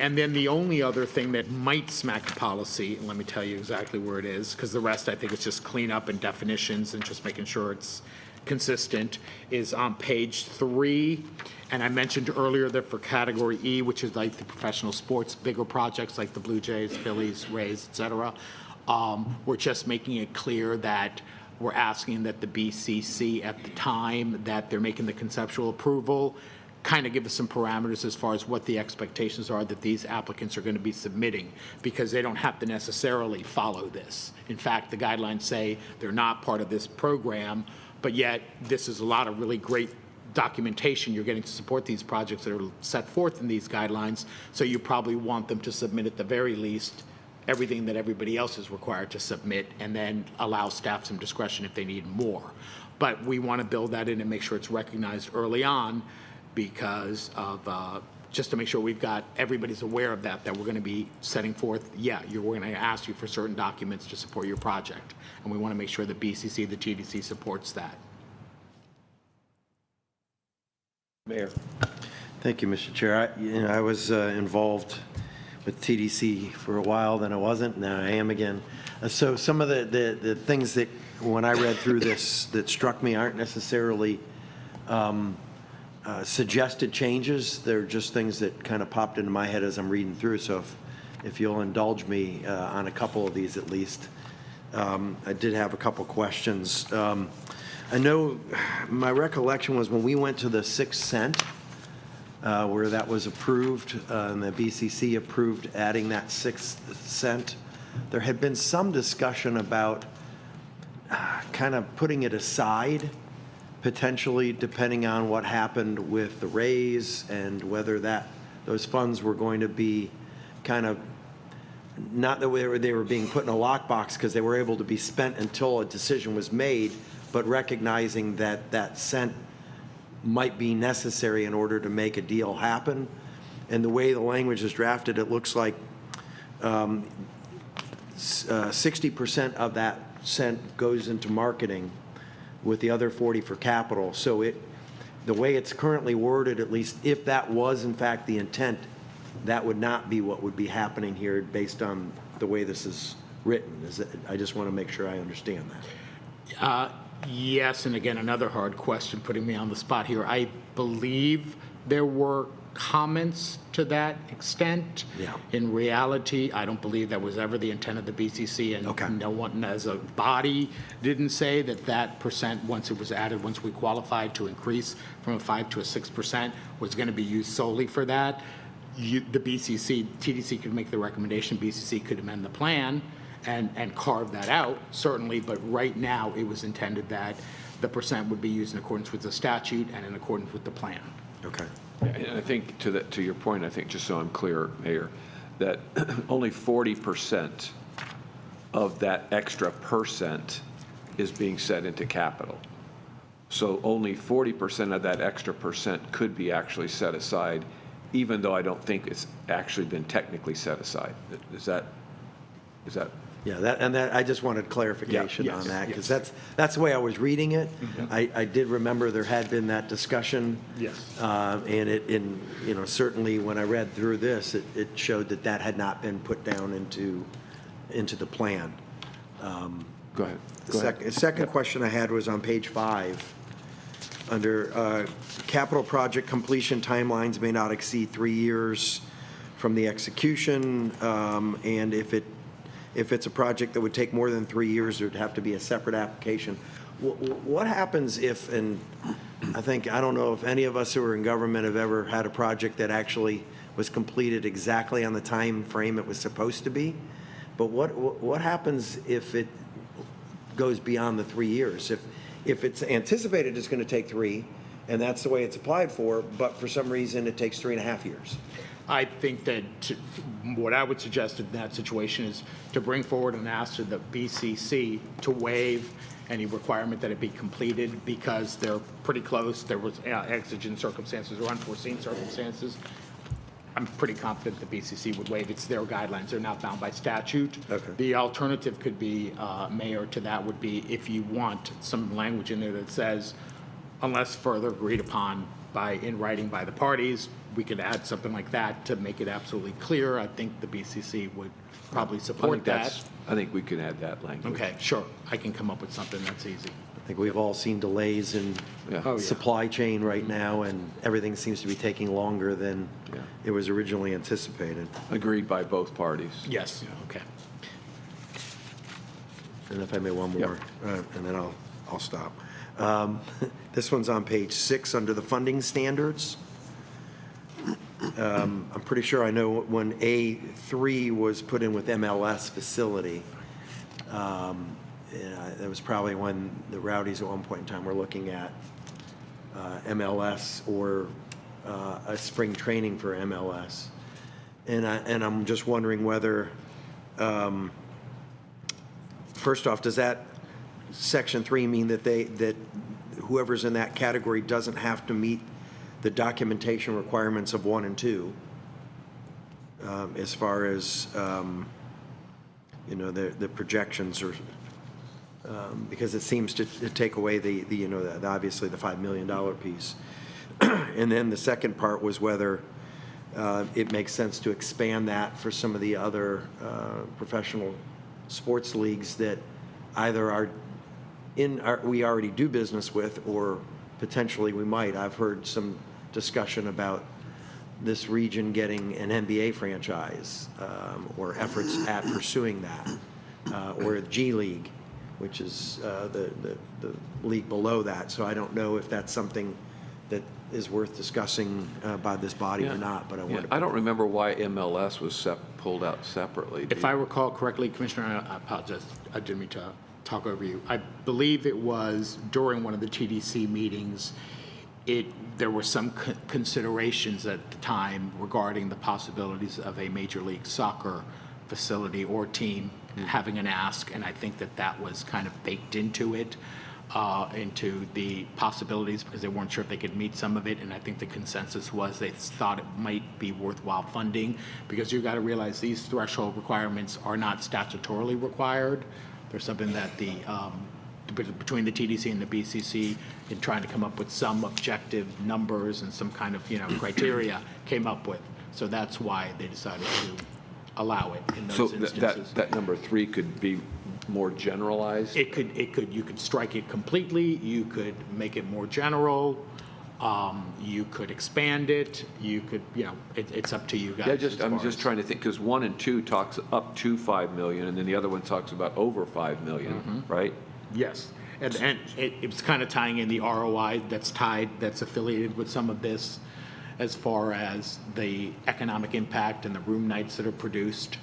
Speaker 7: And then the only other thing that might smack a policy, and let me tell you exactly where it is, because the rest I think is just cleanup and definitions and just making sure it's consistent, is on page 3. And I mentioned earlier that for category E, which is like the professional sports, bigger projects like the Blue Jays, Phillies, Rays, et cetera, we're just making it clear that we're asking that the BCC at the time that they're making the conceptual approval kind of give us some parameters as far as what the expectations are that these applicants are going to be submitting, because they don't have to necessarily follow this. In fact, the guidelines say they're not part of this program, but yet this is a lot of really great documentation you're getting to support these projects that are set forth in these guidelines, so you probably want them to submit at the very least everything that everybody else is required to submit, and then allow staff some discretion if they need more. But we want to build that in and make sure it's recognized early on, because of, just to make sure we've got, everybody's aware of that we're going to be setting forth, we're going to ask you for certain documents to support your project. And we want to make sure the BCC, the TDC supports that.
Speaker 1: Mayor?
Speaker 6: Thank you, Mr. Chair. I was involved with TDC for a while, then I wasn't, now I am again. So some of the things that, when I read through this, that struck me aren't necessarily suggested changes. They're just things that kind of popped into my head as I'm reading through. So if you'll indulge me on a couple of these at least. I did have a couple questions. I know my recollection was when we went to the 6 cent, where that was approved, and the BCC approved adding that 6 cent, there had been some discussion about kind of putting it aside, potentially depending on what happened with the Rays and whether those funds were going to be kind of, not that they were being put in a lockbox because they were able to be spent until a decision was made, but recognizing that that cent might be necessary in order to make a deal happen. And the way the language is drafted, it looks like 60% of that cent goes into marketing with the other 40 for capital. So the way it's currently worded, at least if that was in fact the intent, that would not be what would be happening here based on the way this is written. I just want to make sure I understand that.
Speaker 7: Yes, and again, another hard question, putting me on the spot here. I believe there were comments to that extent.
Speaker 6: Yeah.
Speaker 7: In reality, I don't believe that was ever the intent of the BCC, and
Speaker 6: Okay.
Speaker 7: no one as a body didn't say that percent, once it was added, once we qualified to increase from a 5 to a 6%, was going to be used solely for that. The BCC, TDC could make the recommendation, BCC could amend the plan and carve that out, certainly, but right now it was intended that the percent would be used in accordance with the statute and in accordance with the plan.
Speaker 6: Okay.
Speaker 1: And I think to your point, I think, just so I'm clear, Mayor, that only 40% of that extra percent is being set into capital. So only 40% of that extra percent could be actually set aside, even though I don't think it's actually been technically set aside. Is that? Is that?
Speaker 6: Yeah, I just wanted clarification
Speaker 1: Yeah,
Speaker 6: on
Speaker 1: yes,
Speaker 6: that, because
Speaker 1: yes.
Speaker 6: that's the way I was reading it. I did remember there had been that discussion.
Speaker 10: Yes.
Speaker 6: And certainly when I read through this, it showed that had not been put down into the plan.
Speaker 1: Go ahead.
Speaker 6: The second question I had was on page 5. Under capital project completion timelines may not exceed 3 years from the execution, and if it's a project that would take more than 3 years, there'd have to be a separate application. What happens if, and I don't know if any of us who are in government have ever had a project that actually was completed exactly on the time frame it was supposed to be, but what happens if it goes beyond the 3 years? If it's anticipated it's going to take 3, and that's the way it's applied for, but for some reason it takes 3.5 years?
Speaker 7: I think that what I would suggest in that situation is to bring forward and ask the BCC to waive any requirement that it be completed because they're pretty close. There was exigent circumstances or unforeseen circumstances. I'm pretty confident the BCC would waive. It's their guidelines. They're not bound by statute.
Speaker 6: Okay.
Speaker 7: The alternative could be, Mayor, to that would be if you want some language in there that says, unless further agreed upon in writing by the parties, we could add something like that to make it absolutely clear. I think the BCC would probably support that.
Speaker 1: I think we can add that language.
Speaker 7: Okay, sure. I can come up with something that's easy.
Speaker 6: I think we've all seen delays in supply chain right now, and everything seems to be taking longer than it was originally anticipated.
Speaker 1: Agreed by both parties.
Speaker 7: Yes, okay.
Speaker 6: And if I may, one more, and then I'll stop. This one's on page 6 under the funding standards. I'm pretty sure I know when A3 was put in with MLS facility. That was probably when the Rowdies at one point in time were looking at MLS or a spring training for MLS. And I'm just wondering whether, first off, does that Section 3 mean that whoever's in that category doesn't have to meet the documentation requirements of 1 and 2, as far as the projections, or because it seems to take away the obviously the $5 million piece. And then the second part was whether it makes sense to expand that for some of the other professional sports leagues that either we already do business with, or potentially we might. I've heard some discussion about this region getting an NBA franchise, or efforts at pursuing that, or a G League, which is the league below that. So I don't know if that's something that is worth discussing by this body or not, but
Speaker 1: I don't remember why MLS was pulled out separately.
Speaker 7: If I recall correctly, Commissioner, I apologize, I didn't mean to talk over you. I believe it was during one of the TDC meetings, there were some considerations at the time regarding the possibilities of a Major League Soccer facility or team having an ask, and I think that was kind of baked into it, into the possibilities, because they weren't sure if they could meet some of it, and I think the consensus was they thought it might be worthwhile funding, because you've got to realize these threshold requirements are not statutorily required. There's something that between the TDC and the BCC, in trying to come up with some objective numbers and some kind of criteria, came up with. So that's why they decided to allow it in those instances.
Speaker 1: So that number 3 could be more generalized?
Speaker 7: You could strike it completely. You could make it more general. You could expand it. You could, it's up to you guys.
Speaker 1: Yeah, I'm just trying to think, because 1 and 2 talks up to 5 million, and then the other one talks about over 5 million, right?
Speaker 7: Yes, and it's kind of tying in the ROI that's affiliated with some of this, as far as the economic impact and the room nights that are produced.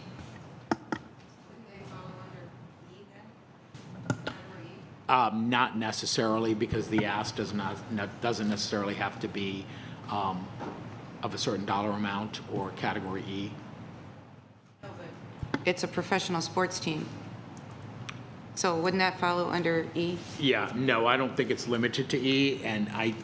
Speaker 7: Not necessarily, because the ask doesn't necessarily have to be of a certain dollar amount or category E.
Speaker 12: It's a professional sports team. So wouldn't that follow under E?
Speaker 7: Yeah, no, I don't think it's limited to E, and I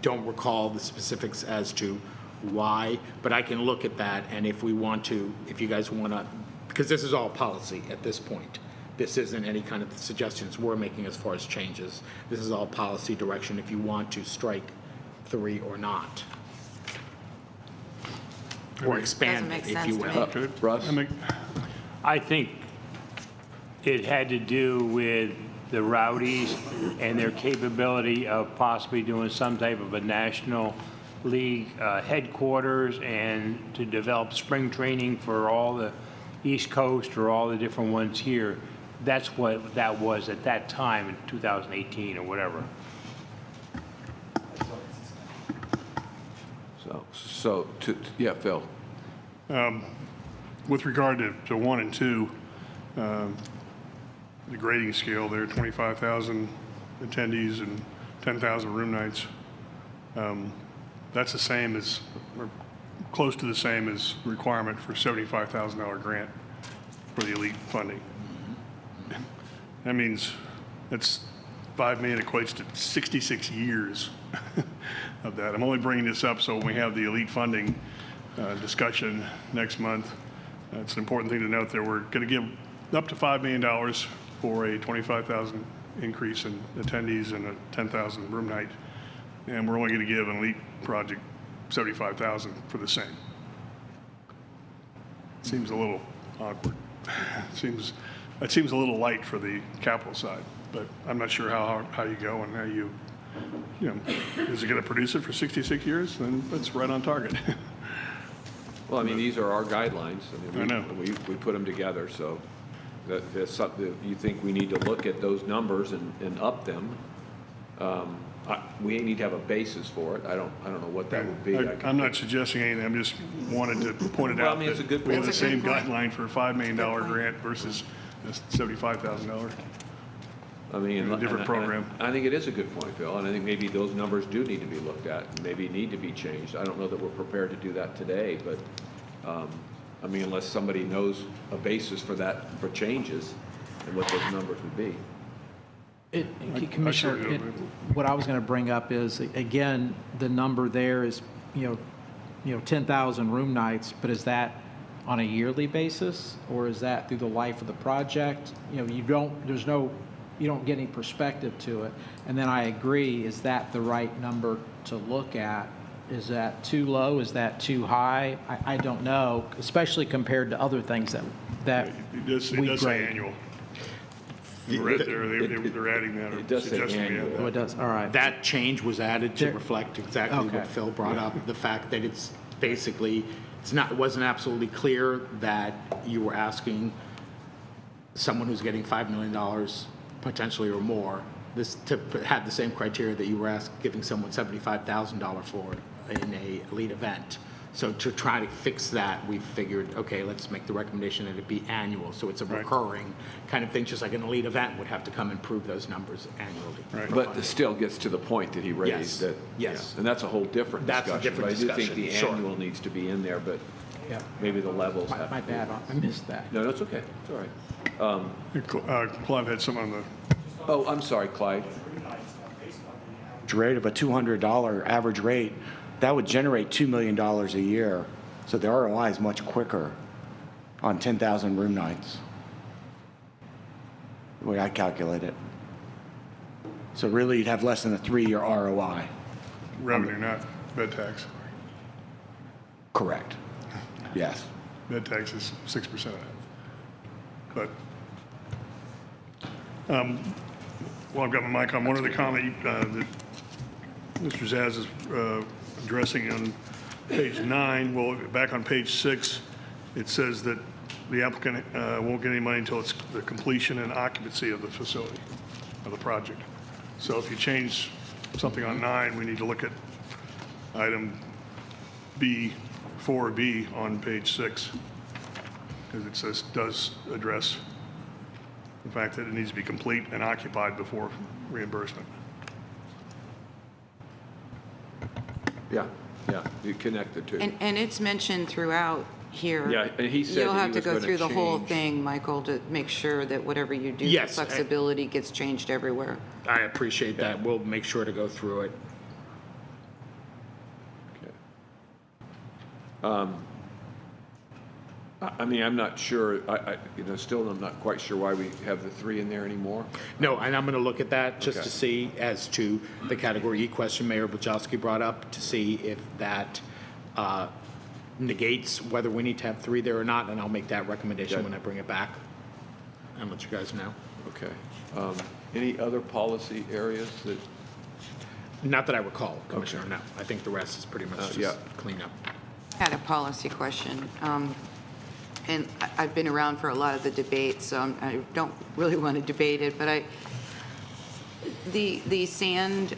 Speaker 7: don't recall the specifics as to why, but I can look at that, and if you guys want to because this is all policy at this point. This isn't any kind of suggestions we're making as far as changes. This is all policy direction if you want to strike 3 or not. Or expand
Speaker 12: Doesn't
Speaker 7: it,
Speaker 12: make
Speaker 7: if you
Speaker 12: sense to
Speaker 7: will.
Speaker 12: me.
Speaker 1: Russ?
Speaker 9: I think it had to do with the Rowdies and their capability of possibly doing some type of a national league headquarters and to develop spring training for all the East Coast or all the different ones here. That's what that was at that time in 2018 or whatever.
Speaker 1: Yeah, Phil.
Speaker 4: With regard to 1 and 2, the grading scale there, 25,000 attendees and 10,000 room nights. That's the same as, or close to the same as requirement for $75,000 grant for the elite funding. That means that's $5 million equates to 66 years of that. I'm only bringing this up so when we have the elite funding discussion next month, it's an important thing to note that we're going to give up to $5 million for a 25,000 increase in attendees and a 10,000 room night, and we're only going to give an elite project 75,000 for the same. Seems a little awkward. That seems a little light for the capital side, but I'm not sure how you go and how you know, is it going to produce it for 66 years? Then that's right on target.
Speaker 1: Well, I mean, these are our guidelines.
Speaker 4: I know.
Speaker 1: We put them together, so that's something you think we need to look at those numbers and up them. We need to have a basis for it. I don't know what that would be.
Speaker 4: I'm not suggesting anything. I'm just wanted to point it
Speaker 1: Well, I
Speaker 4: out
Speaker 1: mean, it's a
Speaker 4: that
Speaker 1: good
Speaker 4: we have the
Speaker 1: point.
Speaker 4: same guideline for a $5 million grant versus $75,000.
Speaker 1: I mean,
Speaker 4: A different program.
Speaker 1: I think it is a good point, Phil, and I think maybe those numbers do need to be looked at, and maybe need to be changed. I don't know that we're prepared to do that today, but, I mean, unless somebody knows a basis for that, for changes, and what those numbers would be.
Speaker 8: Commissioner, what I was going to bring up is, again, the number there is, 10,000 room nights, but is that on a yearly basis, or is that through the life of the project? You don't get any perspective to it. And then I agree, is that the right number to look at? Is that too low? Is that too high? I don't know, especially compared to other things that
Speaker 4: It does
Speaker 8: we
Speaker 4: say
Speaker 8: grade.
Speaker 4: annual. Right there, they're adding that.
Speaker 1: It does say
Speaker 4: suggesting we add
Speaker 1: annual.
Speaker 4: that.
Speaker 8: Oh, it does, all right.
Speaker 7: That change was added to
Speaker 8: There-
Speaker 7: reflect exactly
Speaker 8: Okay.
Speaker 7: what Phil brought up, the fact that it's basically, it wasn't absolutely clear that you were asking someone who's getting $5 million potentially or more, this to have the same criteria that you were giving someone $75,000 for in a elite event. So to try to fix that, we figured, okay, let's make the recommendation that it be annual, so it's a recurring kind of thing, just like an elite event would have to come and prove those numbers annually.
Speaker 4: Right.
Speaker 1: But it still gets to the point that he raised.
Speaker 7: Yes.
Speaker 1: That
Speaker 7: Yes.
Speaker 1: And that's a whole different
Speaker 7: That's a
Speaker 1: discussion.
Speaker 7: different
Speaker 1: But I do think
Speaker 7: discussion,
Speaker 1: the
Speaker 7: sure.
Speaker 1: annual needs to be in there, but
Speaker 8: Yeah.
Speaker 1: maybe the levels have to
Speaker 8: My
Speaker 1: be.
Speaker 8: bad, I missed that.
Speaker 1: No, that's okay. It's all right.
Speaker 4: Clive had some on the,
Speaker 1: Oh, I'm sorry, Clyde.
Speaker 3: Rate of a $200 average rate, that would generate $2 million a year. So the ROI is much quicker on 10,000 room nights, the way I calculate it. So really, you'd have less than a 3-year ROI.
Speaker 4: revenue, not bed tax.
Speaker 3: Correct. Yes.
Speaker 4: Bed tax is 6% of that. But, well, I've got my mic on. One other comment that Mr. Zaz is addressing on page 9, well, back on page 6, it says that the applicant won't get any money until it's the completion and occupancy of the facility, of the project. So if you change something on 9, we need to look at item B, 4B on page 6, because it says, does address the fact that it needs to be complete and occupied before reimbursement.
Speaker 1: Yeah, you connect the two.
Speaker 12: And it's mentioned throughout here.
Speaker 1: Yeah, and he said
Speaker 12: You'll
Speaker 1: that he
Speaker 12: have to
Speaker 1: was
Speaker 12: go
Speaker 1: gonna
Speaker 12: through the whole
Speaker 1: change-
Speaker 12: thing, Michael, to make sure that whatever you do, the
Speaker 7: Yes,
Speaker 12: flexibility gets changed everywhere.
Speaker 7: I appreciate that. We'll make sure to go through it.
Speaker 1: I mean, I'm not sure, still I'm not quite sure why we have the 3 in there anymore.
Speaker 7: No, and I'm going to look at that just
Speaker 1: Okay.
Speaker 7: to see as to the category E question Mayor Bujalski brought up, to see if that negates whether we need to have 3 there or not, and I'll make that recommendation
Speaker 1: Okay.
Speaker 7: when I bring it back and let you guys know.
Speaker 1: Okay. Any other policy areas that,
Speaker 7: Not that I recall, Commissioner, no. I think the rest is pretty much
Speaker 1: yeah.
Speaker 7: just clean up.
Speaker 12: I had a policy question. And I've been around for a lot of the debates, so I don't really want to debate it, but the sand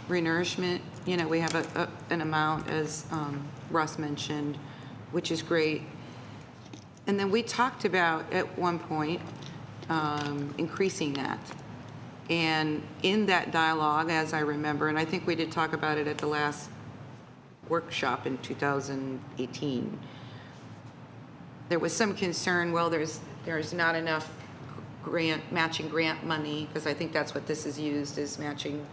Speaker 12: renourishment, we have an amount, as Russ mentioned, which is great. And then we talked about, at one point, increasing that. And in that dialogue, as I remember, and I think we did talk about it at the last workshop in 2018, there was some concern, well, there's not enough matching grant money, because I think that's what this is used, is matching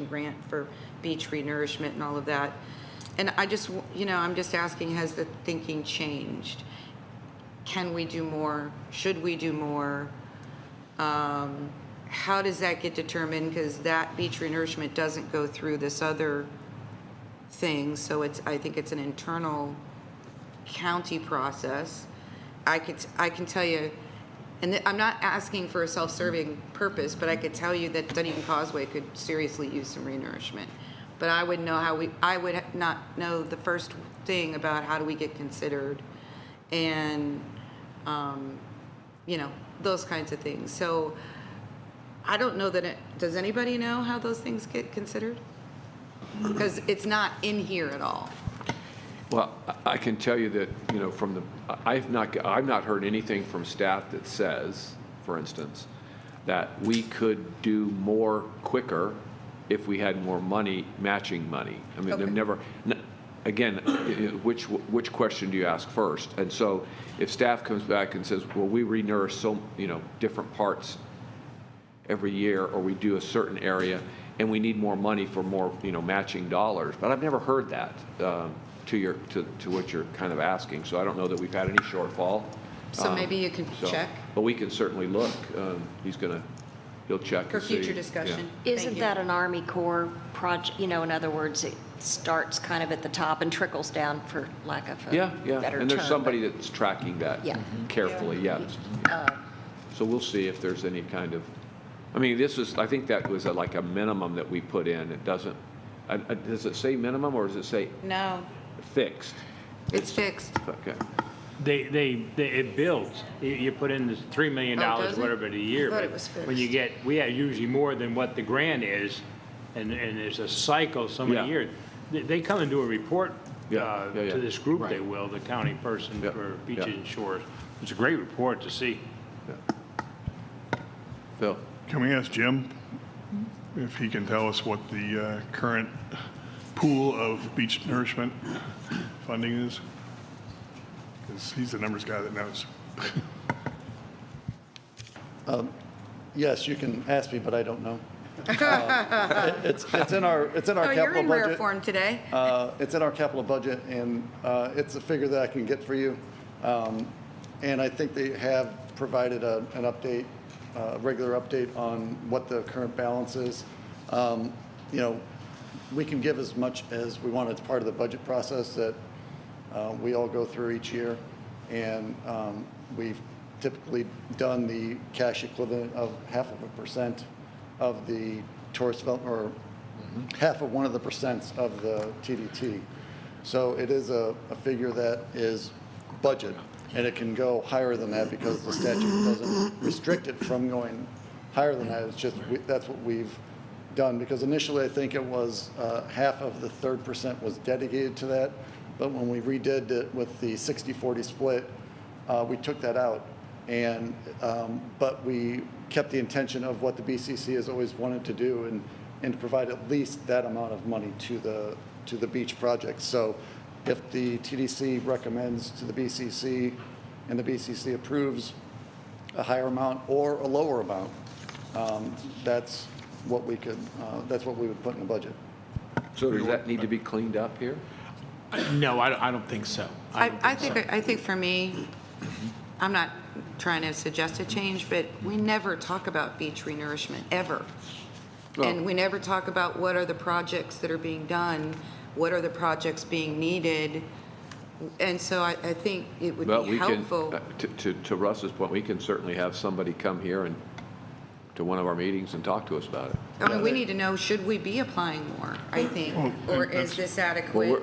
Speaker 12: grant for beach renourishment and all of that. And I just, I'm just asking, has the thinking changed? Can we do more? Should we do more? How does that get determined? Because that beach renourishment doesn't go through this other thing, so I think it's an internal county process. I can tell you, and I'm not asking for a self-serving purpose, but I could tell you that Dunedin Causeway could seriously use some renourishment. But I would not know the first thing about how do we get considered, and those kinds of things. So I don't know does anybody know how those things get considered? Because it's not in here at all.
Speaker 1: well, I can tell you that, I've not heard anything from staff that says, for instance, that we could do more quicker if we had more money, matching money. I mean, they've never, again, which question do you ask first? And so if staff comes back and says, well, we renourish so, different parts every year, or we do a certain area, and we need more money for more, matching dollars. But I've never heard that to what you're kind of asking. So I don't know that we've had any shortfall.
Speaker 12: So maybe you can check
Speaker 1: But we can certainly look. He'll check
Speaker 12: for
Speaker 1: and see.
Speaker 12: future discussion.
Speaker 11: Isn't that an Army Corps project? In other words, it starts kind of at the top and trickles down, for lack of a better term.
Speaker 1: And there's somebody that's tracking that
Speaker 11: Yeah.
Speaker 1: carefully, yes. So we'll see if there's any kind of, I think that was like a minimum that we put in. It doesn't, does it say minimum, or does it say
Speaker 12: No,
Speaker 1: fixed?
Speaker 12: it's fixed.
Speaker 1: Okay.
Speaker 9: It builds. You put in this $3 million,
Speaker 12: does it?
Speaker 9: whatever, a year.
Speaker 12: I thought
Speaker 9: but
Speaker 12: it was fixed.
Speaker 9: When we have usually more than what the grant is, and there's a cycle so many
Speaker 1: Yeah.
Speaker 9: years. They come and do a report
Speaker 1: Yeah.
Speaker 9: to this group, they will, the county person
Speaker 1: Yeah.
Speaker 9: for beaches
Speaker 1: Yeah.
Speaker 9: and shores. It's a great report to see.
Speaker 1: Phil?
Speaker 4: Can we ask Jim if he can tell us what the current pool of beach nourishment funding is? Because he's the numbers guy that knows.
Speaker 2: Yes, you can ask me, but I don't know. It's in our
Speaker 12: Oh,
Speaker 2: capital
Speaker 12: you're in rare
Speaker 2: budget.
Speaker 12: form today.
Speaker 2: It's in our capital budget, and it's a figure that I can get for you. And I think they have provided an update, a regular update on what the current balance is. We can give as much as we want. It's part of the budget process that we all go through each year. And we've typically done the cash equivalent of 0.5% of the tourist development, or half of 1% of the TDT. So it is a figure that is budget, and it can go higher than that because the statute doesn't restrict it from going higher than that. It's just, that's what we've done, because initially I think it was half of the 3% was dedicated to that, but when we redid it with the 60-40 split, we took that out. And but we kept the intention of what the BCC has always wanted to do, and to provide at least that amount of money to the beach project. So if the TDC recommends to the BCC and the BCC approves a higher amount or a lower amount, that's what we would put in the budget.
Speaker 1: So does that need to be cleaned up here?
Speaker 7: No, I don't think so.
Speaker 12: I think for me, I'm not trying to suggest a change, but we never talk about beach renourishment, ever. And we never talk about what are the projects that are being done, what are the projects being needed. And so I think it would
Speaker 1: Well,
Speaker 12: be
Speaker 1: we can,
Speaker 12: helpful.
Speaker 1: to Russ's point, we can certainly have somebody come here and to one of our meetings and talk to us about it.
Speaker 12: I mean, we need to know, should we be applying more, I think? Or is this adequate?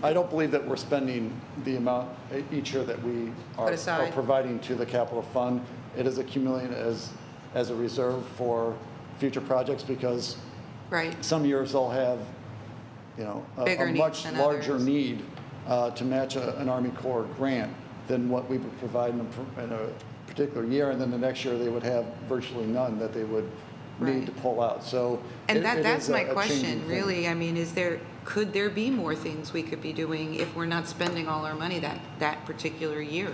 Speaker 2: I don't believe that we're spending the amount each year that we
Speaker 12: Put
Speaker 2: are
Speaker 12: aside.
Speaker 2: providing to the capital fund. It is accumulating as a reserve for future projects because
Speaker 12: Right.
Speaker 2: some years they'll have,
Speaker 12: Bigger
Speaker 2: a
Speaker 12: needs
Speaker 2: much
Speaker 12: than
Speaker 2: larger
Speaker 12: others.
Speaker 2: need to match an Army Corps grant than what we would provide in a particular year. And then the next year they would have virtually none that they would need to pull out. So
Speaker 12: And
Speaker 2: it
Speaker 12: that's
Speaker 2: is a
Speaker 12: my
Speaker 2: changing
Speaker 12: question,
Speaker 2: thing.
Speaker 12: really. I mean, could there be more things we could be doing if we're not spending all our money that particular year?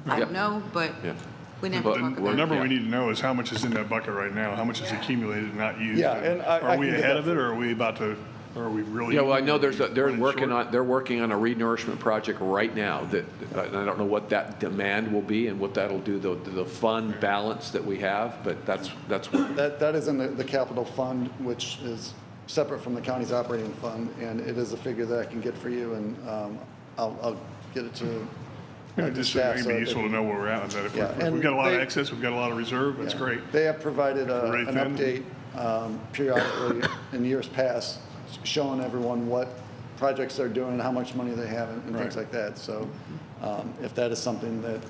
Speaker 12: I don't know, but
Speaker 1: Yeah.
Speaker 12: we never talk
Speaker 4: The
Speaker 12: about it.
Speaker 4: number we need to know is how much is in that bucket right now, how much is accumulated and not used.
Speaker 2: Yeah, and I
Speaker 4: Are we
Speaker 2: can get
Speaker 4: ahead
Speaker 2: that
Speaker 4: of it, or are we about to, or are we really?
Speaker 1: Yeah, well, I know they're
Speaker 4: running
Speaker 1: working
Speaker 4: short?
Speaker 1: on a renourishment project right now that, and I don't know what that demand will be and what that'll do to the fund balance that we have, but that's what,
Speaker 2: That is in the capital fund, which is separate from the county's operating fund, and it is a figure that I can get for you, and I'll get it to
Speaker 4: Yeah,
Speaker 2: the
Speaker 4: just
Speaker 2: staff.
Speaker 4: it'd
Speaker 2: so
Speaker 4: be
Speaker 2: they
Speaker 4: useful to
Speaker 2: can-
Speaker 4: know where we're at with that. If
Speaker 2: Yeah,
Speaker 4: we've
Speaker 2: and
Speaker 4: got a lot of
Speaker 2: they-
Speaker 4: excess, we've got a lot of reserve, that's
Speaker 2: Yeah.
Speaker 4: great.
Speaker 2: They have provided
Speaker 4: Right
Speaker 2: an
Speaker 4: then.
Speaker 2: update periodically in years past, showing everyone what projects they're doing and how much money they have and things
Speaker 4: Right.
Speaker 2: like that. So if that is something that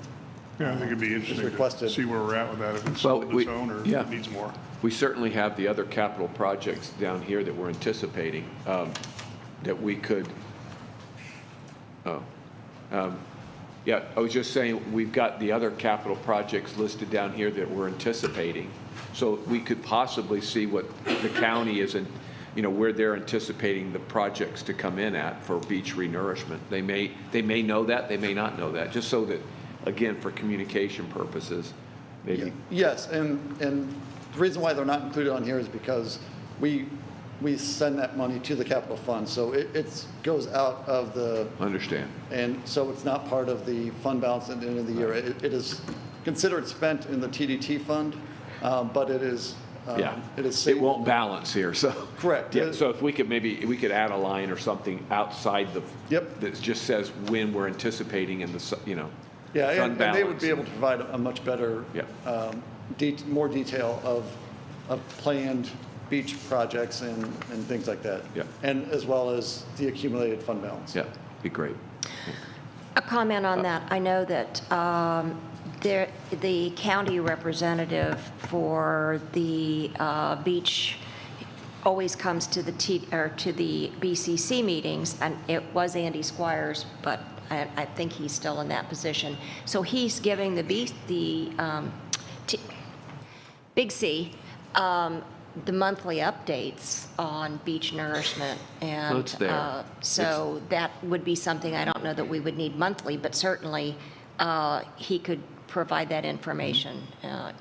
Speaker 4: Yeah, I think it'd be interesting to
Speaker 2: requested.
Speaker 4: see where we're at with that, if it's
Speaker 1: Well,
Speaker 4: on its own or
Speaker 1: yeah.
Speaker 4: it needs more.
Speaker 1: we certainly have the other capital projects down here that we're anticipating, that we could, yeah, I was just saying, we've got the other capital projects listed down here that we're anticipating. So we could possibly see what the county is, where they're anticipating the projects to come in at for beach renourishment. They may know that, they may not know that, just so that, again, for communication purposes, maybe.
Speaker 2: Yes, and the reason why they're not included on here is because we send that money to the capital fund, so it goes out of the.
Speaker 1: Understand.
Speaker 2: And so it's not part of the fund balance at the end of the year. It is considered spent in the TDT fund, but it is.
Speaker 1: Yeah,
Speaker 2: it is
Speaker 1: it
Speaker 2: saved.
Speaker 1: won't balance here, so.
Speaker 2: Correct.
Speaker 1: Yeah, so if we could add a line or something outside the.
Speaker 2: Yep.
Speaker 1: That just says when we're anticipating in the,
Speaker 2: Yeah,
Speaker 1: fund
Speaker 2: and they would
Speaker 1: balance.
Speaker 2: be able to provide a much better,
Speaker 1: Yeah.
Speaker 2: more detail of planned beach projects and things like that.
Speaker 1: Yeah.
Speaker 2: And as well as the accumulated fund balance.
Speaker 1: Yeah, be great.
Speaker 11: A comment on that. I know that the county representative for the beach always comes to the BCC meetings, and it was Andy Squires, but I think he's still in that position. So he's giving the Big C the monthly updates on beach nourishment. And
Speaker 1: Well, it's there.
Speaker 11: so that would be something, I don't know that we would need monthly, but certainly he could provide that information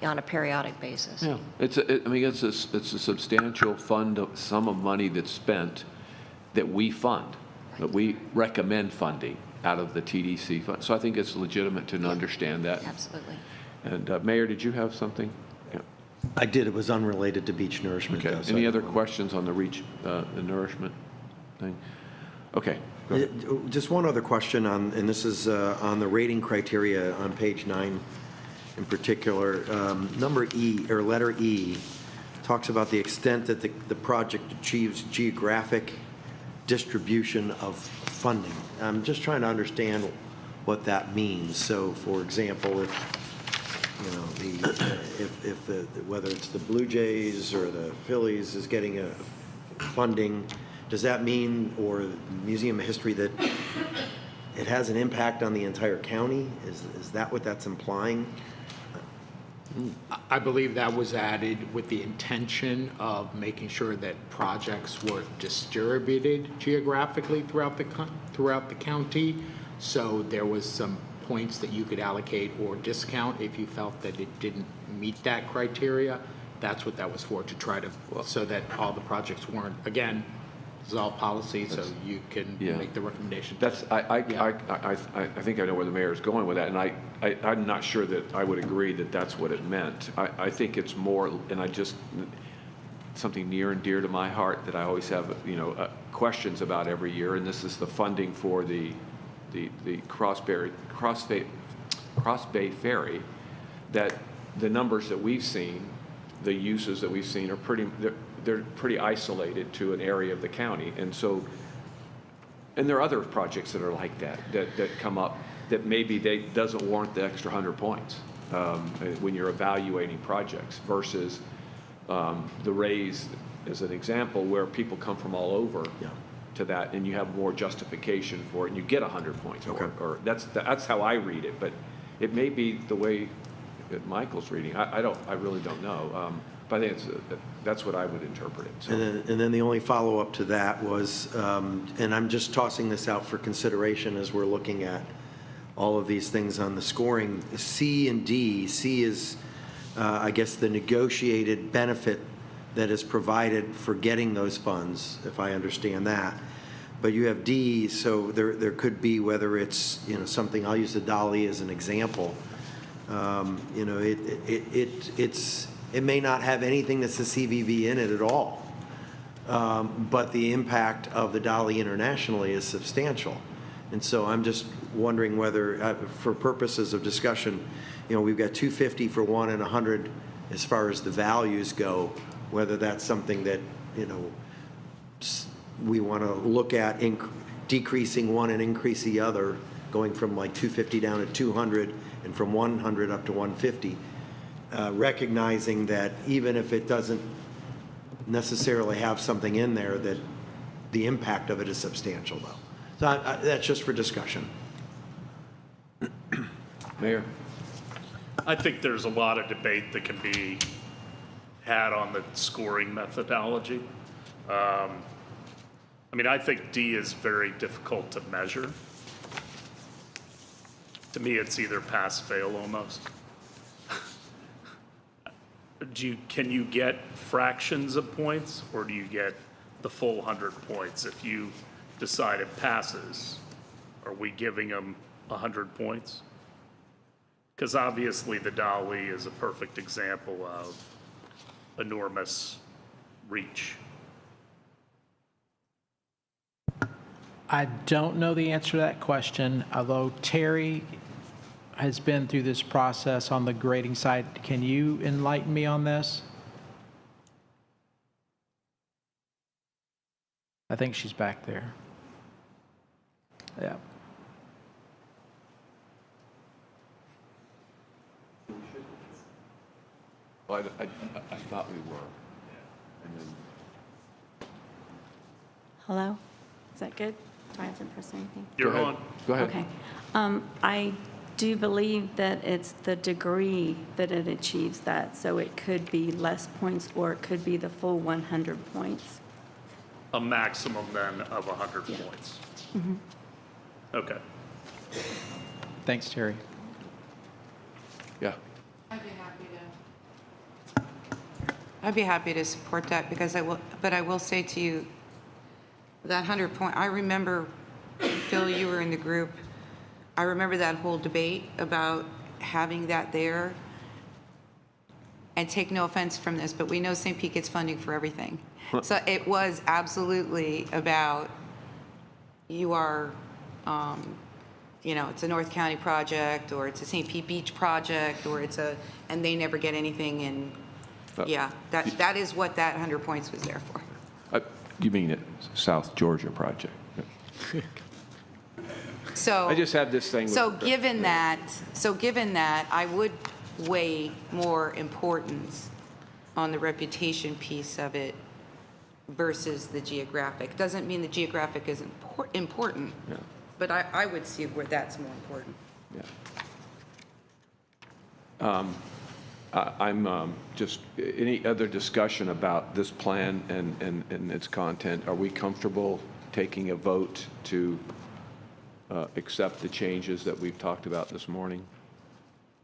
Speaker 11: on a periodic basis.
Speaker 1: Yeah, it's a substantial sum of money that's spent that we fund, that we recommend funding out of the TDC fund. So I think it's legitimate to understand that.
Speaker 11: Absolutely.
Speaker 1: And Mayor, did you have something? Yeah.
Speaker 6: I did, it was unrelated to beach nourishment.
Speaker 1: Okay,
Speaker 6: though, so
Speaker 1: any
Speaker 6: I
Speaker 1: other
Speaker 6: don't-
Speaker 1: questions on the nourishment thing? Okay. go ahead.
Speaker 6: Just one other question on, and this is on the rating criteria on page 9 in particular. Number E, or letter E, talks about the extent that the project achieves geographic distribution of funding. I'm just trying to understand what that means. So, for example, whether it's the Blue Jays or the Phillies is getting a funding, does that mean, or the Museum of History, that it has an impact on the entire county? Is that what that's implying?
Speaker 7: I believe that was added with the intention of making sure that projects were distributed geographically throughout the county. So there was some points that you could allocate or discount if you felt that it didn't meet that criteria. That's what that was for, to try to, so that all the projects weren't, again, all policy, so you can
Speaker 1: Yeah.
Speaker 7: make the recommendation.
Speaker 1: That's, I think I know where the mayor's going with that, and I'm not sure that I would agree that that's what it meant. I think it's more, and something near and dear to my heart that I always have, questions about every year, and this is the funding for the Cross Bay Ferry, that the numbers that we've seen, the uses that we've seen are they're pretty isolated to an area of the county. And so, and there are other projects that are like that come up that maybe doesn't warrant the extra 100 points when you're evaluating projects versus the Rays as an example where people come from all over to that, and you have more justification for it and you get 100 points. Or that's how I read it, but it may be the way that Michael's reading. I really don't know. But I think that's what I would interpret it. So.
Speaker 6: And then the only follow-up to that was, and I'm just tossing this out for consideration as we're looking at all of these things on the scoring, C and D. C is, I guess, the negotiated benefit that is provided for getting those funds, if I understand that. But you have D, so there could be, whether it's, something, I'll use the Dolly as an example. It may not have anything that's a CVB in it at all, but the impact of the Dolly internationally is substantial. And so I'm just wondering whether, for purposes of discussion, we've got 250 for one and 100 as far as the values go, whether that's something that, we want to look at decreasing one and increase the other, going from like 250 down to 200 and from 100 up to 150. Recognizing that even if it doesn't necessarily have something in there, that the impact of it is substantial, though. So that's just for discussion.
Speaker 1: Mayor?
Speaker 16: I think there's a lot of debate that can be had on the scoring methodology. I think D is very difficult to measure. To me, it's either pass-fail almost. Can you get fractions of points, or do you get the full 100 points? If you decide it passes, are we giving them 100 points? Because obviously the Dolly is a perfect example of enormous reach.
Speaker 8: I don't know the answer to that question, although Terry has been through this process on the grading side. Can you enlighten me on this? I think she's back there. Yeah.
Speaker 1: Well, I thought we were. And then,
Speaker 17: Hello? Is that good? Do I have to press anything?
Speaker 16: You're on.
Speaker 1: Go ahead.
Speaker 17: Okay. I do believe that it's the degree that it achieves that, so it could be less points or it could be the full 100 points.
Speaker 16: A maximum then of 100 points.
Speaker 17: Mm-hmm.
Speaker 16: Okay.
Speaker 8: Thanks, Terry.
Speaker 1: Yeah.
Speaker 12: I'd be happy to support that because I will say to you, that 100 point, I remember, Phil, you were in the group. I remember that whole debate about having that there. And take no offense from this, but we know St. Pete gets funding for everything. So it was absolutely about, you are, it's a North County project, or it's a St. Pete Beach project, or and they never get anything. And yeah, that is what that 100 points was there for.
Speaker 1: You mean it, South Georgia project?
Speaker 12: So
Speaker 1: I just have this thing.
Speaker 12: Given that, I would weigh more importance on the reputation piece of it versus the geographic. Doesn't mean the geographic isn't important, but I would see where that's more important.
Speaker 1: Yeah. I'm just, any other discussion about this plan and its content? Are we comfortable taking a vote to accept the changes that we've talked about this morning?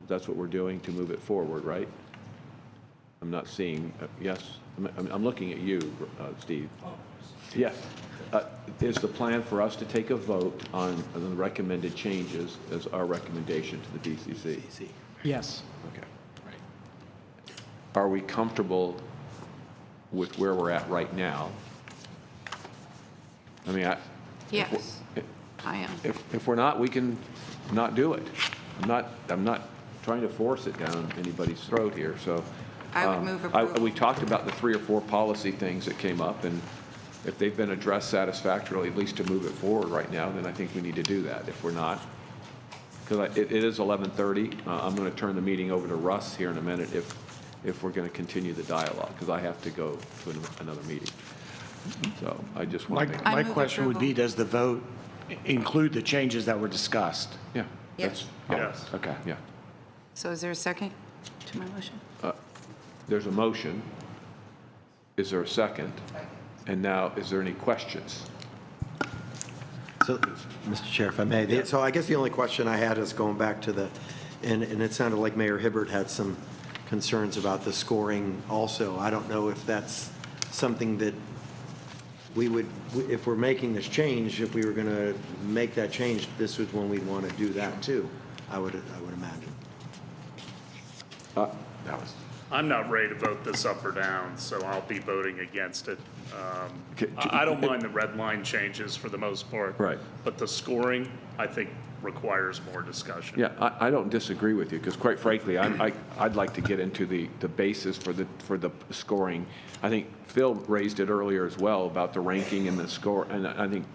Speaker 1: That's what we're doing to move it forward, right? I'm not seeing, yes? I'm looking at you, Steve. Yes. Is the plan for us to take a vote on the recommended changes as our recommendation to the BCC?
Speaker 8: Yes.
Speaker 1: Okay. Are we comfortable with where we're at right now? I mean,
Speaker 12: Yes, I am.
Speaker 1: if we're not, we can not do it. I'm not trying to force it down anybody's throat here, so.
Speaker 12: I would move approval.
Speaker 1: We talked about the 3 or 4 policy things that came up, and if they've been addressed satisfactorily, at least to move it forward right now, then I think we need to do that. If we're not, because it is 11:30, I'm going to turn the meeting over to Russ here in a minute if we're going to continue the dialogue, because I have to go to another meeting. So I just want to make.
Speaker 3: My question would be, does the vote include the changes that were discussed?
Speaker 1: Yeah.
Speaker 12: Yes.
Speaker 16: Yes.
Speaker 3: Okay.
Speaker 1: Yeah.
Speaker 12: So is there a second to my motion?
Speaker 1: There's a motion. Is there a second? And now, is there any questions?
Speaker 6: So, Mr. Chair, if I may, so I guess the only question I had is going back to the, and it sounded like Mayor Hibbert had some concerns about the scoring also. I don't know if that's something that we would, if we're making this change, if we were going to make that change, this was when we'd want to do that too, I would imagine.
Speaker 16: I'm not ready to vote this up or down, so I'll be voting against it. I don't mind the red line changes for the most part.
Speaker 1: Right.
Speaker 16: But the scoring, I think, requires more discussion.
Speaker 1: Yeah, I don't disagree with you, because quite frankly, I'd like to get into the basis for the scoring. I think Phil raised it earlier as well about the ranking and the score, and I think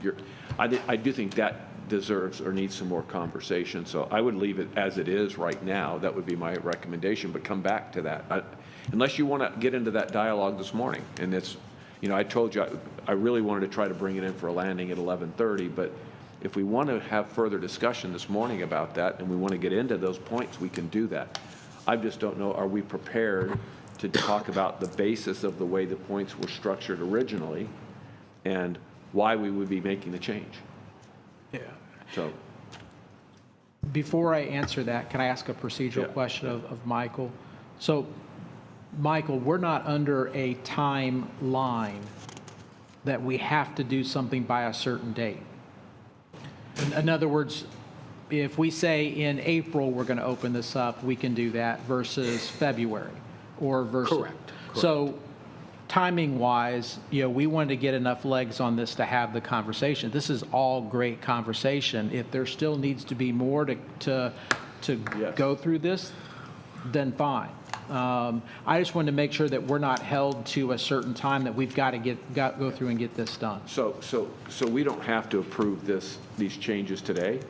Speaker 1: I do think that deserves or needs some more conversation. So I would leave it as it is right now. That would be my recommendation, but come back to that. Unless you want to get into that dialogue this morning, and it's, I told you I really wanted to try to bring it in for a landing at 11:30, but if we want to have further discussion this morning about that and we want to get into those points, we can do that. I just don't know, are we prepared to talk about the basis of the way the points were structured originally and why we would be making the change?
Speaker 8: Yeah.
Speaker 1: So,
Speaker 8: Before I answer that, can I ask a procedural question of Michael? So, Michael, we're not under a timeline that we have to do something by a certain date. In other words, if we say in April we're going to open this up, we can do that versus February or versus.
Speaker 7: Correct.
Speaker 8: So timing-wise, we wanted to get enough legs on this to have the conversation. This is all great conversation. If there still needs to be more to go through this, then fine. I just wanted to make sure that we're not held to a certain time that we've got to go through and get this done.
Speaker 1: So we don't have to approve these changes today?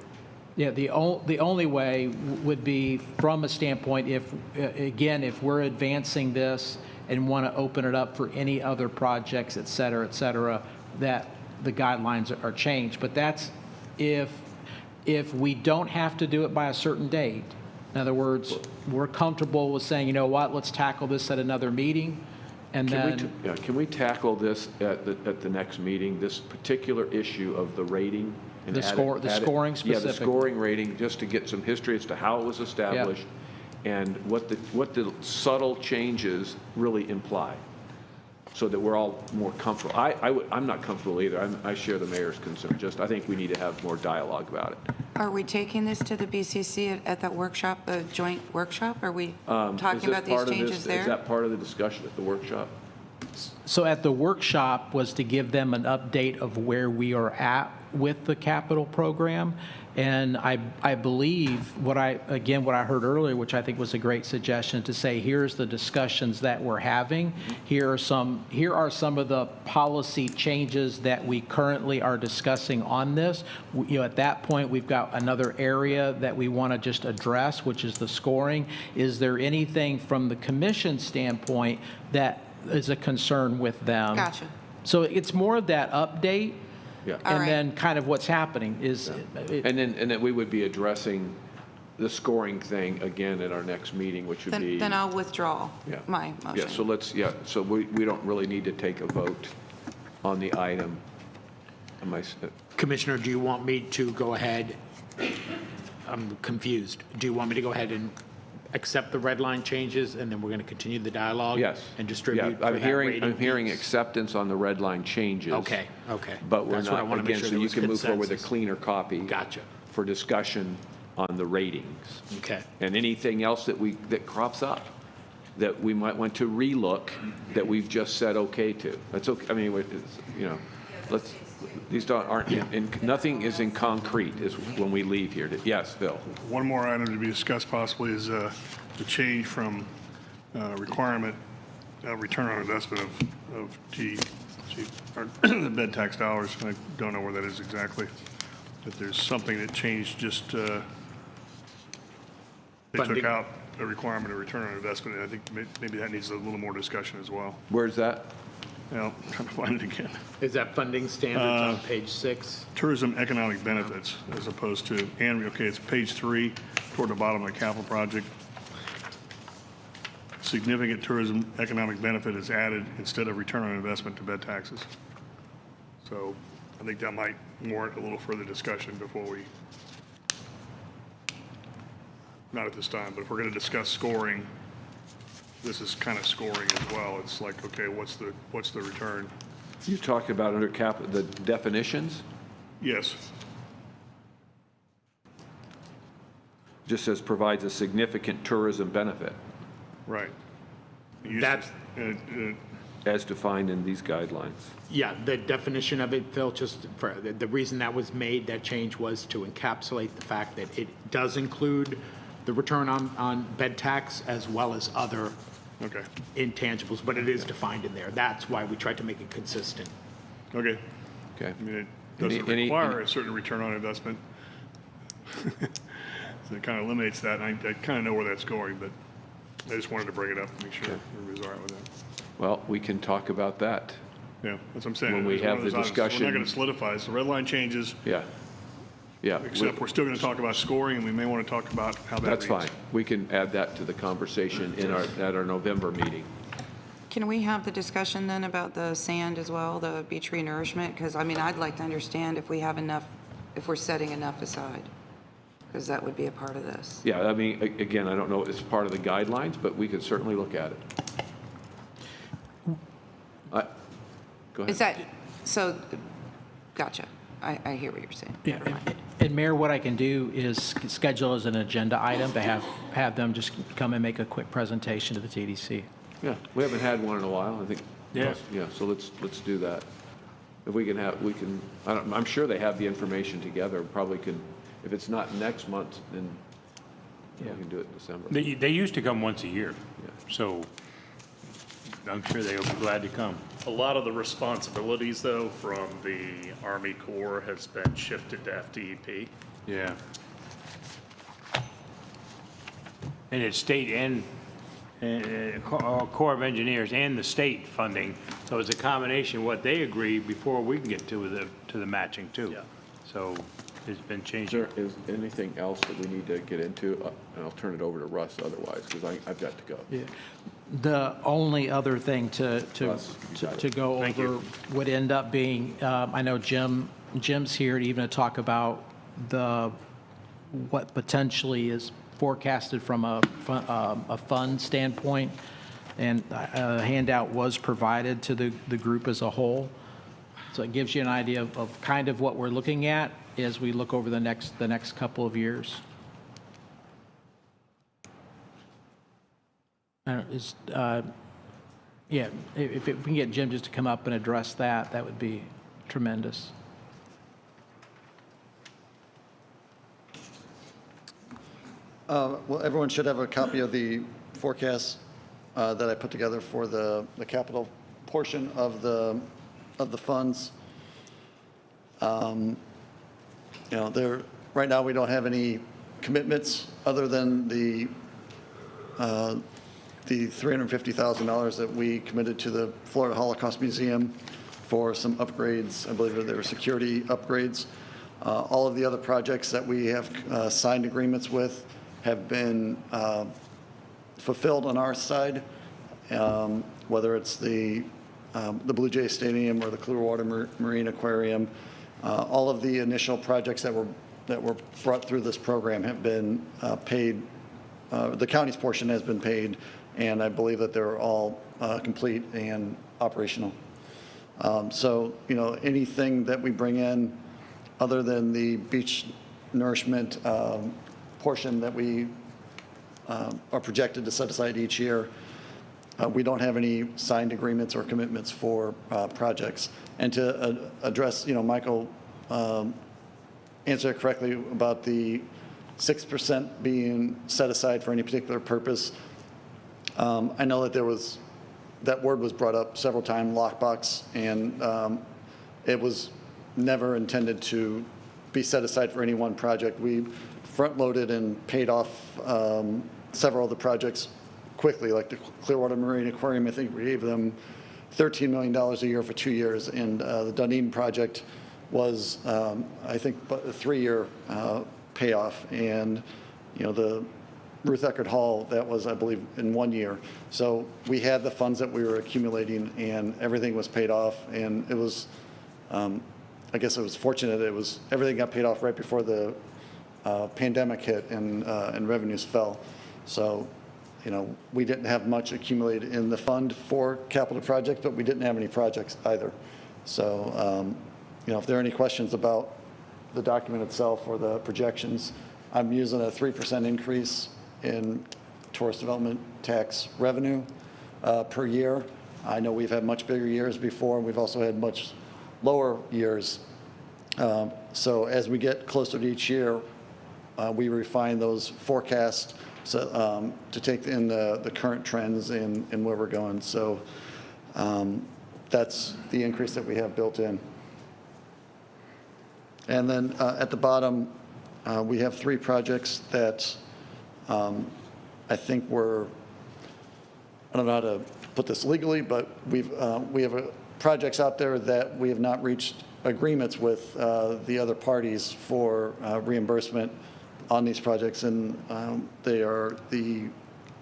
Speaker 8: Yeah, the only way would be from a standpoint if we're advancing this and want to open it up for any other projects, et cetera, that the guidelines are changed. But that's if we don't have to do it by a certain date. In other words, we're comfortable with saying, you know what, let's tackle this at another meeting, and
Speaker 1: Can we tackle this at the next meeting, this particular issue of the rating? And
Speaker 8: The scoring
Speaker 1: Yeah, the
Speaker 8: specific.
Speaker 1: scoring rating, just to get some history as to how it was established and what the subtle changes really imply, so that we're all more comfortable. I'm not comfortable either. I share the mayor's concern. I think we need to have more dialogue about it.
Speaker 12: Are we taking this to the BCC at that workshop, the joint workshop? Are we
Speaker 1: Is
Speaker 12: talking
Speaker 1: this
Speaker 12: about these
Speaker 1: part of
Speaker 12: changes
Speaker 1: this-
Speaker 12: there?
Speaker 1: Is that part of the discussion at the workshop?
Speaker 8: So at the workshop was to give them an update of where we are at with the capital program. And I believe what I heard earlier, which I think was a great suggestion, to say, here's the discussions that we're having. Here are some of the policy changes that we currently are discussing on this. At that point, we've got another area that we want to just address, which is the scoring. Is there anything from the commission standpoint that is a concern with them?
Speaker 12: Gotcha.
Speaker 8: So it's more of that update.
Speaker 1: Yeah.
Speaker 12: All
Speaker 8: And
Speaker 12: right.
Speaker 8: then kind of what's happening is.
Speaker 1: And then we would be addressing the scoring thing again at our next meeting, which would be.
Speaker 12: Then I'll withdraw
Speaker 1: Yeah.
Speaker 12: my motion.
Speaker 1: So we don't really need to take a vote on the item.
Speaker 7: Commissioner, do you want me to go ahead? I'm confused. Do you want me to go ahead and accept the red line changes, and then we're going to continue the dialogue?
Speaker 1: Yes.
Speaker 7: And distribute
Speaker 1: Yeah,
Speaker 7: for
Speaker 1: I'm
Speaker 7: that
Speaker 1: hearing,
Speaker 7: rating
Speaker 1: I'm hearing
Speaker 7: piece?
Speaker 1: acceptance on the red line changes.
Speaker 7: Okay, okay.
Speaker 1: But we're
Speaker 7: That's what I
Speaker 1: not,
Speaker 7: wanna make
Speaker 1: again,
Speaker 7: sure
Speaker 1: so
Speaker 7: there
Speaker 1: you
Speaker 7: was
Speaker 1: can move forward with a
Speaker 7: consensus.
Speaker 1: cleaner copy.
Speaker 7: Gotcha.
Speaker 1: For discussion on the ratings.
Speaker 7: Okay.
Speaker 1: And anything else that crops up, that we might want to relook, that we've just said okay to. That's okay, I mean, let's, these aren't, nothing is in concrete is when we leave here. Yes, Phil?
Speaker 4: One more item to be discussed possibly is the change from requirement return on investment of the bed tax dollars. I don't know where that is exactly, but there's something that changed just, they took
Speaker 7: Funding.
Speaker 4: out a requirement of return on investment, and I think maybe that needs a little more discussion as well.
Speaker 1: Where's that?
Speaker 4: I'm trying to find it again.
Speaker 7: Is that funding standards on page 6?
Speaker 4: Tourism economic benefits as opposed to, okay, it's page 3 toward the bottom of the capital project. Significant tourism economic benefit is added instead of return on investment to bed taxes. So I think that might warrant a little further discussion before we, not at this time, but if we're going to discuss scoring, this is kind of scoring as well. It's like, okay, what's the return?
Speaker 1: You talked about under the definitions?
Speaker 4: Yes.
Speaker 1: Just says provides a significant tourism benefit.
Speaker 4: Right.
Speaker 7: That's,
Speaker 1: as defined in these guidelines.
Speaker 7: yeah, the definition of it, Phil, just for, the reason that was made, that change was to encapsulate the fact that it does include the return on bed tax as well as other
Speaker 4: Okay.
Speaker 7: intangibles, but it is defined in there. That's why we tried to make it consistent.
Speaker 4: Okay.
Speaker 1: Okay.
Speaker 4: I mean, it doesn't require a certain return on investment. So it kind of eliminates that, and I kind of know where that's going, but I just wanted to bring it up and make sure everybody's all right with that.
Speaker 1: Well, we can talk about that.
Speaker 4: Yeah, that's what I'm saying.
Speaker 1: When we
Speaker 4: It's one
Speaker 1: have
Speaker 4: of
Speaker 1: the
Speaker 4: those items.
Speaker 1: discussion.
Speaker 4: We're not going to solidify, so red line changes,
Speaker 1: Yeah. Yeah.
Speaker 4: except we're still going to talk about scoring, and we may want to talk about how that
Speaker 1: That's
Speaker 4: reads.
Speaker 1: fine. We can add that to the conversation at our November meeting.
Speaker 12: Can we have the discussion then about the sand as well, the beach renourishment? Because, I mean, I'd like to understand if we have enough, if we're setting enough aside, because that would be a part of this.
Speaker 1: Yeah, I mean, again, I don't know if it's part of the guidelines, but we could certainly look at it. Go ahead.
Speaker 12: Is that, so, gotcha. I hear what you're saying. Never mind.
Speaker 8: And Mayor, what I can do is schedule as an agenda item to have them just come and make a quick presentation to the TDC.
Speaker 1: Yeah, we haven't had one in a while, I think.
Speaker 9: Yeah.
Speaker 1: Yeah, so let's do that. If we can I'm sure they have the information together, probably could, if it's not next month, then we can do it in December.
Speaker 9: They used to come once a year,
Speaker 1: Yeah.
Speaker 9: so I'm sure they'll be glad to come.
Speaker 16: A lot of the responsibilities, though, from the Army Corps has been shifted to FDEP.
Speaker 9: Yeah. And it's state and Corps of Engineers and the state funding, so it's a combination of what they agree before we can get to the matching too.
Speaker 16: Yeah.
Speaker 9: So it's been
Speaker 1: Is
Speaker 9: changing.
Speaker 1: there is anything else that we need to get into? And I'll turn it over to Russ otherwise, because I've got to go.
Speaker 8: Yeah. The only other thing to
Speaker 1: Russ, you got it.
Speaker 8: go
Speaker 9: Thank
Speaker 8: over
Speaker 9: you.
Speaker 8: would end up being, I know Jim's here to even talk about what potentially is forecasted from a fund standpoint, and a handout was provided to the group as a whole. So it gives you an idea of kind of what we're looking at as we look over the next couple of years. Yeah, if we can get Jim just to come up and address that, that would be tremendous.
Speaker 18: Well, everyone should have a copy of the forecast that I put together for the capital portion of the funds. Right now, we don't have any commitments other than the $350,000 that we committed to the Florida Holocaust Museum for some upgrades. I believe they were security upgrades. All of the other projects that we have signed agreements with have been fulfilled on our side, whether it's the Blue Jay Stadium or the Clearwater Marine Aquarium. All of the initial projects that were brought through this program have been paid the county's portion has been paid, and I believe that they're all complete and operational. So, anything that we bring in other than the beach nourishment portion that we are projected to set aside each year, we don't have any signed agreements or commitments for projects. And to address, Michael answered correctly about the 6% being set aside for any particular purpose. I know that that word was brought up several times, lockbox, and it was never intended to be set aside for any one project. We front-loaded and paid off several of the projects quickly, like the Clearwater Marine Aquarium. I think we gave them $13 million a year for 2 years, and the Dunedin project was, I think, a 3-year payoff, and the Ruth Eckerd Hall, that was, I believe, in 1 year. So we had the funds that we were accumulating, and everything was paid off, and it was, I guess it was fortunate. Everything got paid off right before the pandemic hit and revenues fell. So, we didn't have much accumulated in the fund for capital projects, but we didn't have any projects either. So, if there are any questions about the document itself or the projections, I'm using a 3% increase in tourist development tax revenue per year. I know we've had much bigger years before, and we've also had much lower years. So as we get closer to each year, we refine those forecasts to take in the current trends and where we're going. So that's the increase that we have built in. And then at the bottom, we have 3 projects that I think I don't know how to put this legally, but we have projects out there that we have not reached agreements with the other parties for reimbursement on these projects, and they are the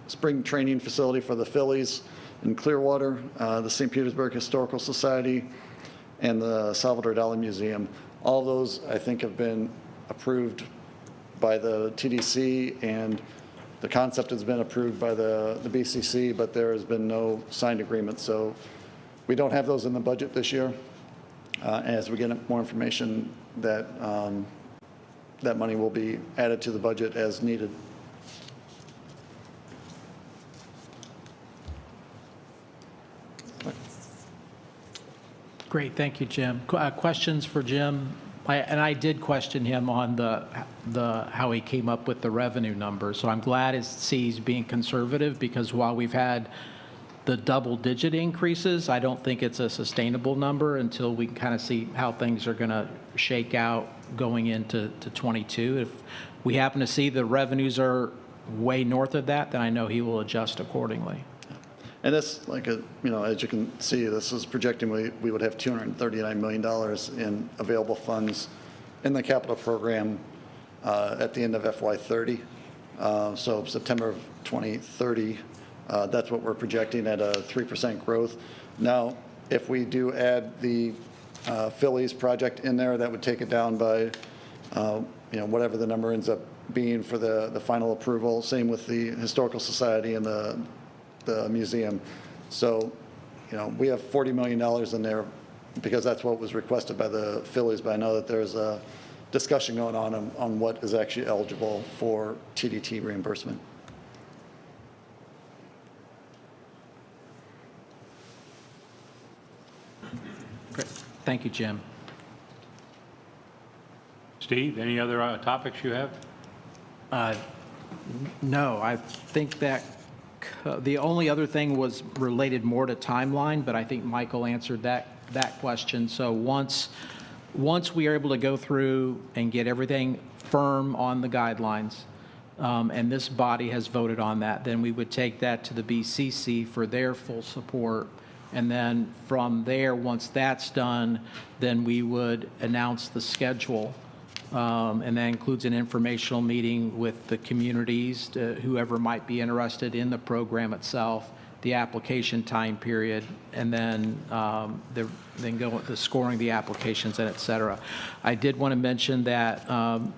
Speaker 18: spring training facility for the Phillies in Clearwater, the St. Petersburg Historical Society, and the Salvador Dali Museum. All those, I think, have been approved by the TDC, and the concept has been approved by the BCC, but there has been no signed agreement. So we don't have those in the budget this year. As we get more information, that money will be added to the budget as needed.
Speaker 8: Great, thank you, Jim. Questions for Jim? I did question him on how he came up with the revenue number. So I'm glad to see he's being conservative, because while we've had the double-digit increases, I don't think it's a sustainable number until we can kind of see how things are going to shake out going into 22. If we happen to see the revenues are way north of that, then I know he will adjust accordingly.
Speaker 18: And this, as you can see, this is projecting we would have $239 million in available funds in the capital program at the end of FY30. So September of 2030, that's what we're projecting at a 3% growth. Now, if we do add the Phillies project in there, that would take it down by, whatever the number ends up being for the final approval. Same with the Historical Society and the museum. So, we have $40 million in there because that's what was requested by the Phillies, but I know that there's a discussion going on what is actually eligible for TDT reimbursement.
Speaker 8: Great. Thank you, Jim.
Speaker 9: Steve, any other topics you have?
Speaker 8: No, I think that the only other thing was related more to timeline, but I think Michael answered that question. So once we are able to go through and get everything firm on the guidelines, and this body has voted on that, then we would take that to the BCC for their full support. And then from there, once that's done, then we would announce the schedule. And that includes an informational meeting with the communities, whoever might be interested in the program itself, the application time period, and then then go the scoring the applications and et cetera. I did want to mention that an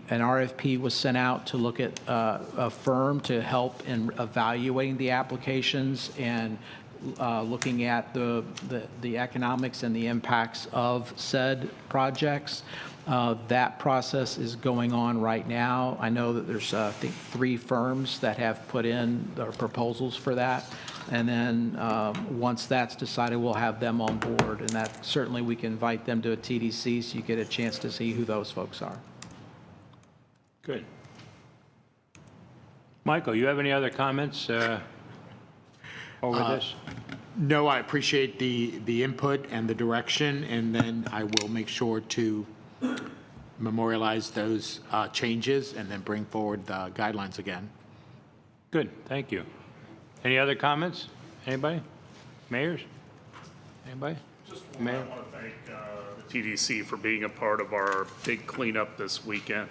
Speaker 8: RFP was sent out to look at a firm to help in evaluating the applications and looking at the economics and the impacts of said projects. That process is going on right now. I know that there's, I think, 3 firms that have put in their proposals for that. And then once that's decided, we'll have them on board. And that certainly we can invite them to a TDC so you get a chance to see who those folks are.
Speaker 9: Good. Michael, you have any other comments over this?
Speaker 7: No, I appreciate the input and the direction, and then I will make sure to memorialize those changes and then bring forward the guidelines again.
Speaker 9: Good, thank you. Any other comments? Anybody? Mayors? Anybody?
Speaker 16: Just I want to thank the TDC for being a part of our big cleanup this weekend.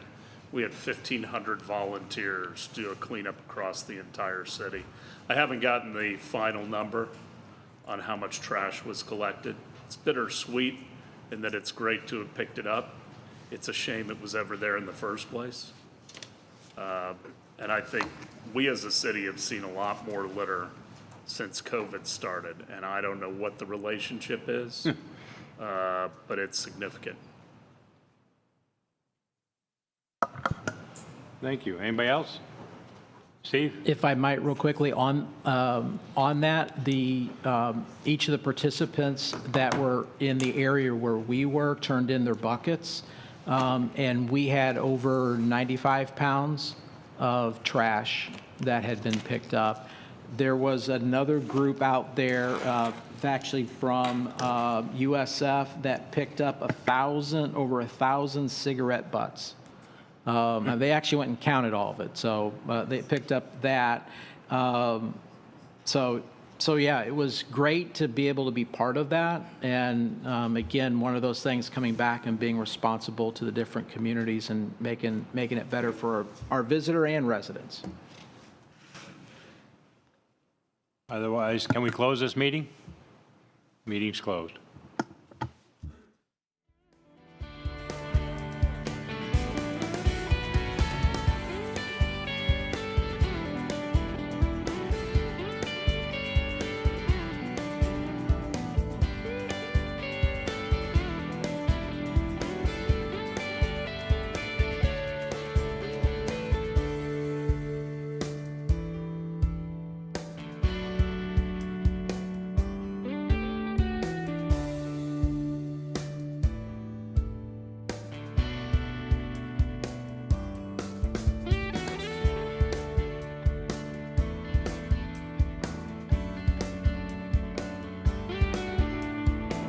Speaker 16: We had 1,500 volunteers do a cleanup across the entire city. I haven't gotten the final number on how much trash was collected. It's bittersweet in that it's great to have picked it up. It's a shame it was ever there in the first place. And I think we as a city have seen a lot more litter since COVID started, and I don't know what the relationship is, but it's significant.
Speaker 9: Thank you. Anybody else? Steve?
Speaker 8: If I might, real quickly, on that, each of the participants that were in the area where we were turned in their buckets, and we had over 95 pounds of trash that had been picked up. There was another group out there, actually from USF, that picked up over 1,000 cigarette butts. They actually went and counted all of it, so they picked up that. So yeah, it was great to be able to be part of that, and again, one of those things coming back and being responsible to the different communities and making it better for our visitor and residents.
Speaker 9: Otherwise, can we close this meeting? Meeting's closed.